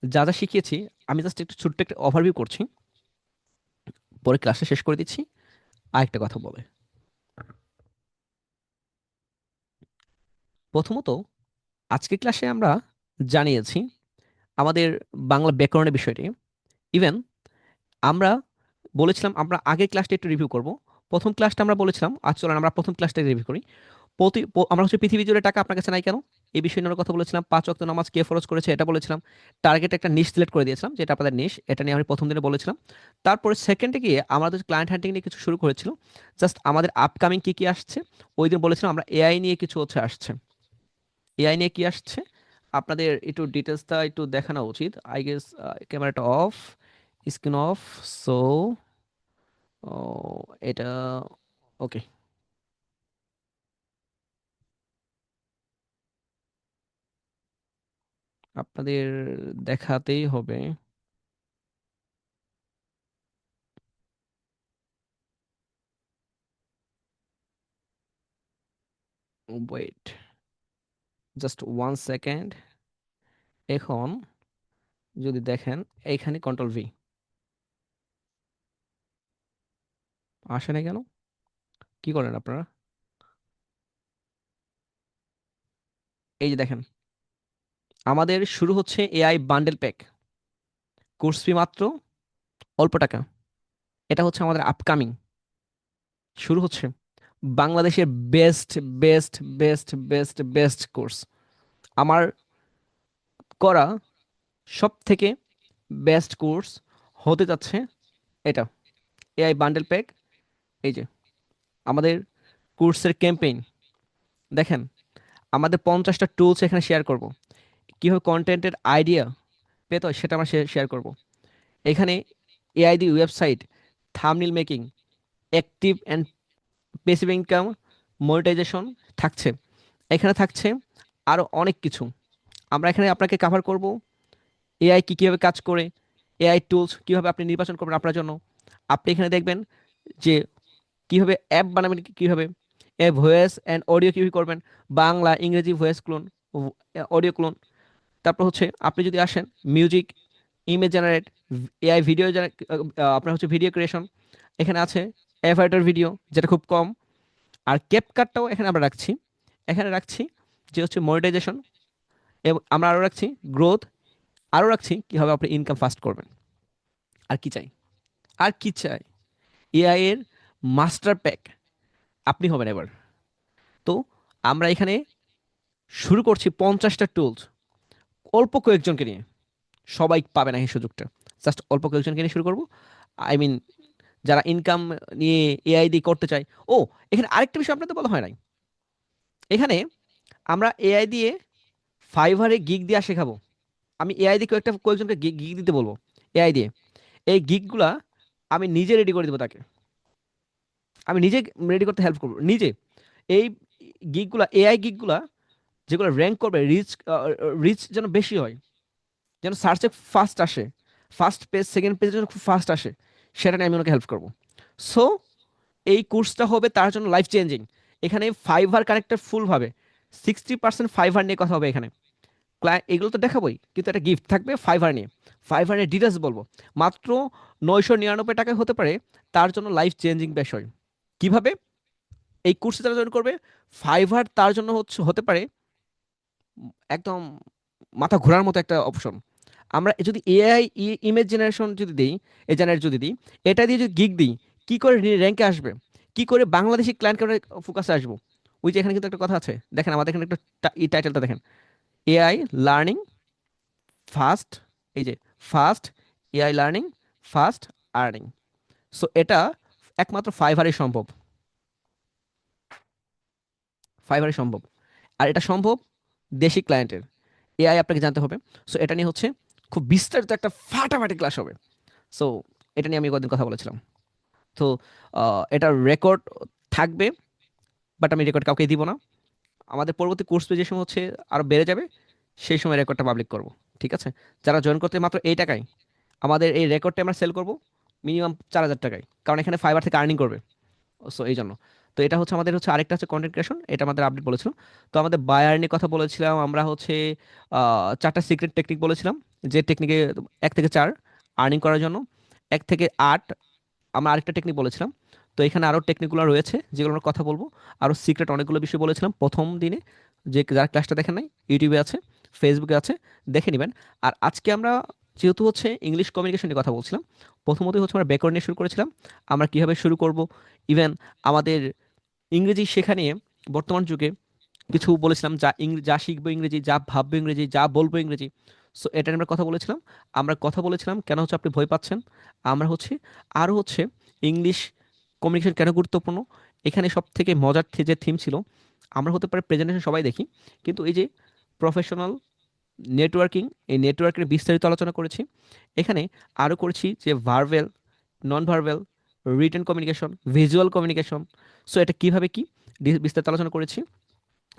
যা যা শিখিয়েছি, আমি জাস্ট একটু ছোট্ট একটা ওভারভিউ করছি, পরে ক্লাসে শেষ করে দিচ্ছি আরেকটা কথা বলে। প্রথমত, আজকের ক্লাসে আমরা জানিয়েছি আমাদের বাংলা ব্যাকরণের বিষয়টি। ইভেন আমরা বলেছিলাম আমরা আগের ক্লাসটা একটু রিভিউ করব। প্রথম ক্লাসটা আমরা বলেছিলাম, আজ চলেন আমরা প্রথম ক্লাসটা রিভিউ করি। আমরা হচ্ছে পৃথিবী জুড়ে টাকা আপনার কাছে নাই কেন, এই বিষয় নিয়ে কথা বলেছিলাম। 5 ওয়াক্ত নামাজ কে ফরজ করেছে এটা বলেছিলাম। টার্গেট একটা নিশ সিলেক্ট করে দিয়েছিলাম, যেটা আপনাদের নিশ, এটা নিয়ে আমি প্রথম দিনে বলেছিলাম। তারপরে সেকেন্ডে গিয়ে আমাদের ক্লায়েন্ট হান্টিং নিয়ে কিছু শুরু করেছিল, জাস্ট আমাদের আপকামিং কি কি আসছে। ওই দিন বলেছিলাম আমরা এআই নিয়ে কিছু হচ্ছে আসছে। এআই নিয়ে কি আসছে আপনাদের একটু ডিটেলসটা একটু দেখানো উচিত আই গেস। ক্যামেরাটা অফ, স্ক্রিন অফ। সো এটা ওকে, আপনাদের দেখাতেই হবে। Wait, just 1 second. এখন যদি দেখেন এইখানে কন্ট্রোল ভি আসে না কেন, কি করেন আপনারা? এই যে দেখেন, আমাদের শুরু হচ্ছে AI bundle pack, course fee মাত্র অল্প টাকা। এটা হচ্ছে আমাদের আপকামিং, শুরু হচ্ছে বাংলাদেশের best best best best best course. আমার করা সব থেকে বেস্ট কোর্স হতে যাচ্ছে এটা, এআই বান্ডেল প্যাক। এই যে আমাদের কোর্সের ক্যাম্পেইন দেখেন, আমাদের 50টা টুলস এখানে শেয়ার করব, কীভাবে কন্টেন্টের আইডিয়া পেতে হয় সেটা আমরা শেয়ার করব। এখানে AI the website, thumbnail making, active and passive income, monetization থাকছে। এখানে থাকছে আরও অনেক কিছু। আমরা এখানে আপনাকে কাভার করব এআই কি কীভাবে কাজ করে, এআই টুলস কীভাবে আপনি নির্বাচন করবেন আপনার জন্য। আপনি এখানে দেখবেন যে কীভাবে অ্যাপ বানাবেন, কীভাবে ভয়েস অ্যান্ড অডিও কীভাবে করবেন, বাংলা ইংরেজি ভয়েস ক্লোন, অডিও ক্লোন। তারপর হচ্ছে আপনি যদি আসেন music, image generate, AI video আপনার হচ্ছে ভিডিও ক্রিয়েশন এখানে আছে, এভাইটার ভিডিও যেটা খুব কম। আর ক্যাপকাটটাও এখানে আমরা রাখছি, এখানে রাখছি যে হচ্ছে মনিটাইজেশন, এবং আমরা আরও রাখছি গ্রোথ, আরও রাখছি কীভাবে আপনি ইনকাম ফাস্ট করবেন। আর কি চাই, আর কি চাই, এআই এর মাস্টার প্যাক আপনি হবেন এবার। তো আমরা এখানে শুরু করছি 50টা টুলস, অল্প কয়েকজনকে নিয়ে, সবাই পাবে না এই সুযোগটা, জাস্ট অল্প কয়েকজনকে নিয়ে শুরু করবো। আই মিন যারা ইনকাম নিয়ে এআই দিয়ে করতে চায়। ও, এখানে আরেকটা বিষয় আপনাদের বলা হয় নাই, এখানে আমরা এআই দিয়ে ফাইভারে গিগ দেওয়া শেখাবো। আমি এআই দিয়ে কয়েকজনকে গিগ দিতে বলবো এআই দিয়ে। এই গিগগুলা আমি নিজে রেডি করে দেবো তাকে, আমি নিজে রেডি করতে হেল্প করবো নিজে। এই গিগগুলা, এআই গিগগুলা যেগুলো র্যাঙ্ক করবে, রিচ রিচ যেন বেশি হয়, যেন সার্চে ফার্স্ট আসে, ফার্স্ট পেজ সেকেন্ড পেজে যেন খুব ফার্স্ট আসে, সেটা নিয়ে আমি ওনাকে হেল্প করবো। সো এই কোর্সটা হবে তার জন্য লাইফ চেঞ্জিং। এখানে ফাইভার কানেক্টেড ফুলভাবে, 60% ফাইভার নিয়ে কথা হবে এখানে। এগুলো তো দেখাবোই, কিন্তু একটা গিফট থাকবে ফাইভার নিয়ে। ফাইভার নিয়ে ডিটেলস বলবো, মাত্র 999 টাকায় হতে পারে তার জন্য লাইফ চেঞ্জিং বিষয়। কিভাবে এই কোর্সে যারা জয়েন করবে, ফাইভার তার জন্য হতে পারে একদম মাথা ঘোরার মতো একটা অপশন। আমরা যদি এআই ইমেজ জেনারেশন যদি দিই, এ জেনারেট যদি দিই, এটা দিয়ে যদি গিগ দিই, কি করে র্যাঙ্কে আসবে, কি করে বাংলাদেশি ক্লায়েন্ট ফোকাসে আসবো। ওই যে এখানে কিন্তু একটা কথা আছে, দেখেন আমাদের এখানে একটা এই টাইটেলটা দেখেন, এআই লার্নিং ফাস্ট, এই যে fast, AI learning fast earning. So এটা একমাত্র ফাইভারে সম্ভব, ফাইবারে সম্ভব। আর এটা সম্ভব দেশি ক্লায়েন্টের, এআই আপনাকে জানতে হবে। সো এটা নিয়ে হচ্ছে খুব বিস্তারিত একটা ফাটাফাটি ক্লাস হবে। সো এটা নিয়ে আমি কদিন কথা বলেছিলাম। তো এটার রেকর্ড থাকবে, বাট আমি রেকর্ড কাউকে দিব না। আমাদের পরবর্তী কোর্স যে সময় হচ্ছে আরও বেড়ে যাবে, সেই সময় রেকর্ডটা পাবলিক করব। ঠিক আছে? যারা জয়েন করতে মাত্র এই টাকায় আমাদের এই রেকর্ডটা আমরা সেল করব মিনিমাম 4,000 টাকায়, কারণ এখানে ফাইবার থেকে আর্নিং করবে। সো এই জন্য তো এটা হচ্ছে আমাদের হচ্ছে আরেকটা হচ্ছে কন্টেন্ট ক্রিয়েশন, এটা আমাদের আপডেট বলেছিলাম। তো আমাদের বায়ার নিয়ে কথা বলেছিলাম আমরা হচ্ছে 4টা সিক্রেট টেকনিক বলেছিলাম, যে টেকনিকে 1 থেকে 4 আর্নিং করার জন্য, 1 থেকে 8 আমরা আরেকটা টেকনিক বলেছিলাম। তো এখানে আরও টেকনিকগুলো রয়েছে যেগুলো আমরা কথা বলবো। আরও সিক্রেট অনেকগুলো বিষয় বলেছিলাম প্রথম দিনে, যে যারা ক্লাসটা দেখেন নাই ইউটিউবে আছে, ফেসবুকে আছে, দেখে নেবেন। আর আজকে আমরা যেহেতু হচ্ছে ইংলিশ কমিউনিকেশন নিয়ে কথা বলছিলাম, প্রথমতই হচ্ছে আমরা ব্যাকরণ নিয়ে শুরু করেছিলাম, আমরা কিভাবে শুরু করব, ইভেন আমাদের ইংরেজি শেখা নিয়ে বর্তমান যুগে কিছু বলেছিলাম, যা শিখবো ইংরেজি, যা ভাববো ইংরেজি, যা বলবো ইংরেজি। সো এটা নিয়ে আমরা কথা বলেছিলাম। আমরা কথা বলেছিলাম কেন হচ্ছে আপনি ভয় পাচ্ছেন, আমরা হচ্ছে আরও হচ্ছে ইংলিশ কমিউনিকেশন কেন গুরুত্বপূর্ণ। এখানে সব থেকে মজার যে থিম ছিল, আমরা হতে পারে প্রেজেন্টেশন সবাই দেখি, কিন্তু এই যে প্রফেশনাল নেটওয়ার্কিং, এই নেটওয়ার্কের বিস্তারিত আলোচনা করেছি। এখানে আরও করেছি যে verbal, non verbal, written communication, visual communication. So এটা কিভাবে কি বিস্তারিত আলোচনা করেছি।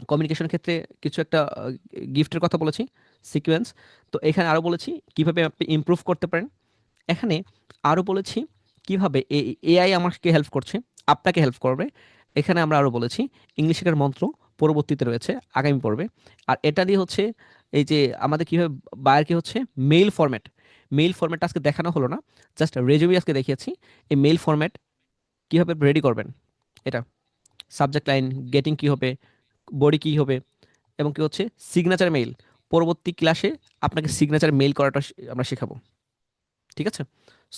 কমিউনিকেশন ক্ষেত্রে কিছু একটা গিফটের কথা বলেছি, সিকোয়েন্স। তো এখানে আরও বলেছি কিভাবে আপনি ইমপ্রুভ করতে পারেন। এখানে আরও বলেছি কিভাবে এআই আমাকে হেল্প করছে, আপনাকে হেল্প করবে। এখানে আমরা আরও বলেছি ইংলিশ শেখার মন্ত্র পরবর্তীতে রয়েছে আগামী পর্বে। আর এটা দিয়ে হচ্ছে এই যে আমাদের কীভাবে বায়ারকে হচ্ছে মেইল ফরম্যাট আজকে দেখানো হলো না, জাস্ট রেজুমি আজকে দেখিয়েছি। এই মেইল ফরম্যাট কীভাবে রেডি করবেন, এটা সাবজেক্ট লাইন, গেটিং কী হবে, বডি কী হবে, এবং কি হচ্ছে সিগনেচার মেইল। পরবর্তী ক্লাসে আপনাকে সিগনেচার মেইল করাটা আমরা শেখাবো। ঠিক আছে?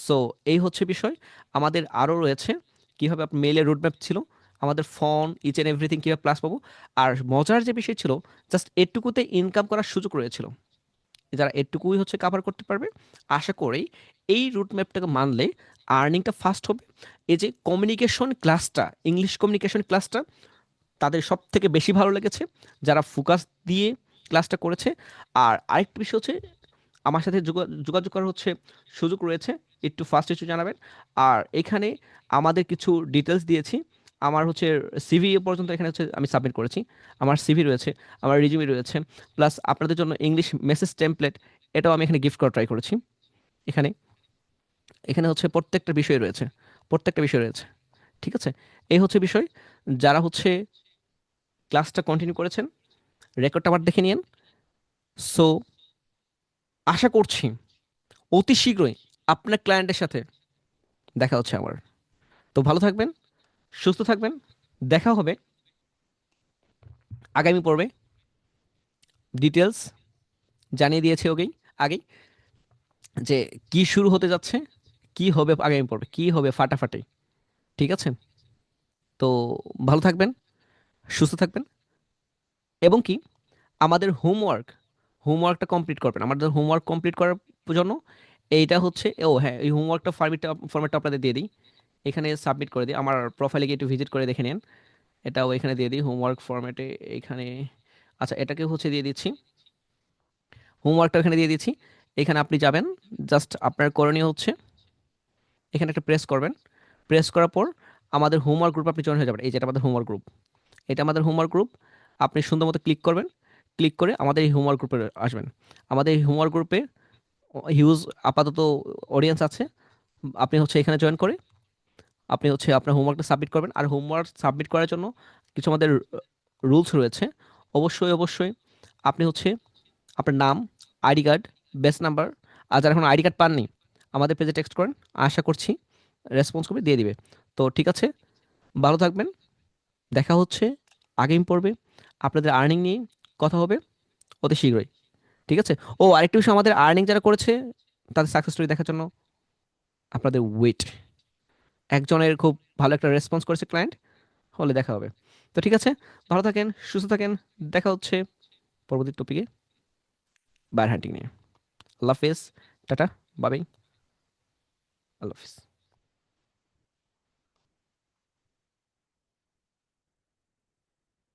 সো এই হচ্ছে বিষয়। আমাদের আরও রয়েছে কীভাবে মেইলের রুটম্যাপ ছিল, আমাদের ফোন ইচ অ্যান্ড এভরিথিং কীভাবে প্লাস পাবো। আর মজার যে বিষয় ছিল, জাস্ট এটুকুতে ইনকাম করার সুযোগ রয়েছিল। যারা এটুকুই হচ্ছে কাভার করতে পারবে, আশা করি এই রুটম্যাপটাকে মানলে আর্নিংটা ফাস্ট হবে। এই যে কমিউনিকেশন ক্লাসটা, ইংলিশ কমিউনিকেশন ক্লাসটা তাদের সব থেকে বেশি ভালো লেগেছে, যারা ফোকাস দিয়ে ক্লাসটা করেছে। আর আরেকটা বিষয় হচ্ছে আমার সাথে যোগাযোগ করার হচ্ছে সুযোগ রয়েছে, একটু ফার্স্ট একটু জানাবেন। আর এখানে আমাদের কিছু ডিটেলস দিয়েছি, আমার হচ্ছে সিভি পর্যন্ত এখানে হচ্ছে আমি সাবমিট করেছি, আমার সিভি রয়েছে, আমার রিজিউমি রয়েছে, প্লাস আপনাদের জন্য ইংলিশ মেসেজ টেমপ্লেট, এটাও আমি এখানে গিফট করা ট্রাই করেছি। এখানে এখানে হচ্ছে প্রত্যেকটা বিষয় রয়েছে। ঠিক আছে? এই হচ্ছে বিষয়। যারা হচ্ছে ক্লাসটা কন্টিনিউ করেছেন রেকর্ডটা আবার দেখে নিন। সো আশা করছি অতি শীঘ্রই আপনার ক্লায়েন্টের সাথে দেখা হচ্ছে আমার। তো ভালো থাকবেন, সুস্থ থাকবেন, দেখা হবে আগামী পর্বে। ডিটেলস জানিয়ে দিয়েছি আগেই যে কি শুরু হতে যাচ্ছে, কি হবে আগামী পর্বে, কি হবে ফাটাফাটি। ঠিক আছে? তো ভালো থাকবেন, সুস্থ থাকবেন, এবং কি আমাদের হোমওয়ার্কটা কমপ্লিট করবেন। আমাদের হোমওয়ার্ক কমপ্লিট করার জন্য এইটা হচ্ছে, ও হ্যাঁ, এই হোমওয়ার্কটা ফরম্যাটটা আপনাদের দিয়ে দিই, এখানে সাবমিট করে দিই। আমার প্রোফাইলে গিয়ে একটু ভিজিট করে দেখে নিন, এটাও এখানে দিয়ে দিই হোমওয়ার্ক ফরম্যাটে এখানে। আচ্ছা, এটাকে হচ্ছে দিয়ে দিচ্ছি, হোমওয়ার্কটা এখানে দিয়ে দিচ্ছি। এখানে আপনি যাবেন, জাস্ট আপনার করণীয় হচ্ছে এখানে একটা প্রেস করবেন। প্রেস করার পর আমাদের হোমওয়ার্ক গ্রুপ আপনি জয়েন হয়ে যাবেন। এই যেটা আমাদের হোমওয়ার্ক গ্রুপ, এটা আমাদের হোমওয়ার্ক গ্রুপ। আপনি সুন্দর মতো ক্লিক করবেন, ক্লিক করে আমাদের এই হোমওয়ার্ক গ্রুপে আসবেন। আমাদের এই হোমওয়ার্ক গ্রুপে হিউজ আপাতত অডিয়েন্স আছে। আপনি হচ্ছে এখানে জয়েন করে আপনি হচ্ছে আপনার হোমওয়ার্কটা সাবমিট করবেন। আর হোমওয়ার্ক সাবমিট করার জন্য কিছু আমাদের রুলস রয়েছে। অবশ্যই আপনি হচ্ছে আপনার নাম, আইডি কার্ড, বেস নাম্বার, আর যারা এখন আইডি কার্ড পাননি আমাদের পেজে টেক্সট করেন, আশা করছি রেসপন্স করবে, দিয়ে দিবে। তো ঠিক আছে, ভালো থাকবেন, দেখা হচ্ছে আগামী পর্বে। আপনাদের আর্নিং নিয়ে কথা হবে অতি শীঘ্রই। ঠিক আছে? ও আরেকটা বিষয়, আমাদের আর্নিং যারা করেছে তাদের সাকসেস স্টোরি দেখার জন্য আপনাদের ওয়েট, একজনের খুব ভালো একটা রেসপন্স করেছে ক্লায়েন্ট, হলে দেখা হবে। তো ঠিক আছে, ভালো থাকেন, সুস্থ থাকেন, দেখা হচ্ছে পরবর্তী টপিকে বায়ার হান্টিং নিয়ে। আল্লাহ হাফেজ, টাটা, বাবাই, আল্লাহ হাফেজ।